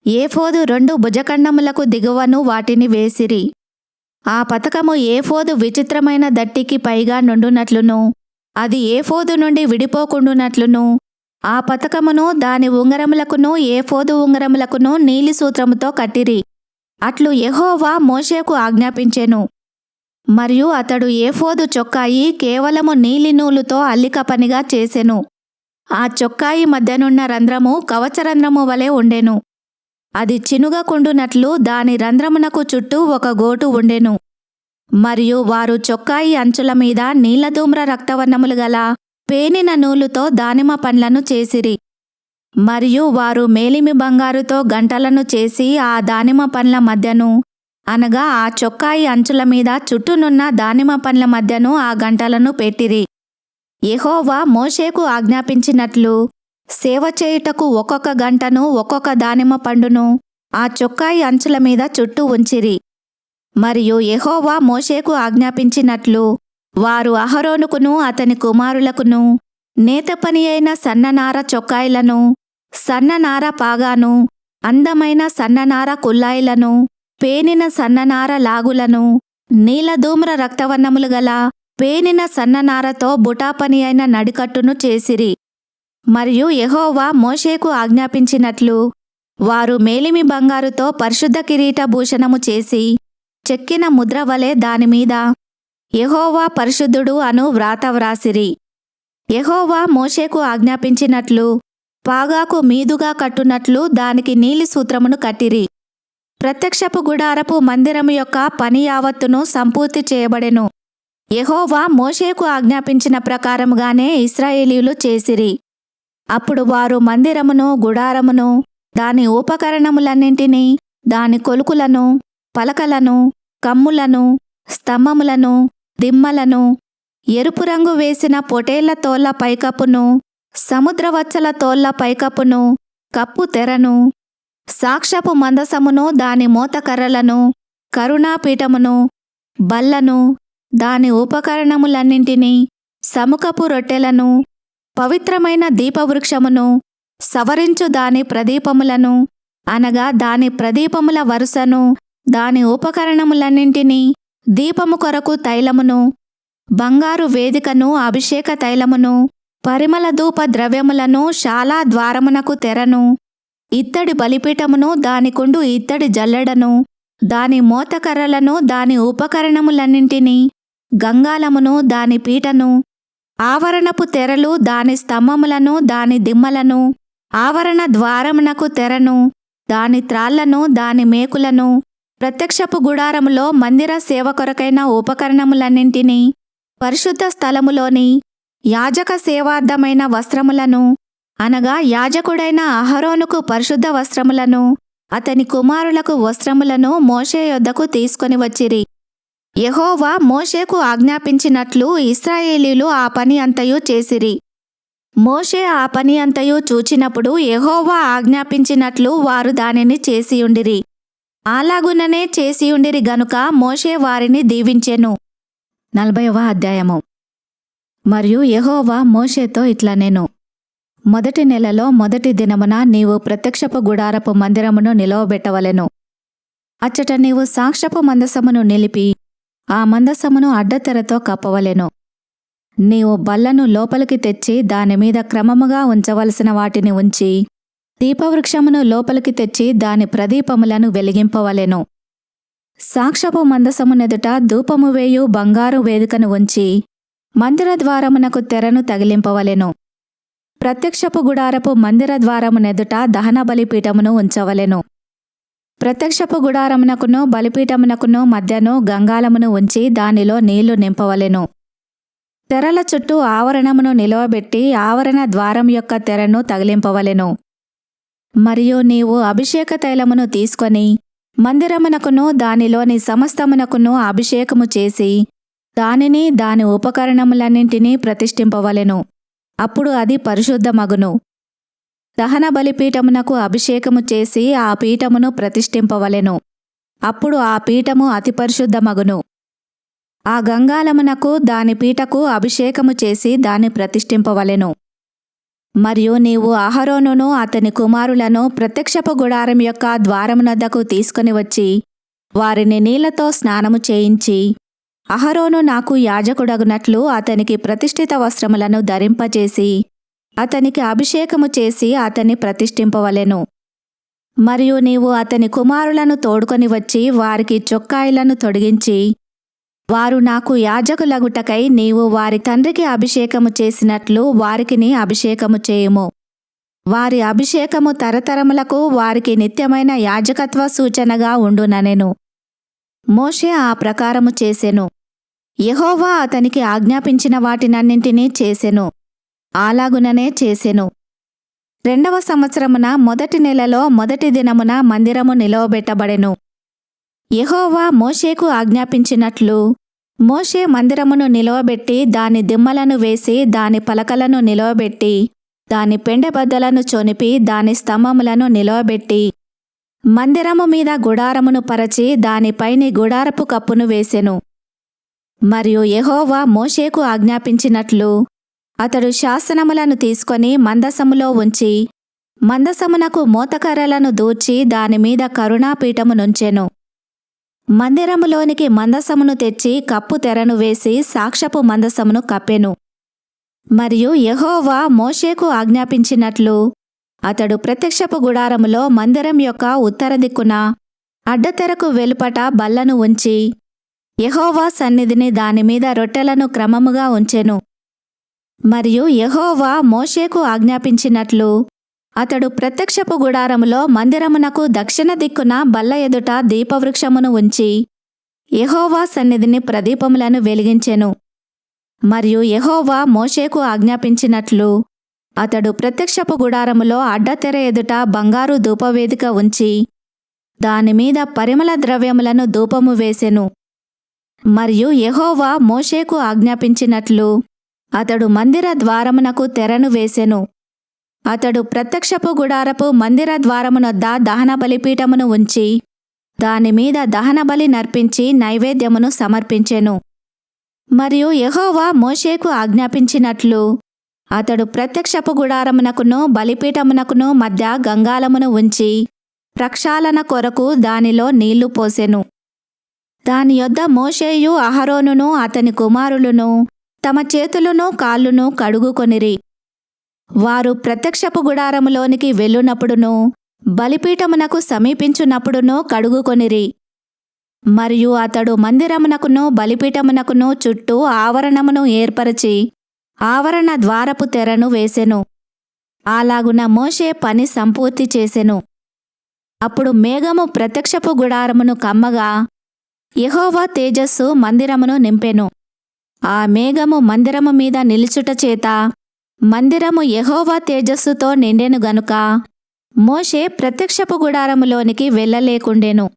ఏఫోదు 2 భుజఖండములకు దిగువను వాటిని వేసిరి. ఆ పతకము ఏఫోదు విచిత్రమైన దట్టికి పైగా నుండునట్లును అది ఏఫోదు నుండి విడిపోకుండునట్లును ఆ పతకమును దాని ఉంగరములకును ఏఫోదు ఉంగరములకును నీలి సూత్రముతో కట్టిరి. అట్లు యెహోవా మోషేకు ఆజ్ఞాపించెను. మరియు అతడు ఏఫోదు చొక్కాయి కేవలము నీలి నూలుతో అల్లిక పనిగా చేసెను. ఆ చొక్కాయి మధ్యనున్న రంధ్రము కవచరంధ్రము వలె ఉండెను. అది చినుగకుండునట్లు దాని రంధ్రమునకు చుట్టూ ఒక గోటు ఉండెను. మరియు వారు చొక్కాయి అంచుల మీద నీలధూమ్ర రక్తవర్ణములు గల పేనిన నూలుతో దానిమ్మ పండ్లను చేసిరి. మరియు వారు మేలిమి బంగారుతో గంటలను చేసి ఆ దానిమ్మ పండ్ల మధ్యను అనగా ఆ చొక్కాయి అంచుల మీద చుట్టూనున్న దానిమ్మ పండ్ల మధ్యను ఆ గంటలను పెట్టిరి. యెహోవా మోషేకు ఆజ్ఞాపించినట్లు సేవ చేయుటకు ఒక్కొక్క గంటను ఒక్కొక్క దానిమ్మ పండును ఆ చొక్కాయి అంచుల మీద చుట్టూ ఉంచిరి. మరియు యెహోవా మోషేకు ఆజ్ఞాపించినట్లు వారు అహరోనుకును అతని కుమారులకును నేత పని అయిన సన్ననార చొక్కాయిలను సన్ననార పాగాను అందమైన సన్ననార కుల్లాయిలను పేనిన సన్ననార లాగులను నీలధూమ్ర రక్తవర్ణములు గల పేనిన సన్ననారతో బుటాపని అయిన నడికట్టును చేసిరి. మరియు యెహోవా మోషేకు ఆజ్ఞాపించినట్లు వారు మేలిమి బంగారుతో పరిశుద్ధ కిరీట భూషణము చేసి చెక్కిన ముద్ర వలె దానిమీద యెహోవా పరిశుద్ధుడు అను వ్రాత వ్రాసిరి. యెహోవా మోషేకు ఆజ్ఞాపించినట్లు పాగాకు మీదుగా కట్టునట్లు దానికి నీలి సూత్రమును కట్టిరి. ప్రత్యక్షపు గుడారపు మందిరము యొక్క పని యావత్తును సంపూర్తి చేయబడెను. యెహోవా మోషేకు ఆజ్ఞాపించిన ప్రకారముగానే ఇశ్రాయేలీయులు చేసిరి. అప్పుడు వారు మందిరమును, గుడారమును, దాని ఉపకరణములన్నింటినీ, దాని కొలుకులను, పలకలను, కమ్ములను, స్తంభములను, దిమ్మలను, ఎరుపు రంగు వేసిన పొటేళ్ల తోళ్ల పైకప్పును, సముద్రవచ్చల తోళ్ల పైకప్పును, కప్పు తెరను, సాక్ష్యపు మందసమును, దాని మోతకర్రలను, కరుణాపీఠమును, బల్లను, దాని ఉపకరణములన్నింటినీ, సముఖపు రొట్టెలను, పవిత్రమైన దీపవృక్షమును, సవరించు దాని ప్రదీపములను, అనగా దాని ప్రదీపముల వరుసను, దాని ఉపకరణములన్నింటినీ, దీపము కొరకు తైలమును, బంగారు వేదికను, అభిషేక తైలమును, పరిమళ ధూప ద్రవ్యములను, శాలా ద్వారమునకు తెరను, ఇత్తడి బలిపీఠమును, దానికుండు ఇత్తడి జల్లెడను, దాని మోతకర్రలను, దాని ఉపకరణములన్నింటినీ, గంగాలమును, దాని పీటను, ఆవరణపు తెరలు, దాని స్తంభములను, దాని దిమ్మలను, ఆవరణ ద్వారమునకు తెరను, దాని త్రాళ్లను, దాని మేకులను, ప్రత్యక్షపు గుడారములో మందిర సేవ కొరకైన ఉపకరణములన్నింటినీ, పరిశుద్ధ స్థలములోని యాజక సేవార్థమైన వస్త్రములను, అనగా యాజకుడైన అహరోనుకు పరిశుద్ధ వస్త్రములను, అతని కుమారులకు వస్త్రములను మోషే యొద్దకు తీసుకొని వచ్చిరి. యెహోవా మోషేకు ఆజ్ఞాపించినట్లు ఇశ్రాయేలీయులు ఆ పని అంతయు చేసిరి. మోషే ఆ పని అంతయు చూచినప్పుడు యెహోవా ఆజ్ఞాపించినట్లు వారు దానిని చేసియుండిరి. అలాగుననే చేసియుండిరి గనుక మోషే వారిని దీవించెను. 40వ అధ్యాయము. మరియు యెహోవా మోషేతో ఇట్లనెను, మొదటి నెలలో మొదటి దినమున నీవు ప్రత్యక్షపు గుడారపు మందిరమును నిలవబెట్టవలెను. అచ్చట నీవు సాక్ష్యపు మందసమును నిలిపి ఆ మందసమును అడ్డతెరతో కప్పవలెను. నీవు బల్లను లోపలికి తెచ్చి దానిమీద క్రమముగా ఉంచవలసిన వాటిని ఉంచి, దీపవృక్షమును లోపలికి తెచ్చి దాని ప్రదీపములను వెలిగింపవలెను. సాక్ష్యపు మందసమునెదుట ధూపము వేయు బంగారు వేదికను ఉంచి మందిర ద్వారమునకు తెరను తగిలింపవలెను. ప్రత్యక్షపు గుడారపు మందిర ద్వారమునెదుట దహన బలిపీఠమును ఉంచవలెను. ప్రత్యక్షపు గుడారమునకును బలిపీఠమునకును మధ్యను గంగాలమును ఉంచి దానిలో నీళ్లు నింపవలెను. తెరల చుట్టూ ఆవరణమును నిలవబెట్టి ఆవరణ ద్వారం యొక్క తెరను తగిలింపవలెను. మరియు నీవు అభిషేక తైలమును తీసుకొని మందిరమునకును దానిలోని సమస్తమునకును అభిషేకము చేసి దానిని దాని ఉపకరణములన్నింటినీ ప్రతిష్ఠింపవలెను. అప్పుడు అది పరిశుద్ధమగును. దహన బలిపీఠమునకు అభిషేకము చేసి ఆ పీఠమును ప్రతిష్ఠింపవలెను. అప్పుడు ఆ పీఠము అతి పరిశుద్ధమగును. ఆ గంగాలమునకు దాని పీటకు అభిషేకము చేసి దాన్ని ప్రతిష్ఠింపవలెను. మరియు నీవు అహరోనును అతని కుమారులను ప్రత్యక్షపు గుడారం యొక్క ద్వారమునద్దకు తీసుకొని వచ్చి వారిని నీళ్లతో స్నానము చేయించి, అహరోను నాకు యాజకుడగునట్లు అతనికి ప్రతిష్ఠిత వస్త్రములను ధరింపచేసి అతనికి అభిషేకము చేసి అతన్ని ప్రతిష్ఠింపవలెను. మరియు నీవు అతని కుమారులను తోడుకొని వచ్చి వారికి చొక్కాయిలను తొడిగించి, వారు నాకు యాజకులగుటకై నీవు వారి తండ్రికి అభిషేకము చేసినట్లు వారికిని అభిషేకము చేయుము. వారి అభిషేకము తరతరములకు వారికి నిత్యమైన యాజకత్వ సూచనగా ఉండుననెను. మోషే ఆ ప్రకారము చేసెను. యెహోవా అతనికి ఆజ్ఞాపించిన వాటినన్నింటినీ చేసెను. అలాగుననే చేసెను. 2వ సంవత్సరమున మొదటి నెలలో మొదటి దినమున మందిరము నిలవబెట్టబడెను. యెహోవా మోషేకు ఆజ్ఞాపించినట్లు మోషే మందిరమును నిలవబెట్టి దాని దిమ్మలను వేసి దాని పలకలను నిలవబెట్టి దాని పెండెబద్దలను చొనిపి దాని స్తంభములను నిలవబెట్టి మందిరము మీద గుడారమును పరచి దానిపైని గుడారపు కప్పును వేసెను. మరియు యెహోవా మోషేకు ఆజ్ఞాపించినట్లు అతడు శాసనములను తీసుకొని మందసములో ఉంచి మందసమునకు మోతకర్రలను దూర్చి దానిమీద కరుణాపీఠమునుంచెను. మందిరములోనికి మందసమును తెచ్చి కప్పు తెరను వేసి సాక్ష్యపు మందసమును కప్పెను. మరియు యెహోవా మోషేకు ఆజ్ఞాపించినట్లు అతడు ప్రత్యక్షపు గుడారములో మందిరం యొక్క ఉత్తర దిక్కున అడ్డతెరకు వెలుపట బల్లను ఉంచి యెహోవా సన్నిధిని దానిమీద రొట్టెలను క్రమముగా ఉంచెను. మరియు యెహోవా మోషేకు ఆజ్ఞాపించినట్లు అతడు ప్రత్యక్షపు గుడారములో మందిరమునకు దక్షిణ దిక్కున బల్ల ఎదుట దీపవృక్షమును ఉంచి యెహోవా సన్నిధిని ప్రదీపములను వెలిగించెను. మరియు యెహోవా మోషేకు ఆజ్ఞాపించినట్లు అతడు ప్రత్యక్షపు గుడారములో అడ్డతెర ఎదుట బంగారు ధూపవేదిక ఉంచి దానిమీద పరిమళ ద్రవ్యములను ధూపము వేసెను. మరియు యెహోవా మోషేకు ఆజ్ఞాపించినట్లు అతడు మందిర ద్వారమునకు తెరను వేసెను. అతడు ప్రత్యక్షపు గుడారపు మందిర ద్వారమునొద్ద దహన బలిపీఠమును ఉంచి దానిమీద దహనబలి నర్పించి నైవేద్యమును సమర్పించెను. మరియు యెహోవా మోషేకు ఆజ్ఞాపించినట్లు అతడు ప్రత్యక్షపు గుడారమునకును బలిపీఠమునకును మధ్య గంగాళమును ఉంచి ప్రక్షాళన కొరకు దానిలో నీళ్లు పోసెను. దాని యొద్ద మోషేయు అహరోనును అతని కుమారులును తమ చేతులను కాళ్ళును కడుగుకొనిరి. వారు ప్రత్యక్షపు గుడారములోనికి వెళ్ళునప్పుడును బలిపీఠమునకు సమీపించునప్పుడును కడుగుకొనిరి. మరియు అతడు మందిరమునకును బలిపీఠమునకును చుట్టూ ఆవరణమును ఏర్పరచి ఆవరణ ద్వారపు తెరను వేసెను. అలాగున మోషే పని సంపూర్తి చేసెను. అప్పుడు మేఘము ప్రత్యక్షపు గుడారమును కమ్మగా యెహోవా తేజస్సు మందిరమును నింపెను. ఆ మేఘము మందిరము మీద నిలుచుట చేత మందిరము యెహోవా తేజస్సుతో నిండెను గనుక మోషే ప్రత్యక్షపు గుడారములోనికి వెళ్ళలేకుండెను.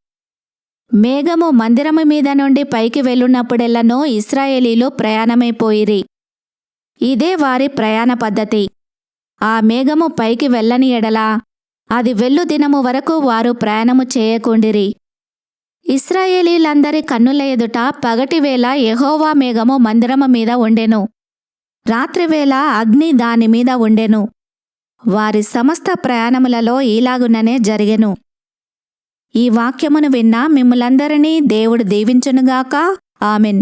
మేఘము మందిరము మీద నుండి పైకి వెళ్ళునప్పుడెల్లను ఇశ్రాయేలీలు ప్రయాణమైపోయిరి. ఇదే వారి ప్రయాణ పద్ధతి. ఆ మేఘము పైకి వెళ్ళని ఎడల అది వెళ్ళు దినము వరకు వారు ప్రయాణము చేయకుండిరి. ఇశ్రాయేలీలందరి కన్నుల ఎదుట పగటివేళ యెహోవా మేఘము మందిరము మీద ఉండెను, రాత్రివేళ అగ్ని దానిమీద ఉండెను. వారి సమస్త ప్రయాణములలో ఈలాగుననే జరిగెను. ఈ వాక్యమును విన్న మిమ్ములందరినీ దేవుడు దీవించునుగాక. ఆమెన్.